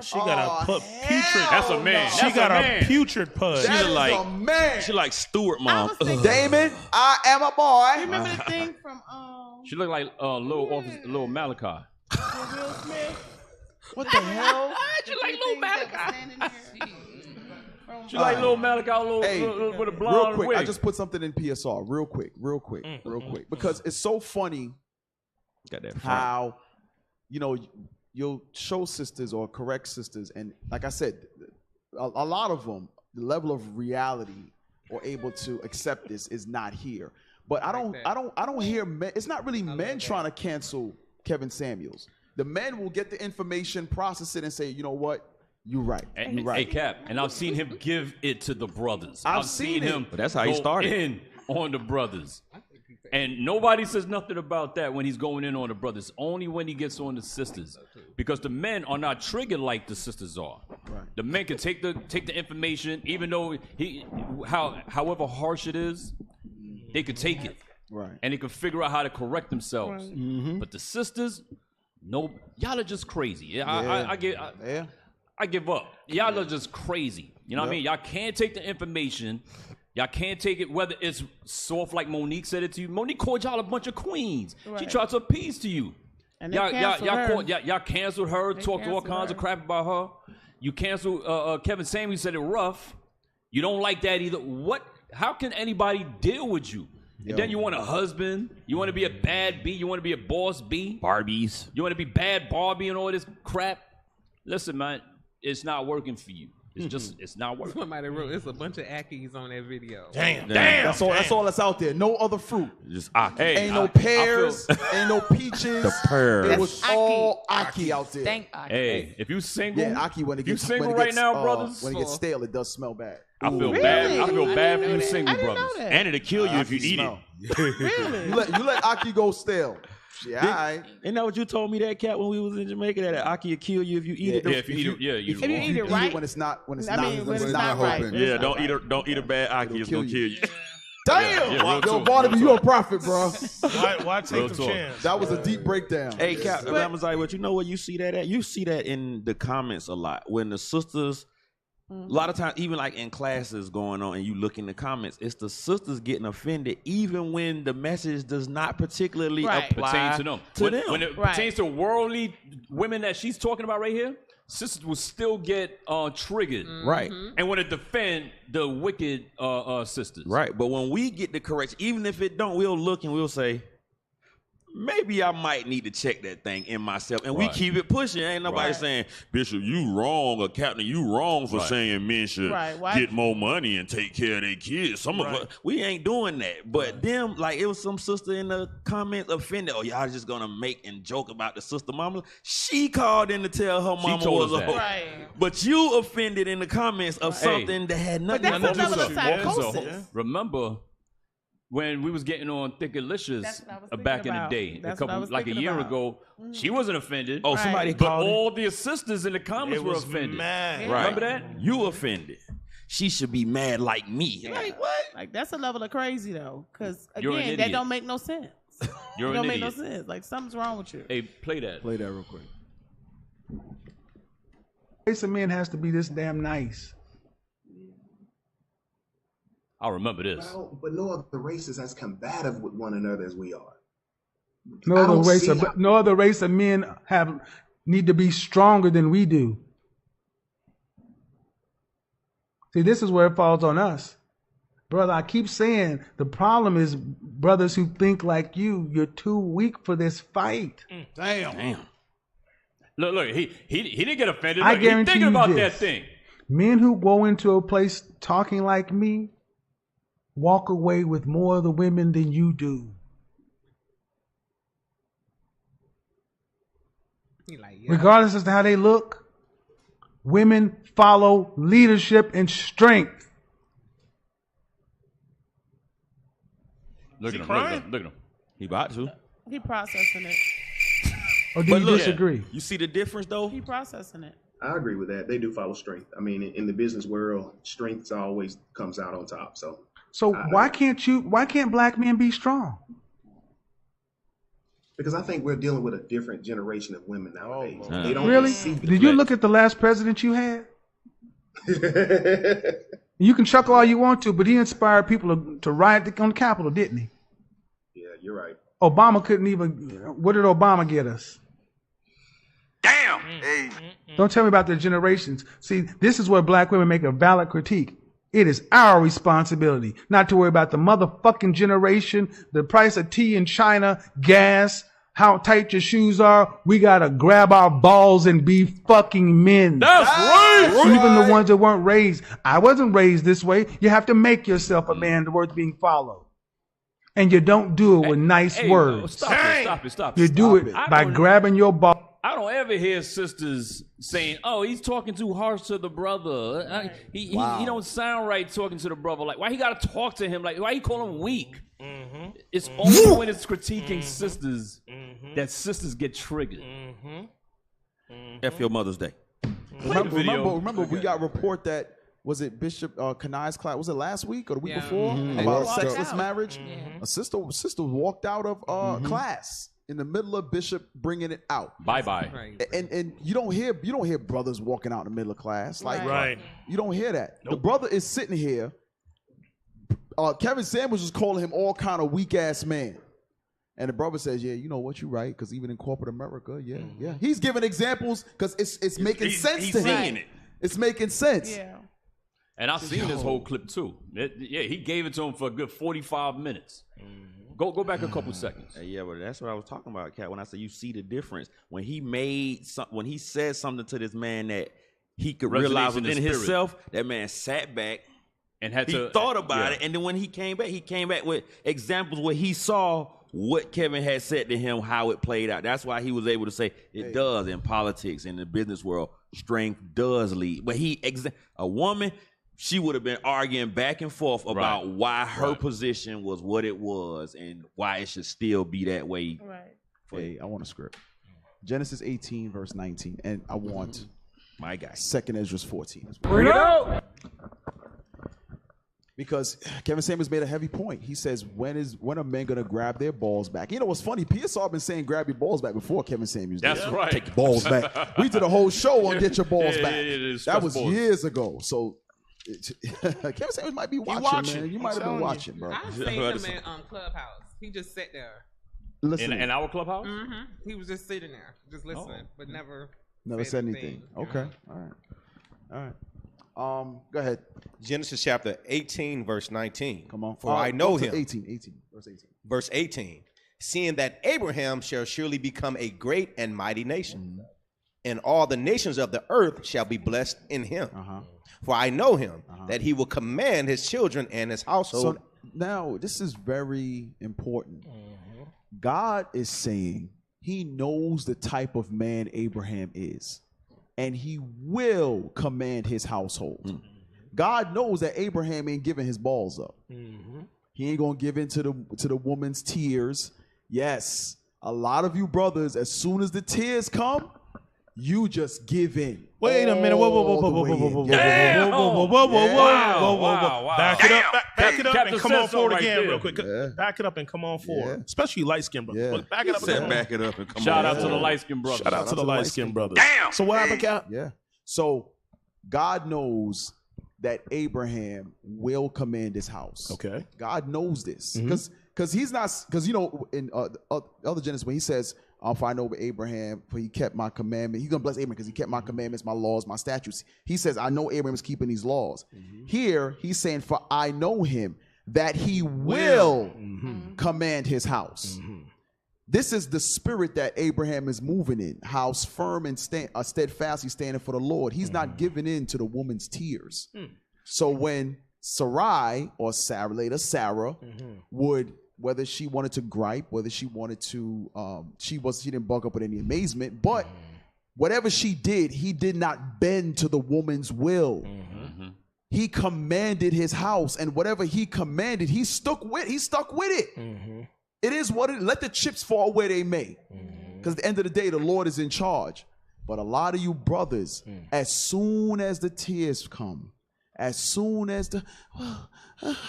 She got a putrid. That's a man. She That's got a a man. putrid pud. That is like a man. she like Stewart mom. Damon, I am a boy. remember the thing from She look like little Malachi. Will Smith? What the hell? You like little Malachi? She like little Malachi, Hey, with a blonde real quick, wig. I just put something in PSR. Real quick. Because it's so funny Got that front. how, you'll show sisters or correct sisters, and like I said, a lot of them, the level of reality or able to accept this is not here. But I don't hear men. It's not really men trying to cancel Kevin Samuels. The men will get the information, process it, and say, you know what, you're right. And, You're right. Hey, Cap, and I've seen him give it to the brothers. I've seen it. him. But that's how he go started. in on the brothers. And nobody says nothing about that when he's going in on the brothers. Only when he gets on the sisters, because the men are not triggered like the sisters are. Right. The men can take the information, even though however harsh it is, they could take it. Right. And they can figure out how to correct themselves. Mm-hmm. But the sisters, no, y'all are just crazy. I give up. Y'all are just crazy. You know what I mean? Y'all can't take the information. Y'all can't take it, whether it's soft like Monique said it to you. Monique called y'all a bunch of queens. She Right. tried to appease to you. And they canceled her. Y'all canceled her, talked all canceled kinds her. of crap about her. You canceled Kevin Samuels, said it rough. You don't like that either. What? How can anybody deal with you? And then you want a husband. You want to be a bad B. You want to be a boss B. Barbies. You want to be bad Barbie and all this crap. Listen, man, it's not working for you. It's just, it's not working. Somebody wrote, it's a bunch of Ackies on that video. Damn. That's all that's out there. No other fruit. Just Aki. Hey, ain't no pears, ain't no peaches. The pears. It was all Aki out there. Thank Aki. Hey, if you single, yeah, Aki when it gets single when it gets, right now, brothers. When it gets stale, it does smell bad. I feel Ooh. bad. I feel Really? bad for I you didn't single know brothers. that. And it'll kill you if you eat smell. it. Really? You let Aki go stale. Yeah, all right. Ain't that what you told me that, Cat, when we was in Jamaica? That Aki will kill you if you eat it. Yeah, if you eat it, yeah, If you eat it right, when it's not when it's not right. Yeah, don't eat a bad Aki. It's gonna kill you. Damn! Yeah, Yo, Barnaby, you a prophet, bro. Why take the chance? That was a deep breakdown. Hey, Cap, Ramazai, but you know where you see that at? You see that in the comments a lot. When the sisters, a lot of times, even like in classes going on, and you look in the comments, it's the sisters getting offended, even when the message does not particularly apply pertain to them. When it Right. pertains to worldly women that she's talking about right here, sisters will still get triggered. Right. And want to defend the wicked sisters. Right, but when we get the correction, even if it don't, we'll look and we'll say, maybe I might need to check that thing in myself. And we keep it pushing. Ain't nobody saying, Bishop, you wrong, or Captain, you wrong for saying men should get more money and take care of their kids. Some of us, we ain't doing that. But them, like, it was some sister in the comments offended. Oh, y'all just gonna make and joke about the sister mama. She called in to tell her mama told was us a that. hoe. Right. But you offended in the comments of something that had nothing to do with it. psychosis. Remember when we was getting on Thick Alicious back in the day, That's what I was like a thinking year about. ago, she wasn't offended. Oh, somebody but called all the sisters in the comments were offended. Right. Remember that? You offended. She should be mad like me. Yeah. Like, what? Like, that's a level of crazy though, because You're an again, that idiot. don't make no sense. You're It an don't make idiot. no sense. Like, something's wrong with you. Hey, play that. Play that real quick. Race of men has to be this damn nice. I'll remember this. But no other race is as combative with one another as we are. No other race of men need to be stronger than we do. See, this is where it falls on us. Brother, I keep saying the problem is brothers who think like you're too weak for this fight. Damn. Look, he didn't get offended. I Look, he's guarantee thinking you about this. that thing. Men who go into a place talking like me walk away with more of the women than you do. Regardless as to how they look, women follow leadership and strength. Look at him. Look at him. He about to. He processing it. Or do you disagree? You see the difference though? He processing it. I agree with that. They do follow strength. I mean, in the business world, strength always comes out on top. So why can't black men be strong? Because I think we're dealing with a different generation of women nowadays. They don't Really? receive the Did you look at the last president you had? You can chuckle all you want to, but he inspired people to riot on the Capitol, didn't he? Yeah, you're right. Obama couldn't even. What did Obama get us? Damn. Hey. Don't tell me about the generations. See, this is where black women make a valid critique. It is our responsibility not to worry about the motherfucking generation, the price of tea in China, gas, how tight your shoes are. We gotta grab our balls and be fucking men. That's right. Even the ones that weren't raised. I wasn't raised this way. You have to make yourself a man worth being followed. And you don't do it with nice words. Stop it. You do it by grabbing your ball. I don't ever hear sisters saying, "Oh, he's talking too harsh to the brother. He don't sound right talking to the brother. Like, why he gotta talk to him? Like, why he call him weak?" It's only when it's critiquing sisters that sisters get triggered. F your Mother's Day. Remember, we got report that was it Bishop Kanai's class? Was it last week or the week before about sexless marriage? A sister walked out of class in the middle of Bishop bringing it out. Bye. And you don't hear brothers walking out in the middle of class. Like you don't hear that. The brother is sitting here. Kevin Samuels was calling him all kind of weak ass man. And the brother says, "Yeah, you know what, you're right, because even in corporate America, yeah. He's giving examples because it's making sense to him. It's making sense. Yeah. And I've seen this whole clip too. He gave it to him for a good 45 minutes. Go back a couple seconds. Yeah, but that's what I was talking about, Kat. When I said you see the difference when he said something to this man that he could Resonates realize in the within spirit. himself. That man sat back and had he to thought about it, and then when he came back with examples where he saw what Kevin had said to him, how it played out. That's why he was able to say it does in politics, in the business world. Strength does lead. But a woman, she would have been arguing back and forth about why her position was what it was and why it should still be that way. Right. Hey, I want a script. Genesis 18, verse 19. And I want my guy. 2nd Ezra 14. Bring it out. Because Kevin Samuels made a heavy point. He says, when are men going to grab their balls back? You know what's funny? Pearsall been saying grab your balls back before Kevin Samuels did. That's right. Take your balls back. We did a whole show on get your balls back. That was balls. years ago. So Kevin Samuels might be watching, man. You might have been watching, bro. I seen him in Clubhouse. He just sat there. In our Clubhouse? Mm-hmm. He was just sitting there, just listening, but never said anything. Okay. All right. Go ahead. Genesis chapter 18, verse 19. Come on. For I know him. 18, verse 18. Verse 18. Seeing that Abraham shall surely become a great and mighty nation, and all the nations of the earth shall be blessed in him. For I know him, that he will command his children and his household. So now, this is very important. God is saying he knows the type of man Abraham is, and he will command his household. God knows that Abraham ain't giving his balls up. He ain't gonna give in to the woman's tears. Yes, a lot of you brothers, as soon as the tears come, you just give in. Wait a minute. Whoa. Back it up and come on forward again real quick. Back it up and come on forward. Especially light-skinned brothers. Back it up and back it up and come on. Shout out to the light-skinned brothers. Shout out to the light-skinned brothers. Damn. So what happened, Cap? Yeah. So God knows that Abraham will command his house. Okay. God knows this because he's not, because in other Genesis when he says, for I know Abraham, for he kept my commandment. He's gonna bless Abraham because he kept my commandments, my laws, my statutes. He says, I know Abraham is keeping these laws. Here he's saying, for I know him that he will command his house. This is the spirit that Abraham is moving in. House firm and steadfastly standing for the Lord. He's not giving in to the woman's tears. So when Sarai or Sarah would, whether she wanted to gripe, whether she wanted to, she didn't bug up with any amazement, but whatever she did, he did not bend to the woman's will. He commanded his house, and whatever he commanded, he stuck with it. It is what it is. Let the chips fall where they may. Because at the end of the day, the Lord is in charge. But a lot of you brothers, as soon as the tears come, as soon as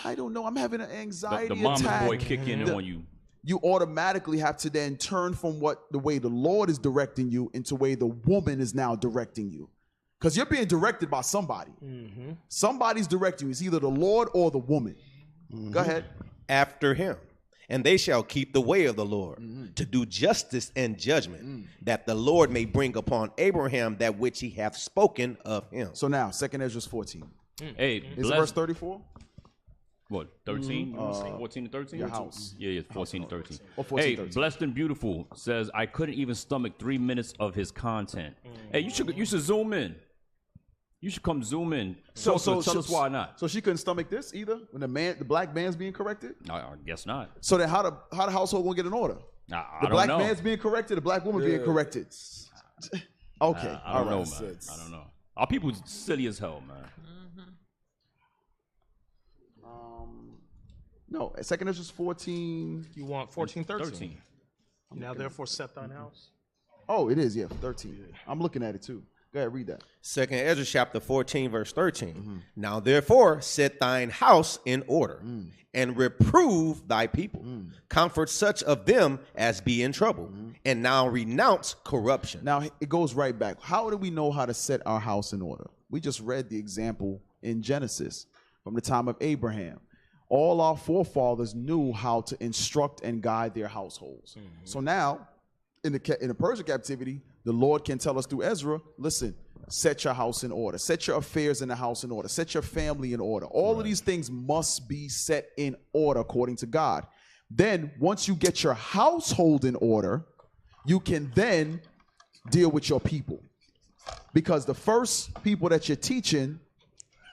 I don't know, I'm having an anxiety the mama's attack. boy kick in on you. You automatically have to then turn from the way the Lord is directing you into the way the woman is now directing you. Because you're being directed by somebody. Somebody's directing you. It's either the Lord or the woman. Go ahead. After him. And they shall keep the way of the Lord to do justice and judgment, that the Lord may bring upon Abraham that which he hath spoken of him. So now, 2nd Ezra 14. Hey, is it verse 34? What, 13? 14 to 13? Your house. Yeah, 14 to 13. Or 14 hey, 13. Blessed and Beautiful says, I couldn't even stomach 3 minutes of his content. Hey, you should zoom in. You should come zoom in. So tell us why not. So she couldn't stomach this either when the black man's being corrected? I guess not. So then how the household gonna get in order? I the don't black know. man's being corrected, the black woman being corrected. Okay. I don't know, man. I don't know. Our people silly as hell, man. No, 2nd Ezra 14. You want 14, 13? Now therefore set thine house. Oh, it is, 13. I'm looking at it too. Go ahead, read that. 2nd Ezra chapter 14, verse 13. Now therefore set thine house in order, and reprove thy people. Comfort such of them as be in trouble, and now renounce corruption. Now it goes right back. How do we know how to set our house in order? We just read the example in Genesis from the time of Abraham. All our forefathers knew how to instruct and guide their households. So now, in the Persian captivity, the Lord can tell us through Ezra, listen, set your house in order. Set your affairs in the house in order. Set your family in order. All of these things must be set in order according to God. Then, once you get your household in order, you can then deal with your people. Because the first people that you're teaching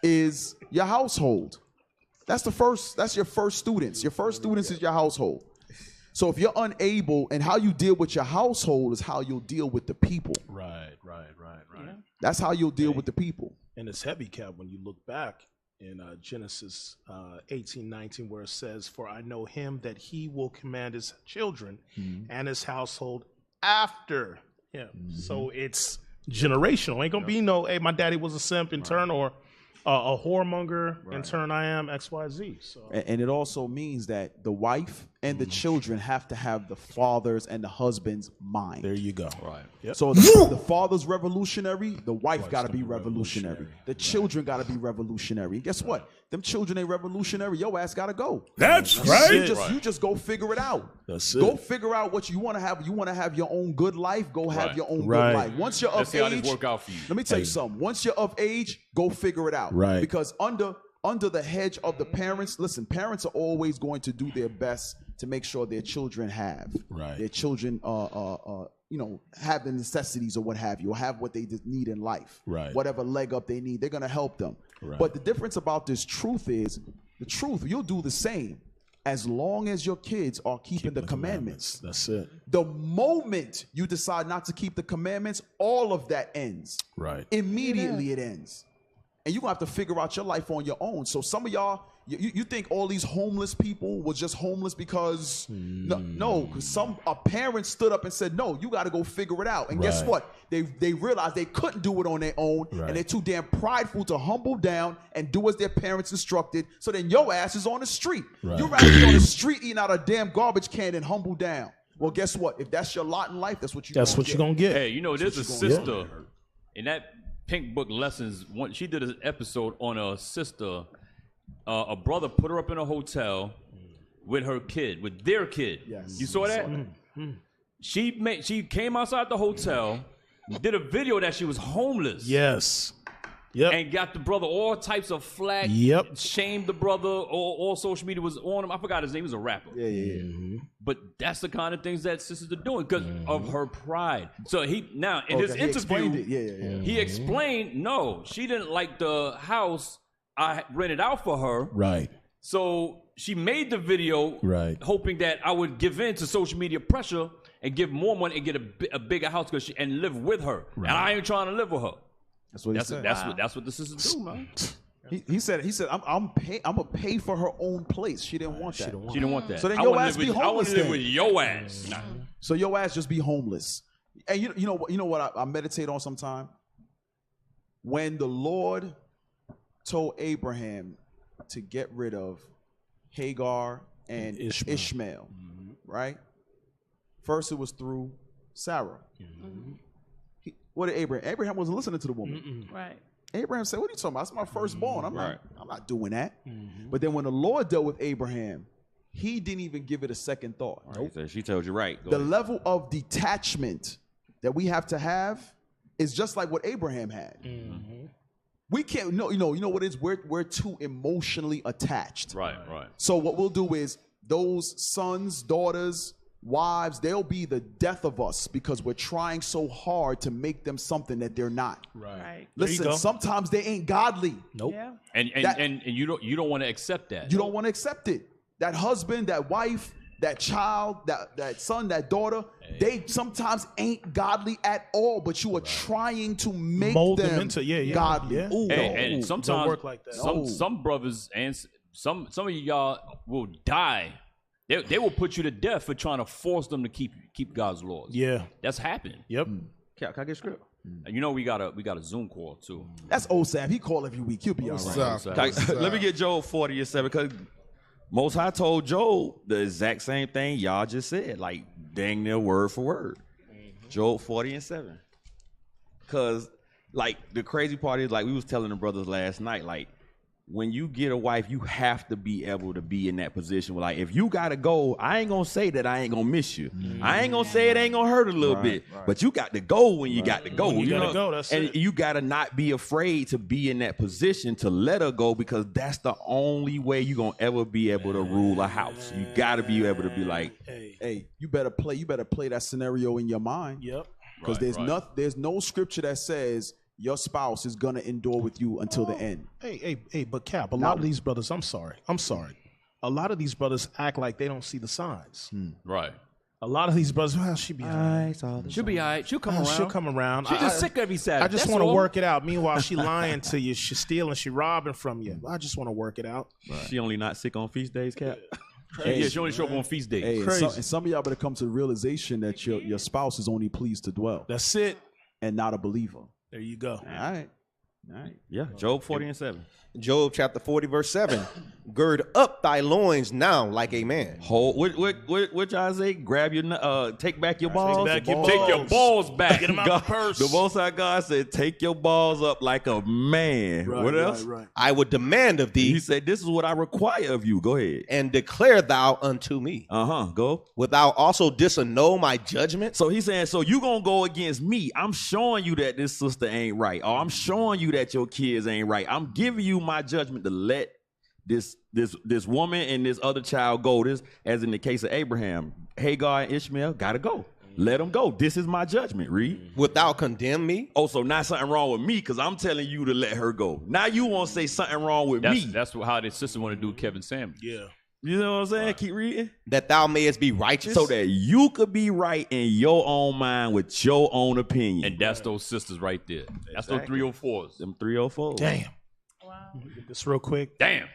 is your household. That's your first students. Your first students is your household. So if you're unable, and how you deal with your household is how you'll deal with the people. Right. That's how you'll deal with the people. And it's heavy, Cap, when you look back in Genesis 18:19, where it says, "For I know him that he will command his children and his household after him." So it's generational. Ain't gonna be no, hey, my daddy was a simp in turn, or a whoremonger in turn I am XYZ. So. And it also means that the wife and the children have to have the father's and the husband's mind. There you go. Right. Yep. So the father's revolutionary, the wife got to be revolutionary. The children got to be revolutionary. And guess what? Them children ain't revolutionary. Your ass got to go. That's right. You just go figure it out. That's it. Go figure out what you want to have. You want to have your own good life. Go have your own Right. good life. Once you're Let's of see how this age, work out for you. let me tell you something. Once you're of age, go figure it out. Right. Because under the hedge of the parents, listen, parents are always going to do their best to make sure their children have. Right. Their children have the necessities or what have you, or have what they just need in life. Right. Whatever leg up they need, they're gonna help them. Right. But the difference about this truth is, the truth, you'll do the same as long as your kids are keeping the commandments. That's it. The moment you decide not to keep the commandments, all of that ends. Right. Immediately it ends. And you're going to have to figure out your life on your own. So some of y'all, you think all these homeless people was just homeless because, no, because a parent stood up and said, no, you got to go figure it out. And guess Right. what? They realized they couldn't do it on their own, Right. and they're too damn prideful to humble down and do as their parents instructed. So then your ass is on the street. Right. You'd rather be on the street eating out a damn garbage can than humble down. Well, guess what? If that's your lot in life, that's what you're gonna get. Hey, there's a That's what you gonna sister in that Pink Book Lessons. She did an episode on a sister. A brother put her up in a hotel with her kid, with their kid. Yes. You saw that? She came outside the hotel, did a video that she was homeless. Yes. Yep. And got the brother all types of flack. Yep. Shamed the brother. All social media was on him. I forgot his name. He was a rapper. Yeah. But that's the kind of things that sisters are doing because of her pride. So his interview, explained it. Yeah. he explained, no, she didn't like the house I rented out for her. Right. So she made the video Right. hoping that I would give in to social media pressure and give more money and get a bigger house and live with her. Right. And I ain't trying to live with her. That's what he said. That's what the sisters do, man. He said I'm gonna pay for her own place. She didn't want that. She didn't want that. So then I your wanna ass live be with- I homeless. wanna live then. with your ass. Nah. So your ass just be homeless. And you know what I meditate on sometime? When the Lord told Abraham to get rid of Hagar and Ishmael, right? First it was through Sarah. What did Abraham? Abraham wasn't listening to the woman. Right. Abraham said, what are you talking about? That's my firstborn. I'm not doing that. But then when the Lord dealt with Abraham, he didn't even give it a second thought. So she told you right. Go The ahead. level of detachment that we have to have is just like what Abraham had. We can't, you know what it is? We're too emotionally attached. Right. So what we'll do is those sons, daughters, wives, they'll be the death of us because we're trying so hard to make them something that they're not. Right. Listen, sometimes they ain't godly. Nope. Yeah. And you don't want to accept that. You don't want to accept it. That husband, that wife, that child, that son, that daughter, they sometimes ain't godly at all, but you are trying to make Mold them them into godly. Yeah. Ooh, And no. sometimes Don't work like that. Some brothers and some of y'all will die. They will put you to death for trying to force them to keep God's laws. Yeah. That's happened. Yep. Can I get script? And you know we got a Zoom call too. That's old Sam. He call every week. He'll be all right. Let me get Job 40 and 7 because Most High told Job the exact same thing y'all just said, like dang near word for word. Job 40 and 7. Because like the crazy part is like we was telling the brothers last night, like when you get a wife, you have to be able to be in that position where like if you gotta go, I ain't gonna say that I ain't gonna miss you. I ain't gonna say it ain't gonna hurt a little bit. But you got to go when you got to go. When you gotta know? go, that's and it. you gotta not be afraid to be in that position to let her go because that's the only way you gonna ever be able to rule a house. You gotta be able to be like, hey, you better play that scenario in your mind. Yep. Because there's no scripture that says your spouse is gonna endure with you until the end. Hey, but Cap, a lot of these brothers, I'm sorry. A lot of these brothers act like they don't see the signs. Right. A lot of these brothers, well, she'll be all right. She'll be all right. She'll come around. She'll come around. She's just sick every Saturday. I just That's want to all. work it out. Meanwhile, she lying to you. She stealing. She robbing from you. I just want to work it out. She only not sick on feast days, Cap. Yeah, she only show up on feast days. Hey, and some of y'all better come to the realization that your spouse is only pleased to dwell. That's it. And not a believer. There you go. All right. Yeah, Job 40:7. Job chapter 40, verse 7. Gird up thy loins now like a man. Hold, what y'all say? Grab your, take back your balls. Take your balls back. Get them out the purse. The Most High God said, take your balls up like a man. Right, What else? right. I would demand of thee. He said, this is what I require of you. Go ahead. And declare thou unto me. Go. Wilt thou also disannul my judgment? So he's saying, so you gonna go against me. I'm showing you that this sister ain't right. Or I'm showing you that your kids ain't right. I'm giving you my judgment to let this woman and this other child go. This, as in the case of Abraham, Hagar and Ishmael gotta go. Let them go. This is my judgment. Read. Wilt thou condemn me? Oh, so not something wrong with me because I'm telling you to let her go. Now you want to say something wrong with me. That's how the sister want to do with Kevin Samuels. Yeah. You know what I'm saying? Right. Keep reading. That thou mayest be righteous. So that you could be right in your own mind with your own opinion. And that's those sisters right there. That's those 304s. Them 304s. Damn. Wow. Get this real quick. Damn.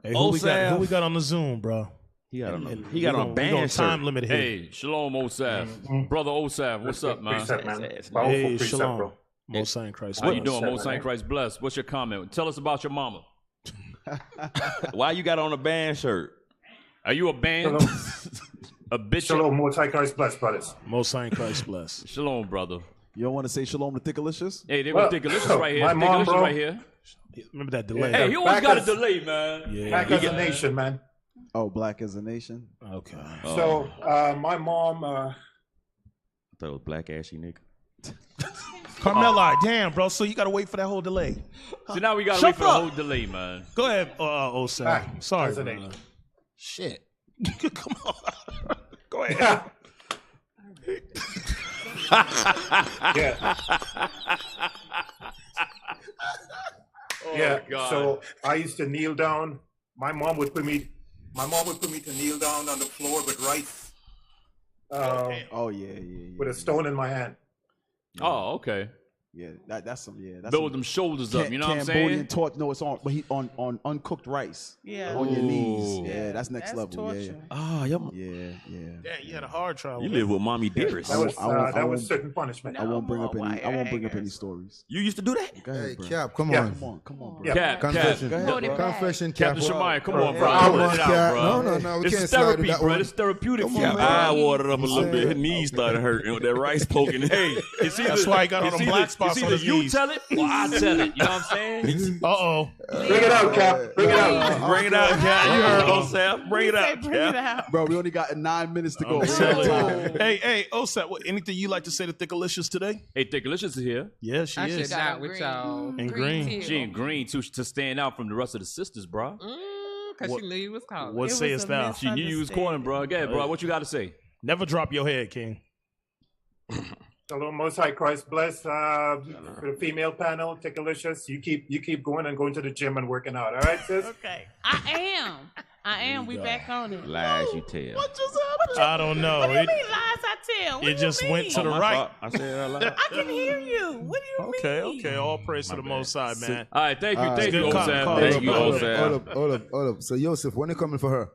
Hey, who we got on the Zoom, bro? He got on a band time limit here. Hey, shalom, Osaf. Brother Osaf, what's up, man? Precept, man. Hey, shalom. Most Saint Christ. How you doing? Most Saint Christ blessed. What's your comment? Tell us about your mama. Why you got on a band shirt? Are you a band? A bitch? Shalom, Most High Christ bless, brothers. Most Saint Christ bless. Shalom, brother. You don't want to say shalom to Thickalicious? Hey, they were Thickalicious right here. Mom, Thickalicious right here. Remember that delay. Hey, he always got a delay, man. Yeah. Black as a nation, man. Oh, black as a nation? Okay. So, my mom... I thought it was black ashy nigga. Carmella, damn, bro. So you got to wait for that whole delay. So now we got to wait for the whole delay, man. Go ahead, Osaf. Sorry, bro. Shit. Come on. Go ahead. Yeah. God. So I used to kneel down. My mom would put me to kneel down on the floor with rice. With a stone in my hand. Oh, okay. Yeah, that's some. Yeah, that's build them shoulders up. You know what I'm saying? Cambodian torch. No, it's on, but he on uncooked rice. Yeah, on your knees. Yeah, that's next level. Torture. Yeah. Yeah, you had a hard trial. You live with Mommy Dearest. That was certain punishment. I won't bring up any. I won't bring up any stories. You used to do that? Go ahead, bro. Cap, come on. Come on, bro. Yeah. Confession. Confession, Captain Shemaiah, come on, bro. Come Put on, it out, Cap. bro. No, we It's can't slide therapy, that bro. one. It's therapeutic for Yeah, you. I watered up a little bit. His knees started hurting with that rice poking. Hey, it's either, That's why he got on them black spots it's on either his you knees. tell it or I tell it. You know what I'm saying? Uh-oh. Bring it out, Cap. Bring it out. Bring it out, Cap. You heard Osaf. Bring it out, Cap. Bro, we only got 9 minutes to go. Hey, Osaf, anything you like to say to Thickalicious today? Hey, Thickalicious is here. Yeah, she is. Not with y'all. In green. She in green to stand out from the rest of the sisters, bro. Because she knew you was calling. What sayest thou? She knew you was calling, bro. Go ahead, bro. What you got to say? Never drop your head, King. Shalom, Most High Christ bless. For the female panel, Thickalicious, you keep going and going to the gym and working out. All right, sis? Okay. I am. We back on it. Lies you tell. What just happened? I don't know. What do you mean lies I tell? What It do you just went mean? to the right. I said it out loud. I can hear you. What do you mean? Okay. All praise to the Most High, man. All right, thank you, Good call. Osaf. Thank you, Osaf. Hold up. So, Yosef, when you coming for her?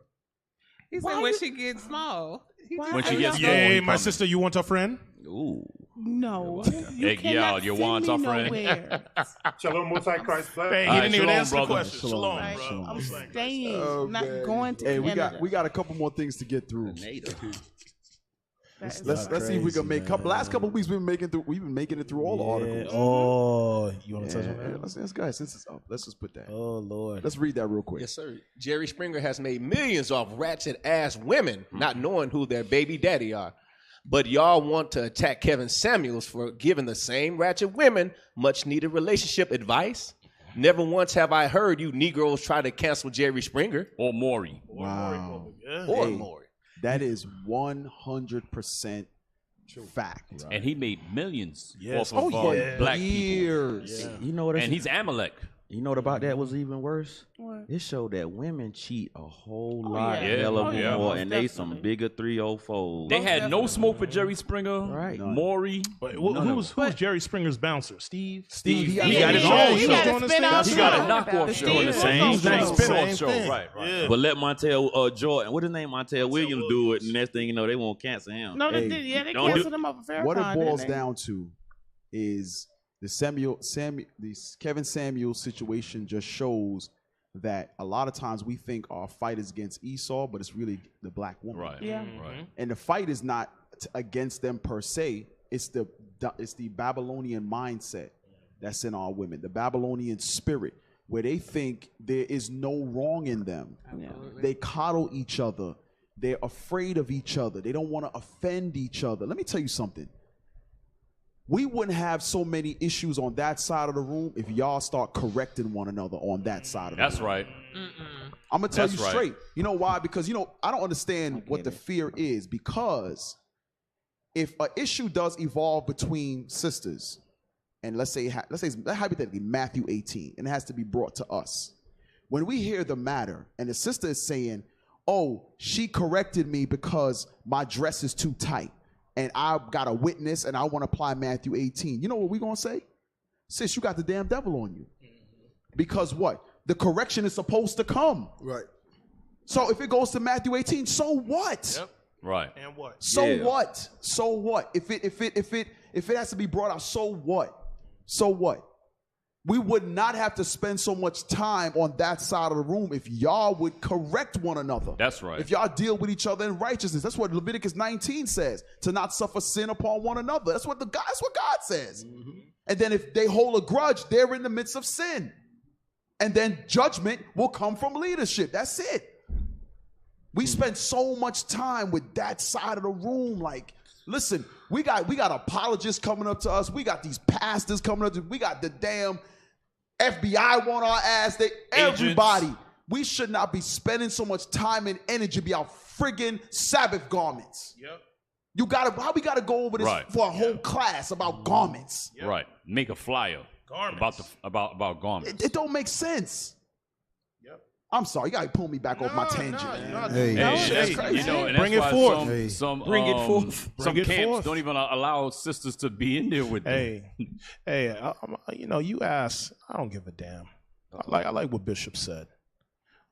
He said when she gets small. When she gets Yay, my sister, you want a friend? Ooh. No. Hey, y'all, you want our friend? Shalom, Most High Christ bless. Hey, he All didn't right, even shalom, answer the brother. question. Shalom, bro. I'm staying. Oh, not man. going to Hey, Canada. we got a couple more things to get through. That is Let's see if we can make last couple of weeks we've been making it through all the articles. Oh, you want to touch on that? Let's guys, since it's up, let's just put that. Oh Lord. Let's read that real quick. Yes, sir. Jerry Springer has made millions off ratchet ass women, not knowing who their baby daddy are. But y'all want to attack Kevin Samuels for giving the same ratchet women much needed relationship advice? Never once have I heard you Negroes try to cancel Jerry Springer. Or Maury. Wow. Or Hey, Maury. That is 100% Fact. And he made millions Yes. off of black years. people. You know what? And he's Amalek. You know what about that was even worse? What? It showed that women cheat a whole lot yeah. hell of Oh, yeah. more, Most and they some bigger 304s. They had no smoke for Jerry Springer, Right. Maury. But who's Jerry Springer's bouncer? Steve. Steve, He got his own show. He got a knockoff show on the same Same show. thing. Right. Yeah. But let Montel Jordan, what his name, Montel Williams, do it, and next thing you know, they won't cancel him. No, they Hey, did. Yeah, they don't do- canceled him off of Farrakhan. What it boils didn't they? down to is the Kevin Samuel situation just shows that a lot of times we think our fight is against Esau, but it's really the black woman. Right. Yeah. Right. And the fight is not against them per se. It's the Babylonian mindset that's in our women, the Babylonian spirit, where they think there is no wrong in them. Yeah. They coddle each other. They're afraid of each other. They don't want to offend each other. Let me tell you something. We wouldn't have so many issues on that side of the room if y'all start correcting one another on that side of the room. That's right. I'm going to tell That's you right. straight. You know why? Because, I don't understand what the fear is, because if an issue does evolve between sisters, and let's say hypothetically Matthew 18, and it has to be brought to us. When we hear the matter and the sister is saying, oh, she corrected me because my dress is too tight, and I got a witness and I want to apply Matthew 18. You know what we're going to say? Sis, you got the damn devil on you. Because what? The correction is supposed to come. Right. So if it goes to Matthew 18, so what? Yep. Right. And what? So what? So what? If it has to be brought out, so what? So what? We would not have to spend so much time on that side of the room if y'all would correct one another. That's right. If y'all deal with each other in righteousness. That's what Leviticus 19 says, to not suffer sin upon one another. That's what God says. Mm-hmm. And then if they hold a grudge, they're in the midst of sin. And then judgment will come from leadership. That's it. We spend so much time with that side of the room. Like, listen, we got apologists coming up to us. We got these pastors coming up to us. We got the damn FBI want our ass. Everybody. We should not be spending so much time and energy be our friggin' Sabbath garments. Yep. How we gotta go over this for a whole class about garments? Yep. Right. Make a flyer about garments. It don't make sense. I'm sorry, you gotta pull me back off my tangent. Hey. That's crazy. And Bring that's it why forth. Some Bring it forth. Some Bring it camps forth. don't even allow sisters to be in there with them. You ask. I don't give a damn. I like what Bishop said.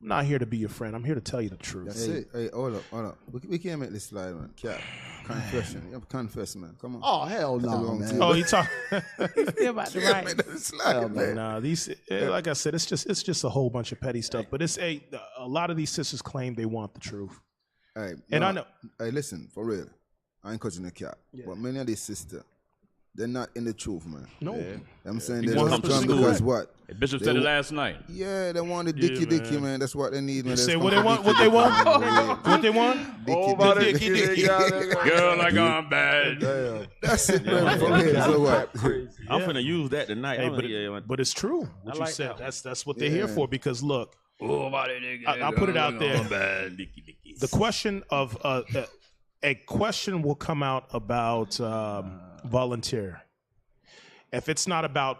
I'm not here to be your friend. I'm here to tell you the truth. That's it. Hey, hold up. We can't make this slide, man. Cap. Confession. You have to confess, man. Come on. Oh, hell no, man. Oh, you talk. He's still about to write. Make that slide, man. Nah, like I said, it's just a whole bunch of petty stuff. But it's a lot of these sisters claim they want the truth. Hey, And I know. Hey, listen, for real. I ain't coaching the cap. But many of these sisters, they're not in the truth, man. No. I'm saying They they want just to come come to because school. what? Bishop They said it wa- last night. Yeah, they want the dicky, man. That's what they need, man. You They say just what come they want? for What they want? Yeah. What they want? Girl, like I'm bad. That's it, man. For real. So what? I'm finna use that tonight. Hey, but it's true. What you said. That's what they're here for. Because look, I'll put it out there. The question of a question will come out about volunteer. If it's not about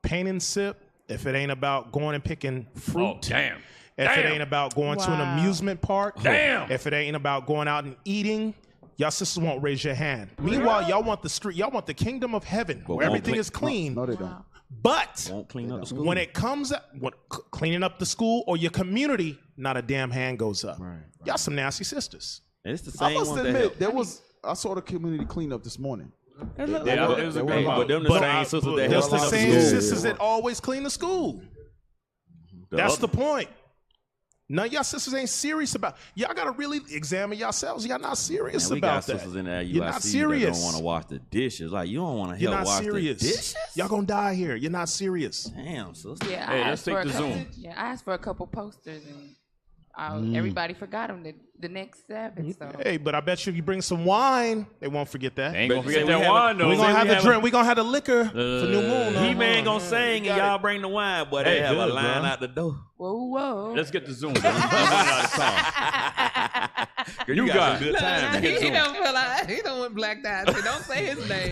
paint and sip, if it ain't about going and picking fruit, damn. If it ain't about going to an amusement park, Damn. If it ain't about going out and eating, y'all sisters won't raise your hand. Meanwhile, y'all want the street, y'all want the kingdom of heaven where everything is clean. No, they don't. But Won't clean up the school. when it comes cleaning up the school or your community, not a damn hand goes up. Y'all some nasty sisters. And it's the I same must ones that admit, help. I saw the community cleanup this morning. It was a great But them the same sisters that That's help the out the same school. sisters that always clean the school. That's the point. None of y'all sisters ain't serious about. Y'all gotta really examine yourselves. Y'all not serious Man, we about got that. sisters in there You're not UIC that serious. don't want to wash the dishes. Like, you don't want to You're help not wash serious. the dishes? Y'all gonna die here. You're not serious. Damn, sister. Yeah, Hey, I let's asked take for a the couple. Zoom. Yeah, I asked for a couple posters, and everybody forgot them the next Sabbath. So Hey, but I bet you if you bring some wine, they won't forget that. They ain't gonna But forget say we that have wine a- though. We're gonna Say have we the have drink. We're gonna have the liquor for New Moon. He man gonna sing and y'all bring the wine, but they Hey, have a good, line bro. out the door. whoa. Let's get the Zoom. I'm running out of time. You got some good time. He don't feel like he don't want black eyes. So don't say his name.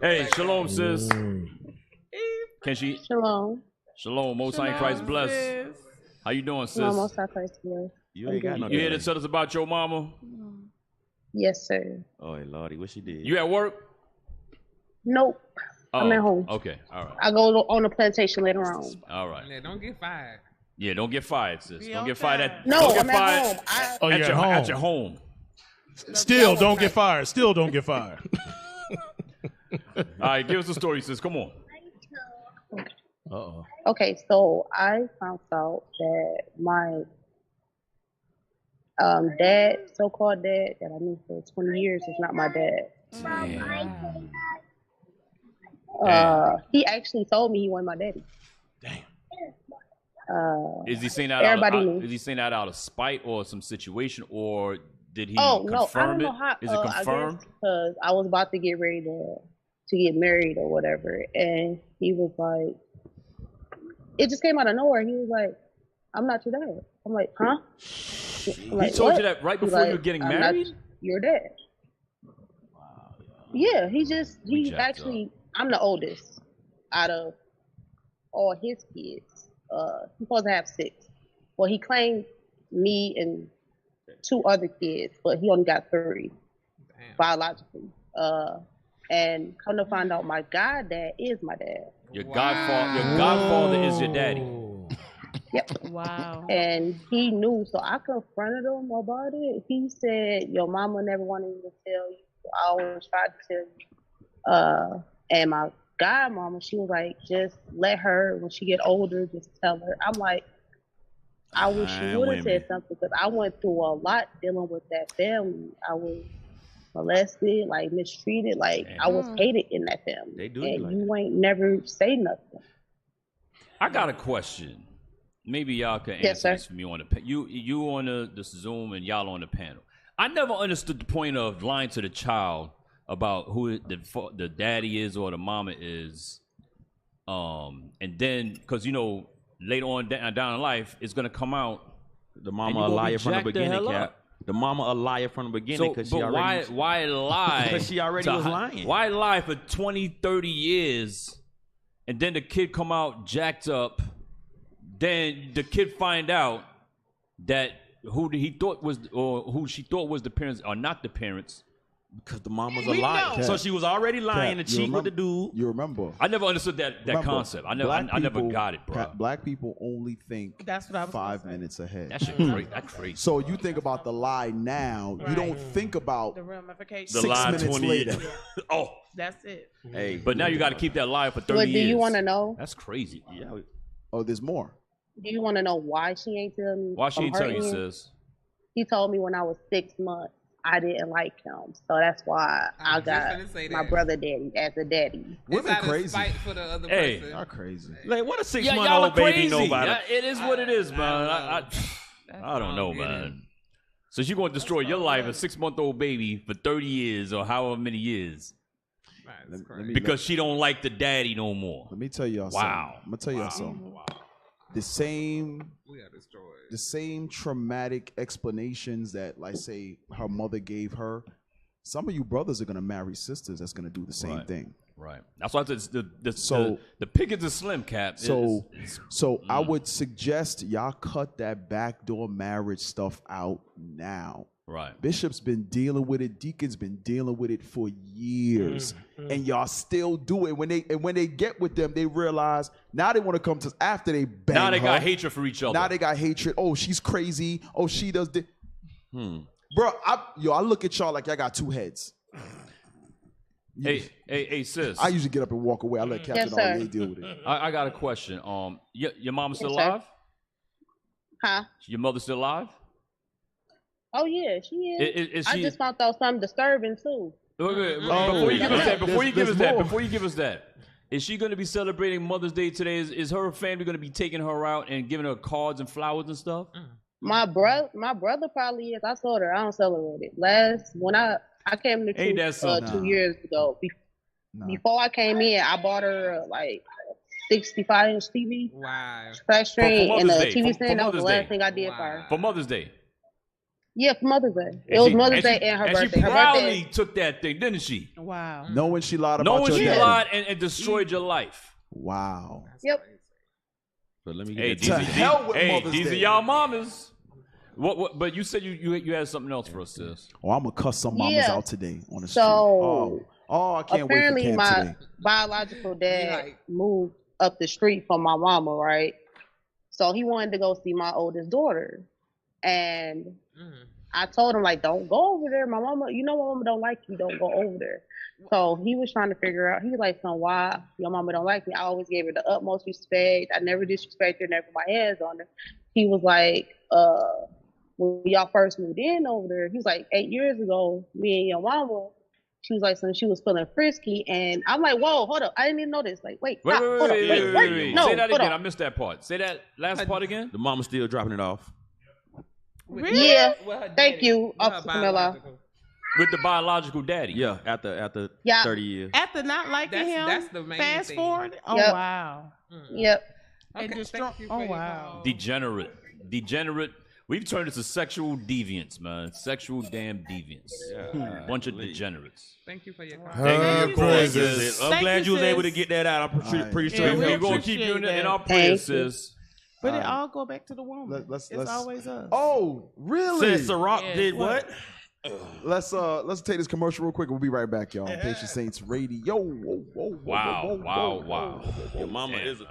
Hey, shalom, sis. Can she? Shalom. Shalom. Most High in Christ bless. How you doing, sis? Shalom, Most High Christ bless. You ain't got no. You here to tell us about your mama? Yes, sir. Oh, Lordy, what she did? You at work? Nope. I'm at home. Okay, all right. I go on a plantation later on. All right. Yeah, don't get fired. Yeah, don't get fired, sis. Be Don't okay. get fired at. No, don't get I'm fired at home. Oh, you're at home. At your home. Still don't get fired. Still don't get fired. All right, give us the story, sis. Come on. Uh-oh. Okay, so I found out that my dad, so-called dad, that I knew for 20 years is not my dad. He actually told me he wasn't my daddy. Is he saying that? Is he saying that out of spite or some situation, or did he no, I confirm don't it? know how. Is it confirmed? Because I was about to get ready to get married or whatever, and he was like, it just came out of nowhere. He was like, "I'm not your dad." I'm like, "Huh?" I'm like, He told "What?" you that right He's before you like, were getting "I'm married? not your dad." Yeah, he jacked actually, I'm the oldest out of all his kids. He's supposed to have 6. Well, he claimed me and 2 other kids, but he only got 3 biologically. And come to find out, my goddad is my dad. Your godfather is your daddy. Yep. Wow. And he knew, so I confronted him about it. He said, "Your mama never wanted me to tell you. I always tried to tell you." And my godmama, she was like, "Just let her, when she get older, just tell her." I'm like, I wish she would have said something, because I went through a lot dealing with that family. I was molested, like mistreated, like I was hated in that family. They do and like you ain't never say nothing. I got a question. Maybe y'all can answer Yes, sir. this for me on the you on the Zoom and y'all on the panel. I never understood the point of lying to the child about who the daddy is or the mama is, and then because later on down in life it's gonna come out the mama a liar from the beginning, Cap. The mama a liar from the beginning because she already. Why lie? Because she already was lying. Why lie for 20, 30 years, and then the kid come out jacked up? Then the kid find out that who he thought was or who she thought was the parents are not the parents. Because the mama's a liar. So she was already lying and cheating with the dude. You remember? I never understood that concept. I never got it, bro. Black people only think That's what I was 5 minutes ahead. That shit crazy. That's crazy. So you think about the lie now. You don't think about the ramifications. The 6 lie minutes 20 later. Oh, That's it. hey, but now you got to keep that lie for 30 But years. do you want to know? That's crazy. Yeah. Oh, there's more. Do you want to know why she ain't tell me? Why she from ain't her telling you, end? sis? He told me when I was 6 months I didn't like him, so that's why I got my brother daddy as a daddy. Women crazy. Spite for the other Hey. person. Y'all crazy. Like, what a 6 month y'all old are baby crazy. know about Yeah, it? it is what it is, man. I don't know, man. So you're going to destroy your life, a 6-month-old baby, for 30 years or however many years. Because she don't like the daddy no more. Let me tell y'all something. I'm gonna tell y'all something. The same traumatic explanations that, like, say her mother gave her. Some of you brothers are gonna marry sisters that's gonna do the same thing. Right. That's why I said the pickings is slim, Cap. So I would suggest y'all cut that backdoor marriage stuff out now. Right. Bishop's been dealing with it. Deacon's been dealing with it for years, and y'all still do it. When they get with them, they realize now they want to come to after they bang. Now they her. got hatred for each other. Now they got hatred. Oh, she's crazy. Oh, she does this. Bro, I look at y'all like y'all got 2 heads. Hey, sis. I usually get up and walk away. I let Captain RA deal with it. I got a question. Your mom still Yes, sir. alive? Huh? Your mother still alive? Oh yeah, she is. Is I she- just found out something disturbing too. Wait, before you give us that, is she going to be celebrating Mother's Day today? Is her family going to be taking her out and giving her cards and flowers and stuff? My brother probably is. I told her I don't celebrate it. When I came to Ain't that church something? 2 years ago. Before I came in, I bought her like 65-inch TV. Wow. Flat screen and a Mother's Day. TV For stand. That was the Mother's last Day. thing I did for her. For Mother's Day. Yeah, for Mother's Day. It was Mother's Day and her birthday. She Her proudly birthday. took that thing, didn't she? Wow. Knowing she lied about Knowing your she daddy. lied and destroyed your life. Wow. Yep. But let me Hey, get these are y'all mamas. What? But you said you had something else for us, sis. Oh, I'm gonna cuss some mamas out today on the street. So I can't wait for apparently camp my today. biological dad moved up the street from my mama, right? So he wanted to go see my oldest daughter. And I told him, like, don't go over there. My mama, you know, my mama don't like you. Don't go over there. So he was trying to figure out, he was like, son, why your mama don't like me? I always gave her the utmost respect. I never disrespected her, never put my hands on her. He was like, when y'all first moved in over there, he was like, 8 years ago, me and your mama, she was like, son, she was feeling frisky. And I'm like, whoa, hold up. I didn't even know this. Like, wait. No, Say that hold again. on. I missed that part. Say that last part again. The mama's still dropping it off. Really? Yeah. Thank you, Officer Camilla. With the biological daddy. Yeah, after Yeah. 30 years. After not liking him, that's the main fast thing. forward. Oh Yep. wow. Yep. And Okay, destroy. thank you for Oh your wow. Degenerate. We've turned into sexual deviants, man. Sexual damn deviants. Bunch of degenerates. Thank you for your Praises. I'm glad you was able to get that out. I'm pretty sure We're going to keep you in our prayers, sis. But it all go back to the woman. Let's always us. Oh, really? Said Ciroc did what? Let's take this commercial real quick. We'll be right back, y'all. Patient Saints Radio. Wow. Your mama is a...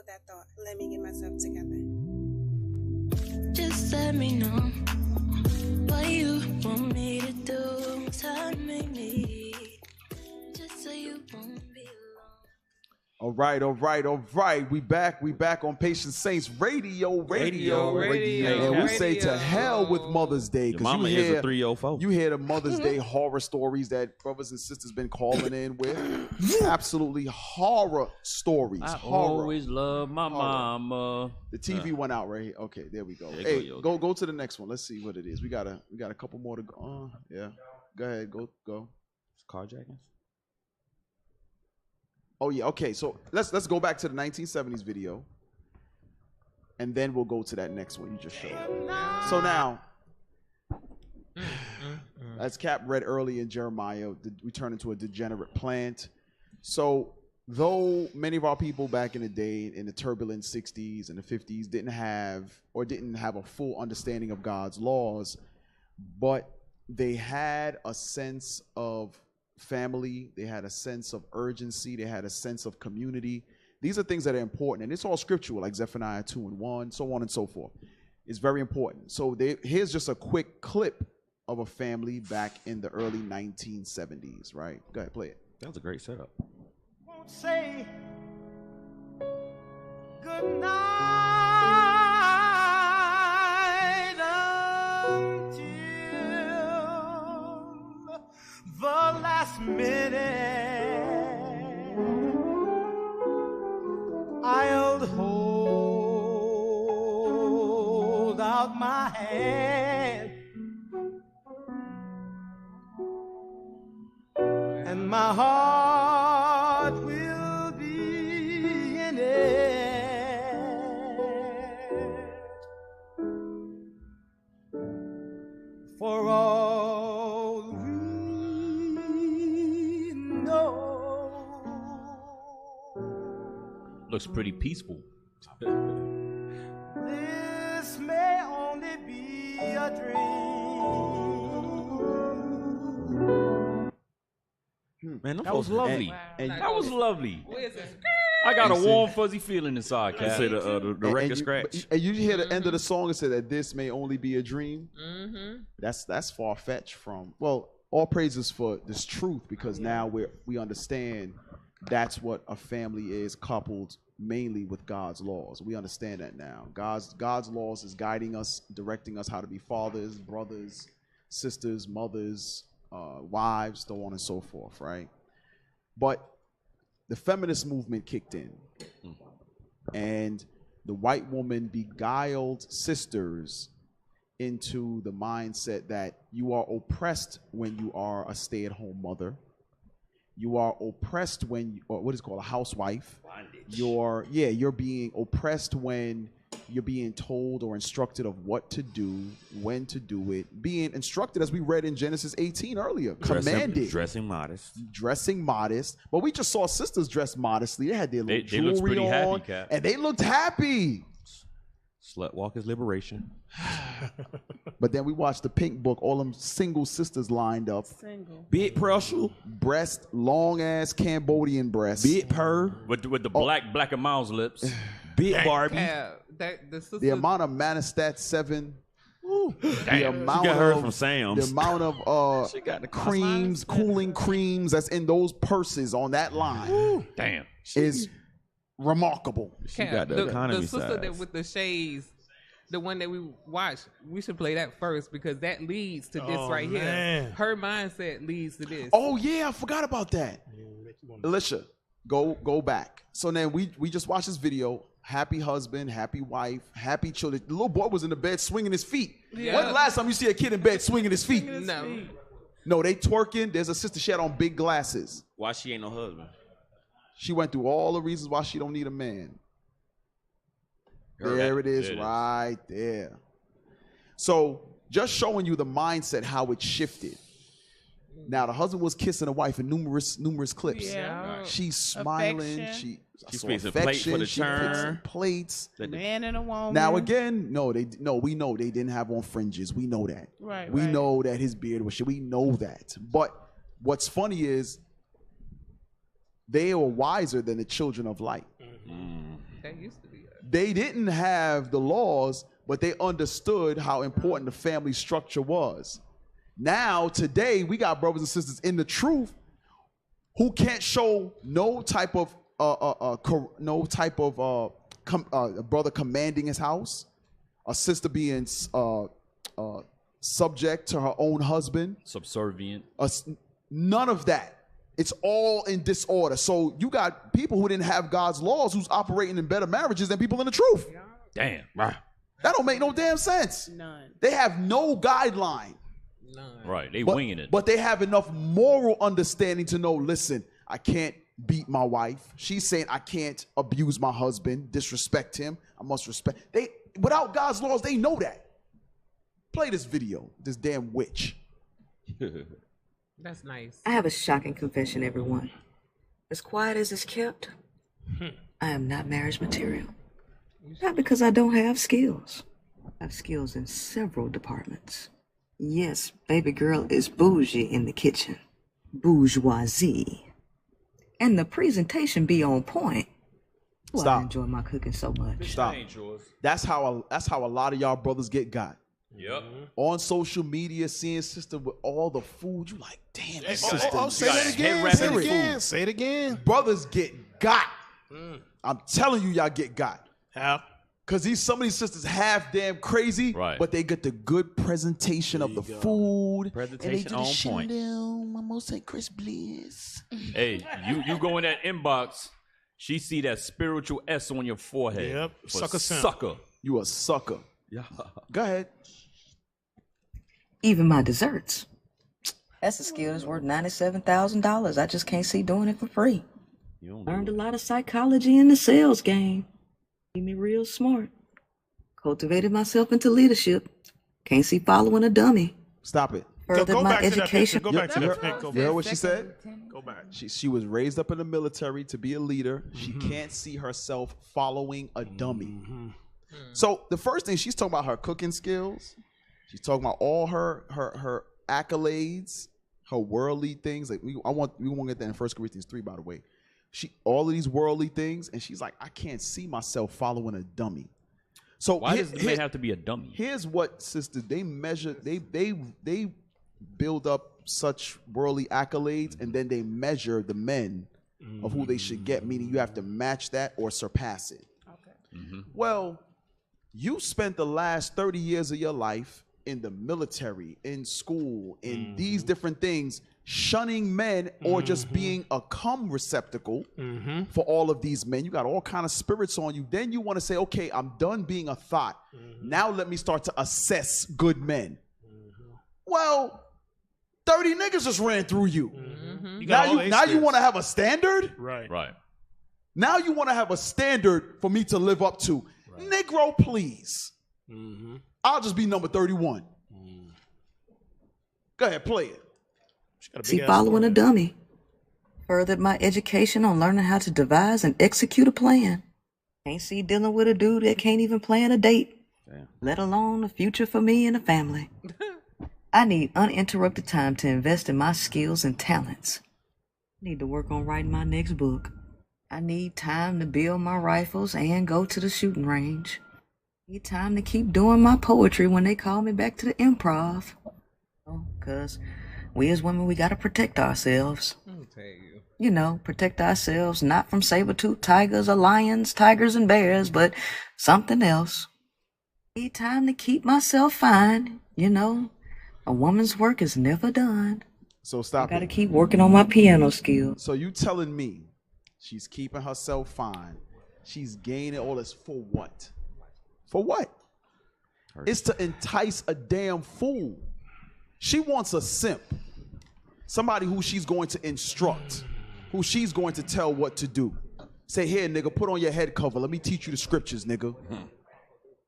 That thought. Let me get myself together. Just let me know what you want me to do. Tell me, just so you won't be All right. We back on Patient Saints Radio. And we say to hell with Mother's Day. Your mama is a 304. You hear the Mother's Day horror stories that brothers and sisters been calling in with. Absolutely horror stories. I horror. always love my mama. The TV went out right here. Okay, there we go. There Hey, you go. go to the next one. Let's see what it is. We got a couple more to go. Yeah. Go ahead. Go. Carjackings. Oh yeah, okay. So let's go back to the 1970s video, and then we'll go to that next one you just showed. So now, As Cap read early in Jeremiah, we turn into a degenerate plant. So though many of our people back in the day, in the turbulent 60s and the 50s, didn't have a full understanding of God's laws, but they had a sense of family, they had a sense of urgency, they had a sense of community. These are things that are important, and it's all scriptural, like Zephaniah 2:1, so on and so forth. It's very important. So here's just a quick clip of a family back in the early 1970s, right? Go ahead, play it. That was a great setup. Won't say good night until the last minute. I'll hold out my hand, and my heart will be in it. For all we know. Looks pretty peaceful. This may only be a dream. Man, That was lovely. That was lovely. Where's it? I got a warm, fuzzy feeling inside, Cat. Say the record scratch. And you hear the end of the song, it said that this may only be a dream. Mm-hmm. That's far-fetched from, well, all praises for this truth, because now we understand that's what a family is, coupled mainly with God's laws. We understand that now. God's laws is guiding us, directing us how to be fathers, brothers, sisters, mothers, wives, so on and so forth, right? But the feminist movement kicked in, and the white woman beguiled sisters into the mindset that you are oppressed when you are a stay-at-home mother. You are oppressed when, or what is called a housewife. Bondage. You're being oppressed when you're being told or instructed of what to do, when to do it. Being instructed, as we read in Genesis 18 earlier, commanded. Dressing modest. Dressing modest. But we just saw sisters dress modestly. They had their little They jewelry looked pretty on, happy, Cap. and they looked happy. Slut walk is liberation. But then we watched the Pink Book, all them single sisters lined up. Single. Big pressure. Breast, long ass Cambodian breasts. Big purr. With the black and mouse lips. Big Barbie. The amount of Manistat 7. The amount she got hers of from Sam's. The amount of She got the creams, cooling creams that's in those purses on that line. Damn. Is remarkable. She got the economy sister size. that with the shades, the one that we watched, we should play that first, because that leads to this right here. Her mindset leads to this. Oh yeah, I forgot about that. Alicia, go back. So then we just watched this video. Happy husband, happy wife, happy children. The little boy was in the bed swinging his feet. Yeah. When's the last time you see a kid in bed swinging his feet? No, they twerking. There's a sister, she had on big glasses. Why she ain't no husband? She went through all the reasons why she don't need a man. There it is, right there. So just showing you the mindset, how it shifted. Now the husband was kissing the wife in numerous clips. Yeah. She's smiling. Affection. She's fixing plates for the turn. Plates. Man and a woman. Now again, we know they didn't have on fringes. We know that. Right. We know that his beard was shit. We know that. But what's funny is they were wiser than the children of light. That used to be that. They didn't have the laws, but they understood how important the family structure was. Now, today, we got brothers and sisters in the truth who can't show no type of a brother commanding his house, a sister being subject to her own husband, subservient. None of that. It's all in disorder. So you got people who didn't have God's laws who's operating in better marriages than people in the truth. Damn. That don't make no damn sense. None. They have no guideline. Right. They winging it. But they have enough moral understanding to know, listen, I can't beat my wife. She's saying I can't abuse my husband, disrespect him. I must respect. Without God's laws, they know that. Play this video, this damn witch. That's nice. I have a shocking confession, everyone. As quiet as it's kept, I am not marriage material. Not because I don't have skills. I have skills in several departments. Yes, baby girl is bougie in the kitchen. Bourgeoisie. And the presentation be on point. Well, I enjoy my cooking so much. Stop. That's how a lot of y'all brothers get got. Yep. On social media, seeing sister with all the food, you like, damn, this sister. Say that again. Say it again. Say it again. Brothers get got. I'm telling you, y'all get got. How? Because some of these sisters half damn crazy, but they get the good presentation of the food. Presentation on point. Chris Bliss. Hey, you go in that inbox, she see that spiritual S on your forehead. Yep. For Sucker. You a sucker. Yeah. Go ahead. Even my desserts. That's a skill that's worth $97,000. I just can't see doing it for free. Learned a lot of psychology in the sales game. Made me real smart. Cultivated myself into leadership. Can't see following a dummy. Stop it. Furthered my education. Go back to that pic. You heard what she said? Go back. She was raised up in the military to be a leader. She can't see herself following a dummy. So the first thing, she's talking about her cooking skills. She's talking about all her accolades, her worldly things. Like we won't get that in 1 Corinthians 3, by the way. All of these worldly things, and she's like, I can't see myself following a dummy. So why does the man have to be a dummy? Here's what, sisters, they measure, they build up such worldly accolades, and then they measure the men of who they should get, meaning you have to match that or surpass it. Okay. Well, you spent the last 30 years of your life in the military, in school, in these different things, shunning men or just being a cum receptacle for all of these men. You got all kind of spirits on you. Then you want to say, okay, I'm done being a thought. Now let me start to assess good men. Well, 30 niggas just ran through you. Now you want to have a standard? Right. Now you want to have a standard for me to live up to. Negro, please. I'll just be number 31. Go ahead, play it. See following a dummy. Furthered my education on learning how to devise and execute a plan. Can't see dealing with a dude that can't even plan a date, let alone a future for me and a family. I need uninterrupted time to invest in my skills and talents. I need to work on writing my next book. I need time to build my rifles and go to the shooting range. I need time to keep doing my poetry when they call me back to the improv. Because we as women, we got to protect ourselves. I'll tell you. You know, protect ourselves not from saber-toothed tigers or lions, tigers and bears, but something else. I need time to keep myself fine. You know, a woman's work is never done. So stop I got to keep working on my piano skills. So you telling me she's keeping herself fine. She's gaining all this for what? For what? It's to entice a damn fool. She wants a simp. Somebody who she's going to instruct, who she's going to tell what to do. Say, here, nigga, put on your head cover. Let me teach you the scriptures, nigga.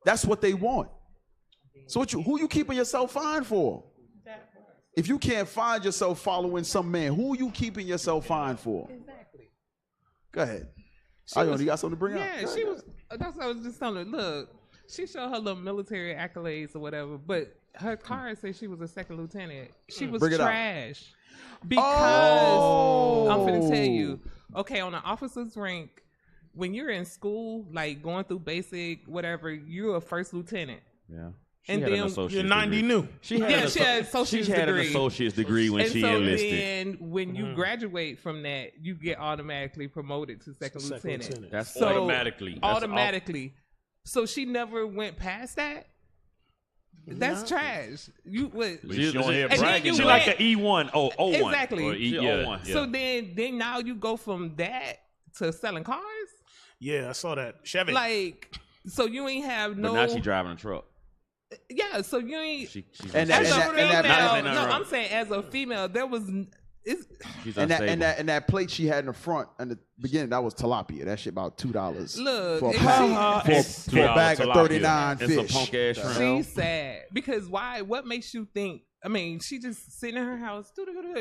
That's what they want. So who you keeping yourself fine for? If you can't find yourself following some man, who you keeping yourself fine for? Exactly. Go ahead. You got something to bring up? Yeah, she was. That's what I was just telling her. Look, she showed her little military accolades or whatever, but her card said she was a second lieutenant. She was trash. Because I'm gonna tell you, okay, on the officer's rank, when you're in school, like going through basic whatever, you're a first lieutenant. Yeah. And then you're 90 new. She had an associate's degree when she enlisted. And when you graduate from that, you get automatically promoted to second lieutenant. That's so, automatically. Automatically. So she never went past that. That's trash. You what? She like an E1, O1. Exactly. Or E1. So then now you go from that to selling cars. Yeah, I saw that Chevy. Like, so you ain't have no. But now she driving a truck. Yeah, so you ain't. I'm saying as a female, there was. And that plate she had in the front in the beginning, that was tilapia. That shit about $2. Look, for a bag of 39 fish. Some punk ass shrimp. She's sad because why? What makes you think I mean, she just sitting in her house.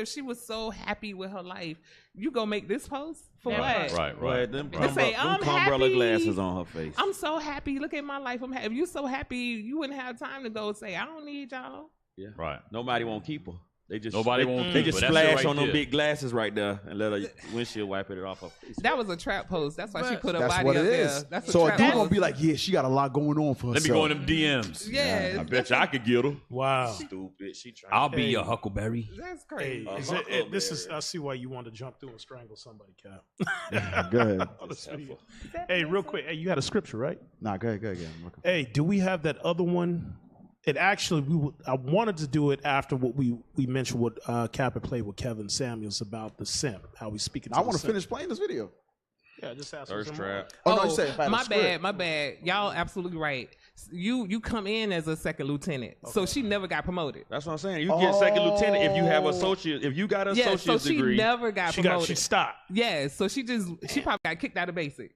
She was so happy with her life. You go make this post for what? Right. Them To say, I'm umbrella happy. glasses on her face. I'm so happy. Look at my life. I'm happy. If you so happy, you wouldn't have time to go say, I don't need y'all. Yeah. Right. Nobody won't keep her. They just Nobody won't They keep just her. That's it splash right on them there. big glasses right there and let her windshield wipe it off her face. That was a trap post. That's why she put her That's body what up it is. there. That's So a a trap dude post. gonna be like, yeah, she got a lot going on for Let herself. me go in them DMs. Yeah. I bet you I could get her. Wow. Stupid. She trying. I'll be Hey. your Huckleberry. That's Hey, crazy. this is. I see why you want to jump through and strangle somebody, Cap. Go ahead. On this video. Hey, real quick. Hey, you had a scripture, right? Nah, go ahead. I'm looking. Hey, do we have that other one? It actually, I wanted to do it after what we mentioned what Cap had played with Kevin Samuels about the simp, how we speak. I want to finish playing this video. Yeah, just ask Thirst for some more. trap. Oh, no, you said if I had a my script. bad. Y'all absolutely right. You come in as a second lieutenant, so she never got promoted. That's what I'm saying. You get second lieutenant if you have associate. If you got an Yeah, so associate's she degree. never got promoted. She stopped. Yeah, so she probably got kicked out of basic.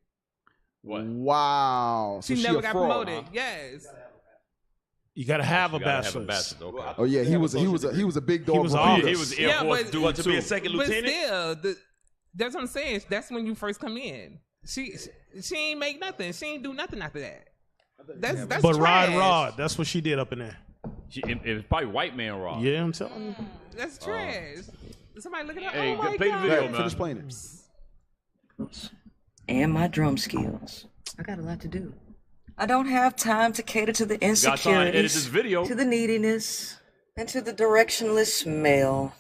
What? Wow. So She she never a got fraud, promoted. huh? Yes. You got to have a You gotta have bachelor's. a bachelor's. Okay. Oh yeah, he was a big dog. He was with all- Peter. He was Air Force but- dude to be a too. second But lieutenant. still, that's what I'm saying. That's when you first come in. She ain't make nothing. She ain't do nothing after that. That's But trash. Rod, that's what she did up in there. It was probably white man raw. Yeah, I'm telling you. That's trash. Somebody look at her. Hey, Oh my play the God. video, Go ahead, man. finish playing it. And my drum skills. I got a lot to do. I don't have time to cater to the Got time to edit this insecurities, video. to the neediness, and to the directionless male.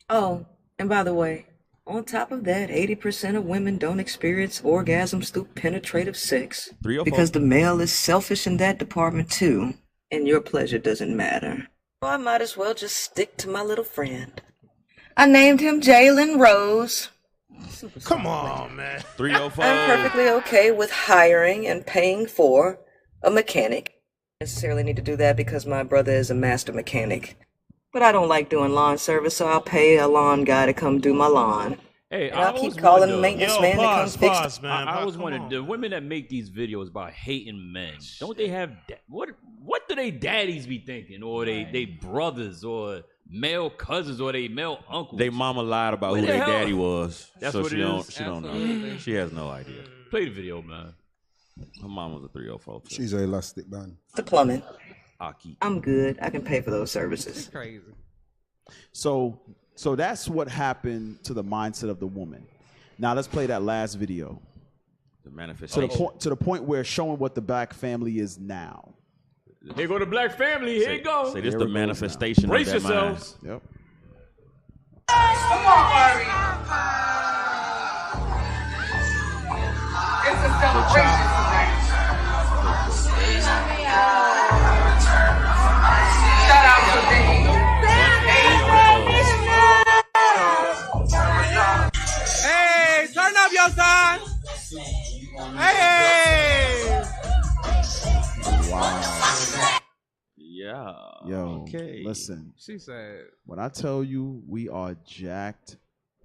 Oh, and by the way, on top of that, 80% of women don't experience orgasms through penetrative sex 3 or 4. because the male is selfish in that department too, and your pleasure doesn't matter. So I might as well just stick to my little friend. I named him Jalen Rose. Come on, man. 305. I'm perfectly okay with hiring and paying for a mechanic. I necessarily need to do that because my brother is a master mechanic. But I don't like doing lawn service, so I'll pay a lawn guy to come do my lawn. Hey, And I'll keep calling the maintenance man to come fix it. man. I always Come wanted on. the women that make these videos about hating men. Don't they have what do they daddies be thinking, or they brothers, or male cousins, or they male uncles? They mama lied about Where who the their hell- daddy was. That's so what she it don't is? she don't know. Absolutely. She has no idea. Play the video, man. Her mom was a 304 too. She's an elastic band. The plumbing. Aki. I'm good. I can pay for those services. Crazy. So that's what happened to the mindset of the woman. Now let's play that last video. The To manifestation. the point where showing what the black family is now. Here go the black family. Here you go. Say this Here the it goes manifestation Brace of that mind. yourselves. Yep. Come on, Murray. It's a celebration tonight. Shout out to Hey, turn up your son. Hey. Wow. Yeah. Yo, Okay. listen. She said, When I tell you we are jacked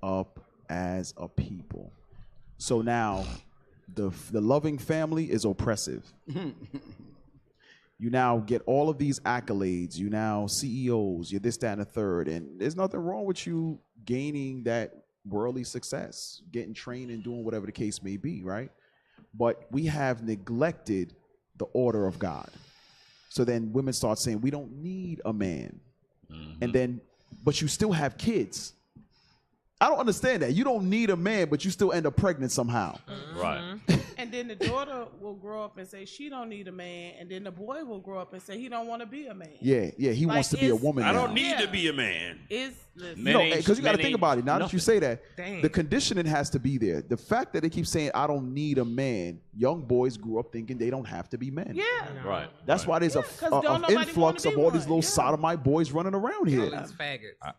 up as a people. So now the loving family is oppressive. You now get all of these accolades. You now CEOs, you're this, that, and the third. And there's nothing wrong with you gaining that worldly success, getting trained and doing whatever the case may be, right? But we have neglected the order of God. So then women start saying, we don't need a man. And then, but you still have kids. I don't understand that. You don't need a man, but you still end up pregnant somehow. Right. And then the daughter will grow up and say she don't need a man, and then the boy will grow up and say he don't want to be a man. Yeah, he Like, wants to be a it's- woman I now. don't need to be a man. It's listen, Men No, ain't- because you got to men think ain't about it. Now that you nothing. say that, Dang. the conditioning has to be there. The fact that they keep saying, I don't need a man, young boys grew up thinking they don't have to be men. yeah. Right. That's why there's 'cause a don't nobody influx wanna of be all these one. little Yeah. sodomite boys running around here. these faggots.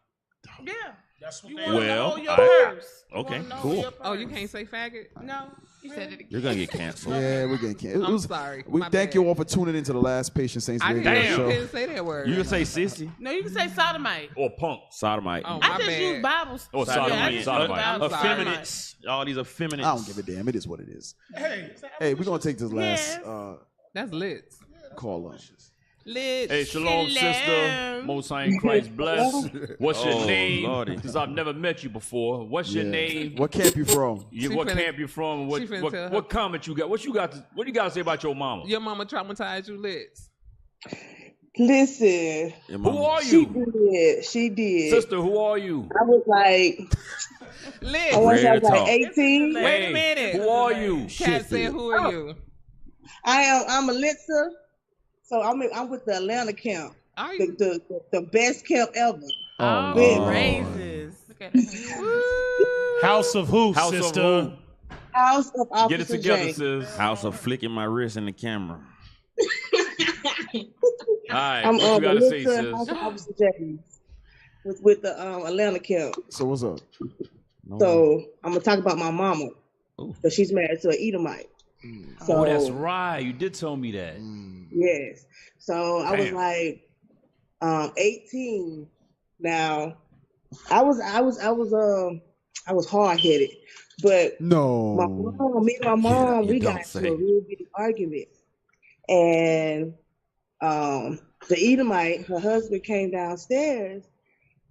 Yeah. That's what You they want to Well, know your I- purse. You okay, wanna know cool. your Oh, you purse. can't say faggot? No. He said it again. You're gonna get canceled. Yeah, we're getting canceled. I'm sorry. We My thank bad. you all for tuning into the last Patient Saints I Radio didn't, Show. you didn't say that word. You can say sissy No, you can say sodomite. Or punk. sodomite. Oh, I my just bad. use Bibles. Oh, Yeah, I sodomite. just use Sodomite. Bibles. Effeminates. All these effeminates. I don't give a damn. It is what it is. Hey, Hey, we're going to take this last Yes. That's lit. caller. Hey, shalom, sister. Most High in Christ bless. What's your name? Lordy. Because I've never met you before. What's your name? What camp you from? What camp you from? What comment you got? What you got to say about your mama? Your mama traumatized you, Liz. Listen. Who are you? She did. Sister, who are you? I was like, Liz. I was like 18. Wait a minute. Who are you? Cat said, who are you? I'm Alexa. So I'm with the Atlanta camp. Are you? The best camp ever. Praises. House of who, House sister? of who? House of Officer Get it together, J. sis. House of flicking my wrist in the camera. All right, I'm what you got to say, Alexa, sis? House of Officer J. With the Atlanta camp. So what's up? So I'm gonna talk about my mama. Because she's married to an Edomite. Oh, that's right. You did tell me that. Yes. So I was Damn. like 18. Now I was hard headed, but me and my mom, we got into a real big argument, and the Edomite, her husband, came downstairs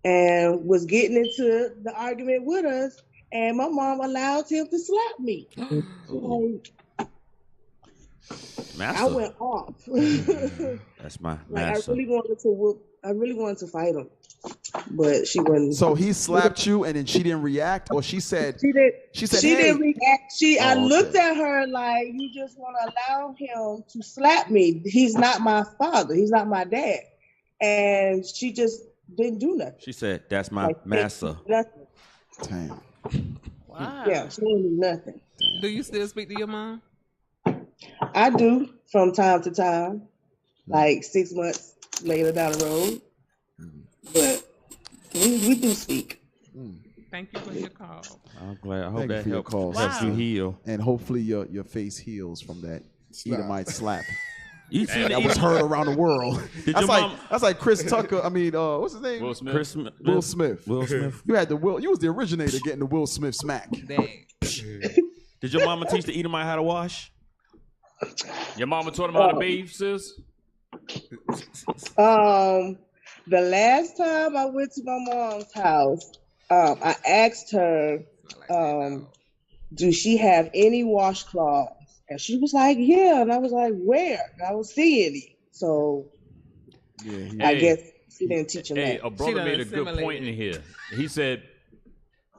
and was getting into the argument with us, and my mom allowed him to slap me. I went off. That's my Like master. I really wanted to fight him, but she wouldn't. So he slapped you, and then she didn't react, or she said She did. She said, She "Hey." didn't react. I Oh, looked at her like, you just want to allow him to slap me. He's not my father. He's not my dad. And she just didn't do nothing. She said, "That's my master." Nothing. Damn. Wow. Yeah, she didn't do nothing. Do you still speak to your mom? I do from time to time, like 6 months later down the road. But we do speak. Thank you for your call. I'm glad. I hope Thank you that for your helps call, helps sister. you heal. And hopefully your face heals from that Edomite slap. You see that was heard around the world. Did That's your like mom- that's like Chris Tucker. I mean, what's his name? Will Smith. Chris Smith. Will Smith. Will Smith. You had the Will. You was the originator getting the Will Smith smack. Dang. Did your mama teach the Edomite how to wash? Your mama taught him how to bathe, sis? The last time I went to my mom's house, I asked her, do she have any washcloths? And she was like, yeah. And I was like, where? And I don't see any. So I guess she didn't teach him Hey, that. a brother made a good point in here. He said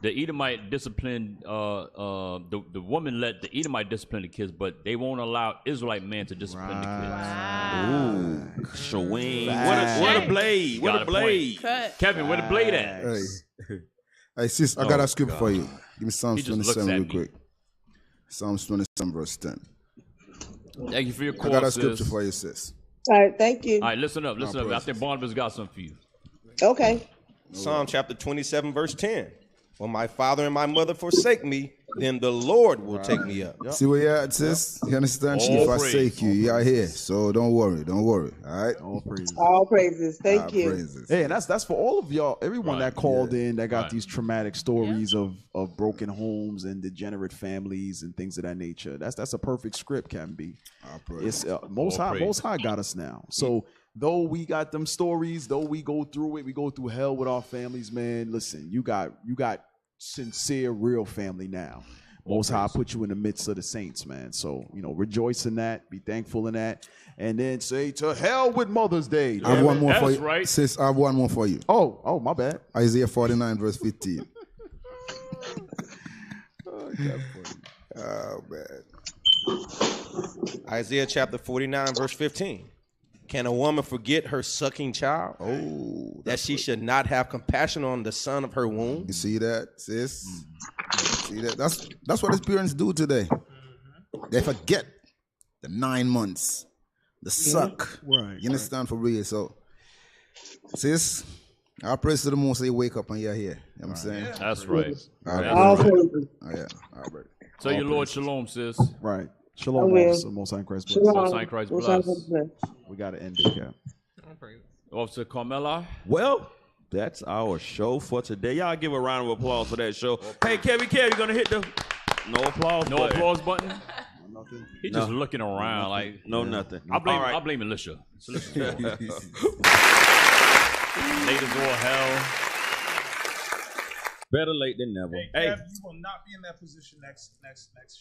the Edomite disciplined, the woman let the Edomite discipline the kids, but they won't allow Israelite men to discipline the kids. Ooh, Shaween. Facts. What a blade. You What got a a blade. point. Kevin, where the blade at? Hey, sis, I got Oh, a script for you. Give me Psalms He just looks 27 at real me. quick. Psalms 27 verse 10. Thank you for your I call, got a sis. scripture for you, sis. All right, thank you. All right, listen up. I praises. think Barnabas got something for you. Okay. Psalm chapter 27, verse 10. When my father and my mother forsake me, then the Lord will take me up. See where you're at, sis? You understand? She All forsake you. You are here. So don't worry. Don't worry. All right? All praises. All praises. Thank you. Praises. Hey, and that's for all of y'all, everyone that called in that got Right. these traumatic stories of broken homes and degenerate families and things of that nature. That's a perfect script, can be. It's most high got us now. So though we got them stories, though we go through it, we go through hell with our families, man. Listen, you got sincere, real family now. Most High put you in the midst of the saints, man. So, rejoice in that, be thankful in that, and then say to hell with Mother's Day. I have one more for That's you. right. Sis, I have one more for you. Oh, my bad. Isaiah 49, verse 15. Oh, man. Isaiah chapter 49, verse 15. Can a woman forget her sucking child? Oh, that she should not have compassion on the son of her womb? You see that, sis? See that? That's what his parents do today. They forget the 9 months, the suck. Right. You understand, for real? So, sis, I praise to the most they wake up and you're here. You know what I'm saying? That's right. All right. All brother. praises. Oh, yeah. All right. So your Lord Shalom, sis. Right. I Shalom, will. officer. Most High in Christ bless. Shalom. Most High in Christ Most High in bless. Christ bless. We got to end it, Cap. Officer Carmela. Well, that's our show for today. Y'all give a round of applause for that show. Hey, Kevin, you gonna hit the no applause? No button. applause button. Nothing. He just looking around like nothing. I blame All right. I blame militia. It's Alicia's fault. Ladies all hell. Better late than never. Hey, Kev, you will not be in that position next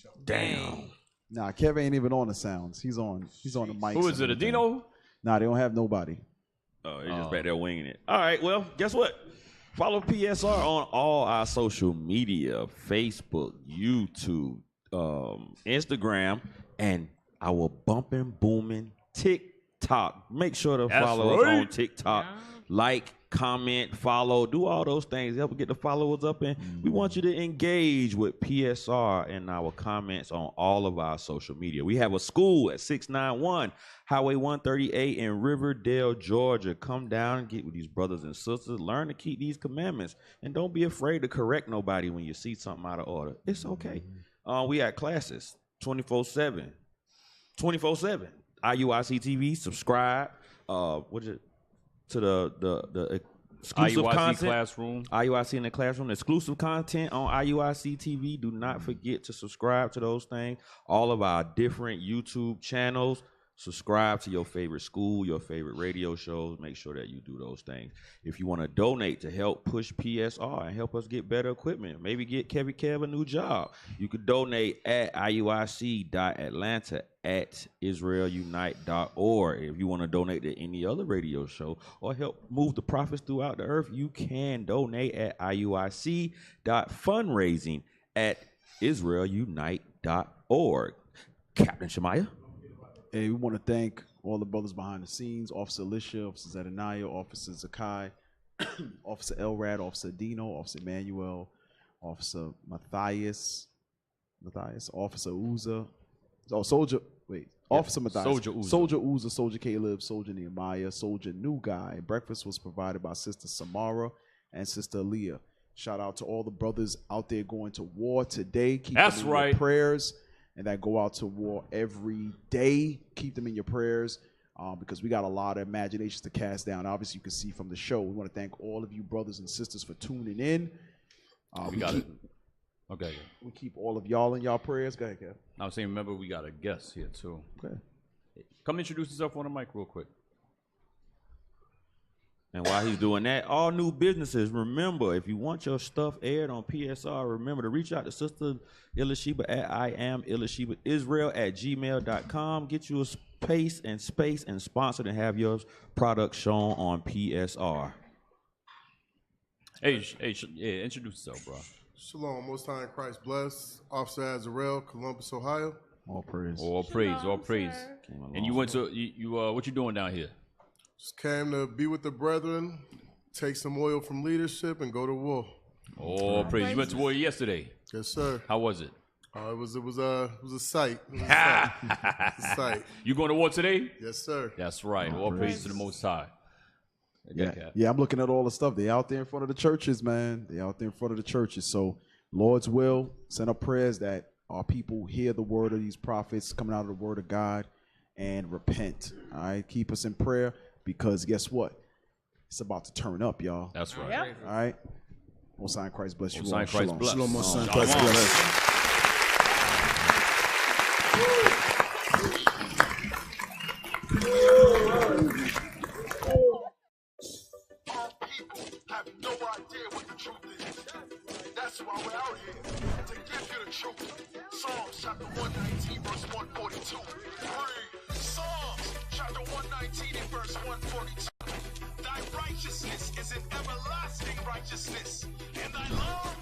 show. Damn. Nah, Kev ain't even on the sounds. He's on the mic. Who is it? Adino? Nah, they don't have nobody. Oh, they're just back there winging it. All right, well, guess what? Follow PSR on all our social media, Facebook, YouTube, Instagram, and our bumping, booming TikTok. Make sure to follow us on TikTok. Like, comment, follow, do all those things. Help get the followers up. And we want you to engage with PSR in our comments on all of our social media. We have a school at 691 Highway 138 in Riverdale, Georgia. Come down and get with these brothers and sisters. Learn to keep these commandments. And don't be afraid to correct nobody when you see something out of order. It's okay. We have classes 24/7. 24/7. IUIC TV, subscribe. What is it? To the exclusive IUIC content. Classroom. IUIC in the classroom. Exclusive content on IUIC TV. Do not forget to subscribe to those things. All of our different YouTube channels. Subscribe to your favorite school, your favorite radio shows. Make sure that you do those things. If you want to donate to help push PSR and help us get better equipment, maybe get Kevin Kev a new job, you could donate at iuic.atlanta@israelunite.org. If you want to donate to any other radio show or help move the prophets throughout the earth, you can donate at iuic.fundraising@israelunite.org. Captain Shemaiah. Hey, we want to thank all the brothers behind the scenes, Officer Alicia, Officer Zedekiah, Officer Zakai, Officer Elrad, Officer Dino, Officer Emmanuel, Officer Matthias, Officer Uza, Officer Matthias, Soldier Uza, Soldier Caleb, Soldier Nehemiah, Soldier New Guy. Breakfast was provided by Sister Samara and Sister Aaliyah. Shout out to all the brothers out there going to war today. Keep them in your prayers. And that go out to war every day. Keep them in your prayers because we got a lot of imaginations to cast down. Obviously, you can see from the show. We want to thank all of you brothers and sisters for tuning in. We got it. Okay. We keep all of y'all in y'all prayers. Go ahead, Kev. I was saying, remember, we got a guest here, too. Okay. Come introduce yourself on the mic real quick. And while he's doing that, all new businesses, remember, if you want your stuff aired on PSR, remember to reach out to Sister Elisheba at IamElishebaIsrael@gmail.com. Get you a space and sponsor and have your product shown on PSR. Hey, introduce yourself, bro. Shalom, Most High in Christ bless. Officer Azarel, Columbus, Ohio. All praise. All praise, all praise. And you went to, what you doing down here? Just came to be with the brethren, take some oil from leadership, and go to war. Oh, praise! You went to war yesterday. Yes, sir. How was it? It was a sight. It was a sight. You going to war today? Yes, sir. That's right. All praise to the Most High. Yeah, I'm looking at all the stuff. They out there in front of the churches, man. They out there in front of the churches. So, Lord's will, send up prayers that our people hear the word of these prophets coming out of the word of God and repent. All right, keep us in prayer. Because guess what? It's about to turn up, y'all. That's right. Yep. All right? Most High in Christ bless you all. Most High in Christ bless. Shalom, Most High in Christ bless. Have no idea what the truth is. That's why we're out here, to give you the truth. Psalms chapter 119, verse 142. Read. Psalms chapter 119 and verse 142. Thy righteousness is an everlasting righteousness, and thy love